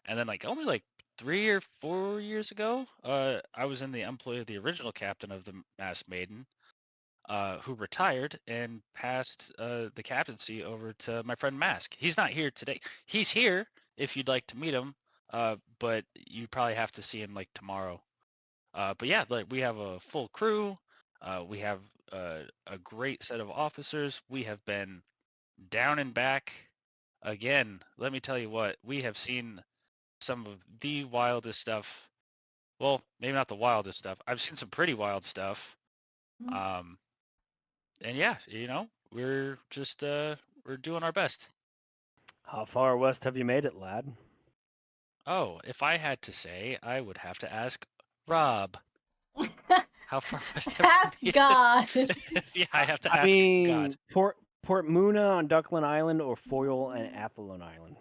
And then like only like 3 or 4 years ago, I was in the employ of the original captain of the Masked Maiden, who retired and passed the captaincy over to my friend Mask. He's not here today. He's here if you'd like to meet him, but you probably have to see him like tomorrow. But yeah, like we have a full crew. We have a great set of officers. We have been down and back. Again, let me tell you what, we have seen some of the wildest stuff. Well, maybe not the wildest stuff. I've seen some pretty wild stuff.
Mm.
Um, and yeah, we're just we're doing our best.
How far west have you made it, lad?
Oh, if I had to say, I would have to ask Rob. How far west have
Ask
you made
God.
it? Yeah, I have to
I
ask
mean,
God.
Port Muna on Duckland Island or Foyle and Athlone Island.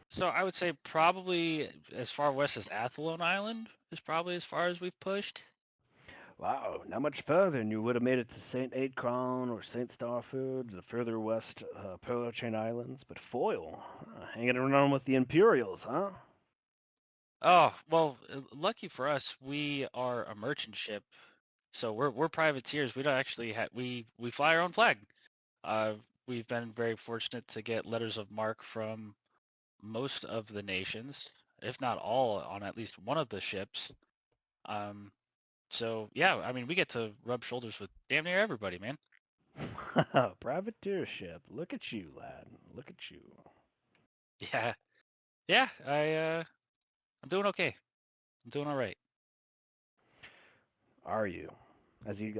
So I would say probably as far west as Athlone Island is probably as far as we've pushed.
Wow, not much further, and you would have made it to St. Aidcron or St. Starford, the further west Polar Chain Islands. But Foyle, hanging around with the Imperials, huh?
Oh, well, lucky for us, we are a merchant ship. So we're privateers. We don't actually we fly our own flag. Uh, we've been very fortunate to get letters of marque from most of the nations, if not all, on at least one of the ships. Um, so yeah, I mean, we get to rub shoulders with damn near everybody, man.
Privateer ship. Look at you, lad. Look at you.
Yeah, yeah, I'm doing okay. I'm doing all right.
Are you? As he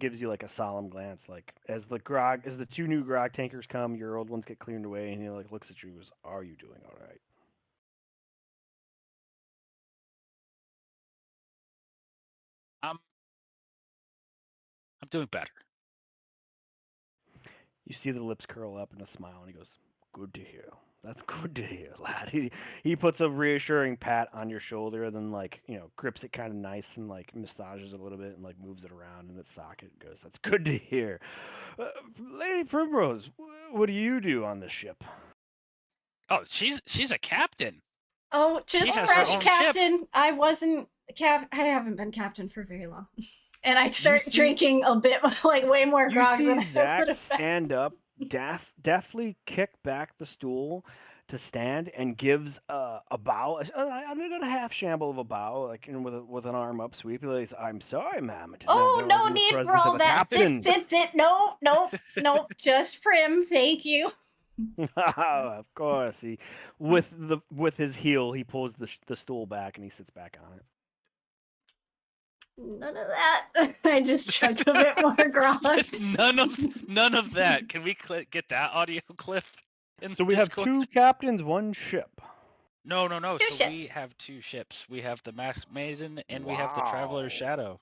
gives you like a solemn glance, like as the two new grog tankers come, your old ones get cleared away, and he like looks at you. And goes, "Are you doing all right?"
I'm I'm doing better.
You see the lips curl up in a smile, and he goes, "Good to hear. That's good to hear, lad." He puts a reassuring pat on your shoulder, and then grips it kind of nice and like massages it a little bit and like moves it around in its socket. And goes, "That's good to hear." Lady Primrose, what do you do on this ship?
Oh, she's a captain.
Oh,
She
just
has her
fresh
own ship.
captain. I wasn't I haven't been captain for very long. And I start
see-
drinking a bit, like way more
You
grog than
see
I
Zach
would have.
stand up, deftly kick back the stool to stand, and gives a bow, a half shamble of a bow, like with an arm up sweep. He goes, "I'm sorry, ma'am. I did not
Oh,
know
no
in the
need for
presence of
all
a
that.
captain."
Sit. No, nope, nope. Just Prim, thank you.
Of course, he with his heel, he pulls the stool back and he sits back on it.
None of that. I just chugged a bit more grog.
None of that. Can we get that audio clip in
So
the
we have
Discord?
2 captains, 1 ship.
No.
Two
So we
ships.
have 2 ships. We have the Masked Maiden and we have the Traveler's
Wow.
Shadow.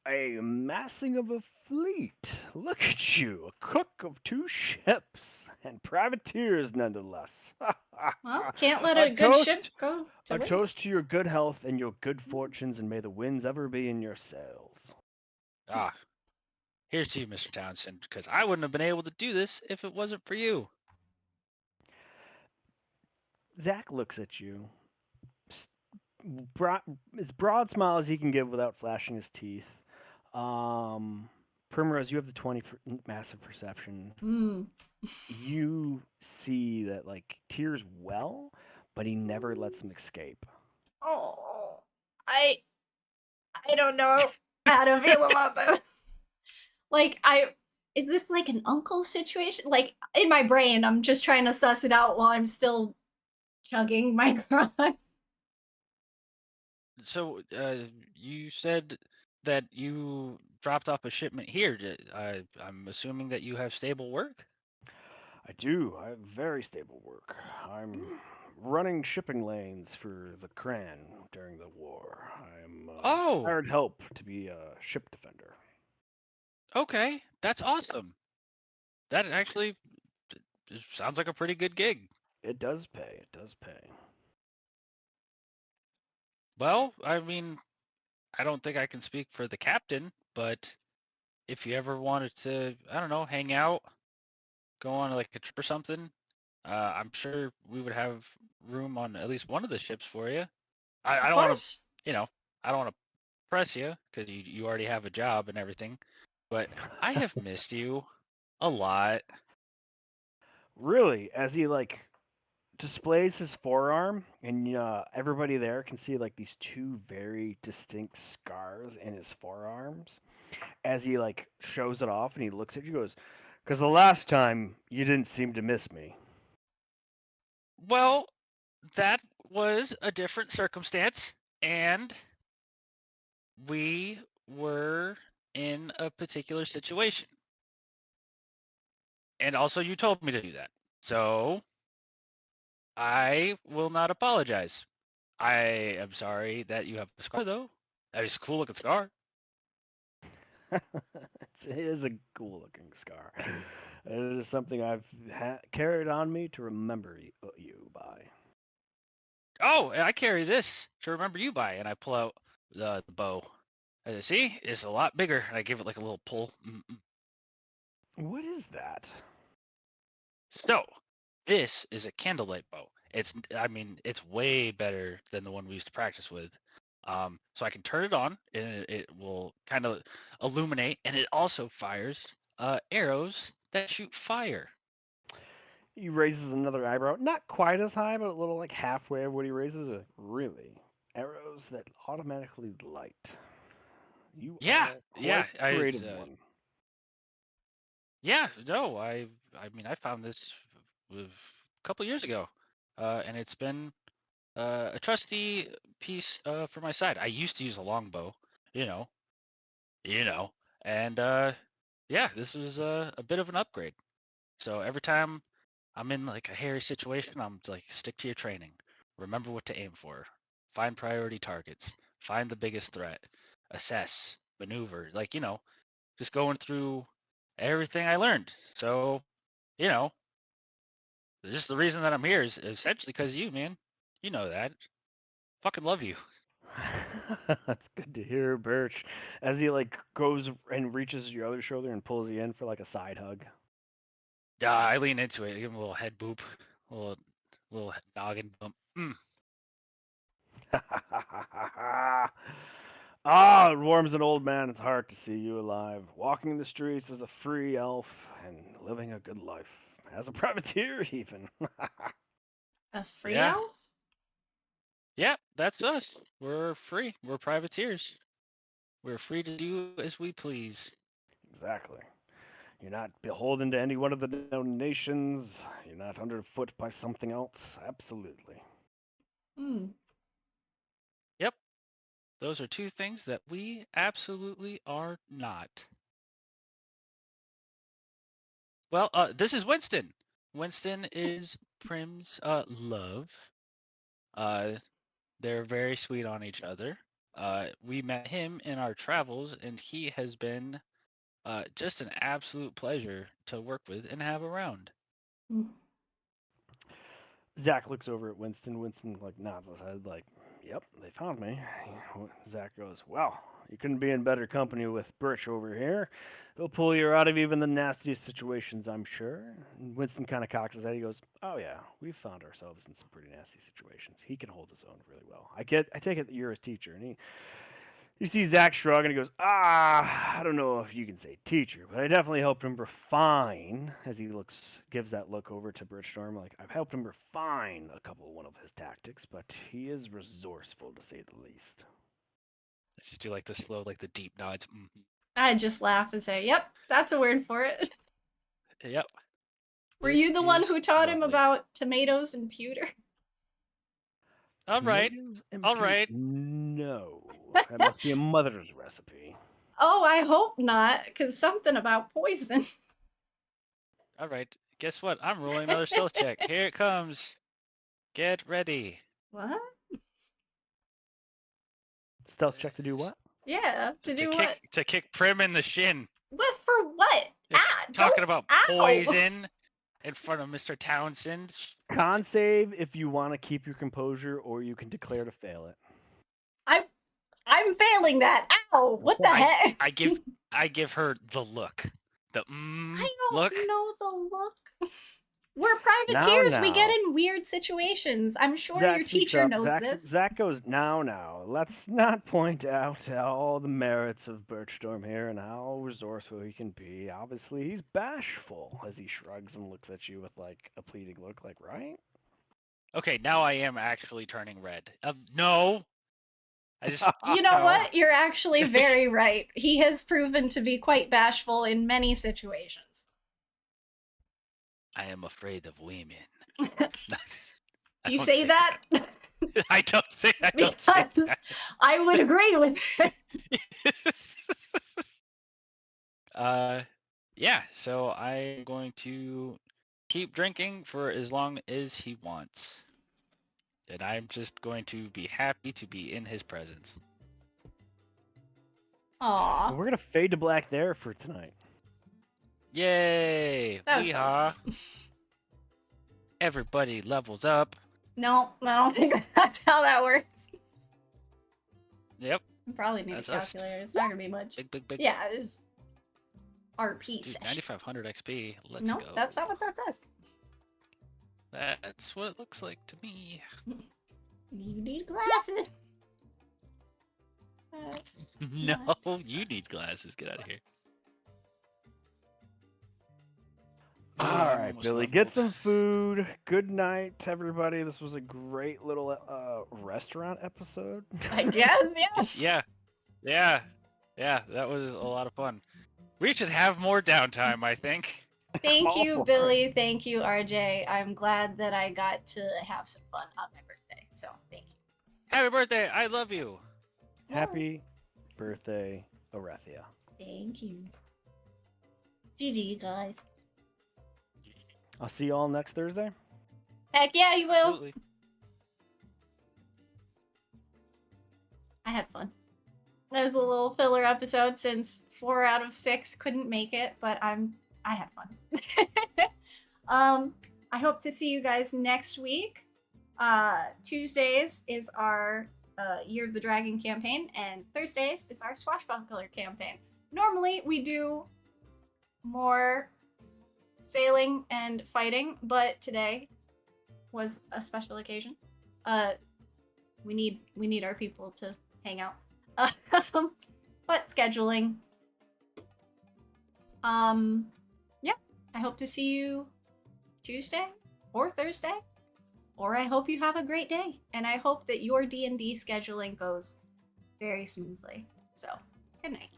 A massing of a fleet. Look at you, a cook of 2 ships, and privateers nonetheless.
Well, can't let
a
a good ship
toast,
go to
a
waste.
toast to your good health and your good fortunes, and may the winds ever be in your sails.
Ah, here's to you, Mr. Townsend, because I wouldn't have been able to do this if it wasn't for you.
Zach looks at you, as broad smile as he can give without flashing his teeth. Primrose, you have the 20 massive perception.
Mm.
You see that like Tyr's well, but he never lets him escape.
Oh, I don't know how to feel about that. Like, is this like an uncle situation? Like, in my brain, I'm just trying to suss it out while I'm still chugging my grog.
So, you said that you dropped off a shipment here. I'm assuming that you have stable work?
I do. I have very stable work. I'm running shipping lanes for the Cran during the war. I'm
Oh,
hired help to be a ship defender.
okay. That's awesome. That actually sounds like a pretty good gig.
It does pay. It does pay.
Well, I mean, I don't think I can speak for the captain, but if you ever wanted to, I don't know, hang out, go on like a trip or something, I'm sure we would have room on at least one of the ships for you. I
Of
don't want to,
course.
I don't want to press you because you already have a job and everything, but I have missed you a lot.
Really, as he like displays his forearm, and everybody there can see like these two very distinct scars in his forearms. As he like shows it off, and he looks at you, goes, "Because the last time you didn't seem to miss me."
Well, that was a different circumstance, and we were in a particular situation. And also, you told me to do that. So I will not apologize. I am sorry that you have a scar, though. That is a cool looking scar.
It is a cool looking scar. It is something I've carried on me to remember you by.
Oh, and I carry this to remember you by. And I pull out the bow. See, it's a lot bigger. And I give it like a little pull. Mm-mm.
What is that?
So, this is a candlelight bow. I mean, it's way better than the one we used to practice with. So I can turn it on, and it will kind of illuminate, and it also fires arrows that shoot fire.
He raises another eyebrow, not quite as high, but a little like halfway of what he raises. Really, arrows that automatically light. You
Yeah,
are
yeah,
quite the creative one.
yeah. No, I mean, I found this a couple years ago, and it's been a trusty piece for my side. I used to use a longbow, you know, you know, and yeah, this was a bit of an upgrade. So every time I'm in like a hairy situation, I'm like, stick to your training. Remember what to aim for. Find priority targets. Find the biggest threat. Assess. Maneuver. Like, just going through everything I learned. So, you know, just the reason that I'm here is essentially because you, man. You know that. Fucking love you.
That's good to hear, Birch. As he like goes and reaches your other shoulder and pulls you in for like a side hug.
I lean into it. Give him a little head boop. A little noggin bump.
Ah, it warms an old man's heart to see you alive, walking the streets as a free elf and living a good life. As a privateer, even.
A free
Yeah.
elf?
Yeah, that's us. We're free. We're privateers. We're free to do as we please.
Exactly. You're not beholden to any one of the known nations. You're not underfoot by something else. Absolutely.
Hmm.
Yep, those are two things that we absolutely are not. Well, this is Winston. Winston is Prim's love. Uh, they're very sweet on each other. We met him in our travels, and he has been just an absolute pleasure to work with and have around.
Hmm.
Zach looks over at Winston. Winston like nods his head, like, "Yep, they found me." Zach goes, "Well, you couldn't be in better company with Birch over here. He'll pull you out of even the nastiest situations, I'm sure." And Winston kind of cocks his head. He goes, "Oh yeah, we've found ourselves in some pretty nasty situations. He can hold his own really well. I take it that you're his teacher." And you see Zach shrug and he goes, "Ah, I don't know if you can say teacher, but I definitely helped him refine." As he gives that look over to Birchstorm, like, "I've helped him refine one of his tactics, but he is resourceful to say the least."
Just do like the slow, like the deep nods.
I just laugh and say, "Yep, that's a word for it."
Yep.
Were
This
you the one
is
who taught him
lovely.
about tomatoes and pewter?
All right.
Tomatoes and
All right.
No, that must be a mother's recipe.
Oh, I hope not, because something about poison.
All right. Guess what? I'm rolling another stealth check. Here it comes. Get ready.
What?
Stealth check to do what?
Yeah, to do what?
kick Prim in the shin.
What for what?
Just talking
Don't,
about
ow.
poison in front of Mr. Townsend.
Con save if you want to keep your composure, or you can declare to fail it.
I'm failing that. Ow! What the heck?
I give her the look. The
I don't
look.
know the look. We're privateers. We get
Now.
in weird situations. I'm sure
Zach
your
speaks
teacher
up.
knows
Zach,
this.
Zach goes, now. Let's not point out all the merits of Birchstorm here and how resourceful he can be. Obviously, he's bashful as he shrugs and looks at you with like a pleading look, like, right?
Okay, now I am actually turning red. No. I just.
You know
No.
what? You're actually very right. He has proven to be quite bashful in many situations.
I am afraid of women.
Do you say that?
I don't say.
Because
that.
I would agree with it.
Yeah. So I'm going to keep drinking for as long as he wants, and I'm just going to be happy to be in his presence.
Aw.
We're gonna fade to black there for tonight.
Yay!
That was
Weehaw! Everybody levels up.
No, I don't think that's how that works.
Yep.
You probably need
That's
a
us.
calculator. It's not gonna be much.
Big.
Yeah, it is RP
Dude,
session.
9,500 XP. Let's
No,
go.
that's not what that says.
That's what it looks like to me.
You need glasses.
No, you need glasses. Get out of here.
All
I'm
right,
almost
Billy,
leveled.
get some food. Good night, everybody. This was a great little restaurant episode.
I guess, yeah.
Yeah. That was a lot of fun. We should have more downtime, I think.
Thank
all
you,
for
Billy. Thank you, RJ. I'm glad that I got to have some fun on my birthday. So, thank you.
Happy birthday! I love you.
Happy birthday, Arethia.
Thank you. GG, guys.
I'll see you all next Thursday.
Heck yeah, you will.
Absolutely.
I had fun. That was a little filler episode since 4 out of 6 couldn't make it, but I had fun. I hope to see you guys next week. Tuesdays is our Year of the Dragon campaign, and Thursdays is our Swashbuckler campaign. Normally we do more sailing and fighting, but today was a special occasion. We need our people to hang out. But scheduling. Yeah. I hope to see you Tuesday or Thursday, or I hope you have a great day, and I hope that your D&D scheduling goes very smoothly. So, good night.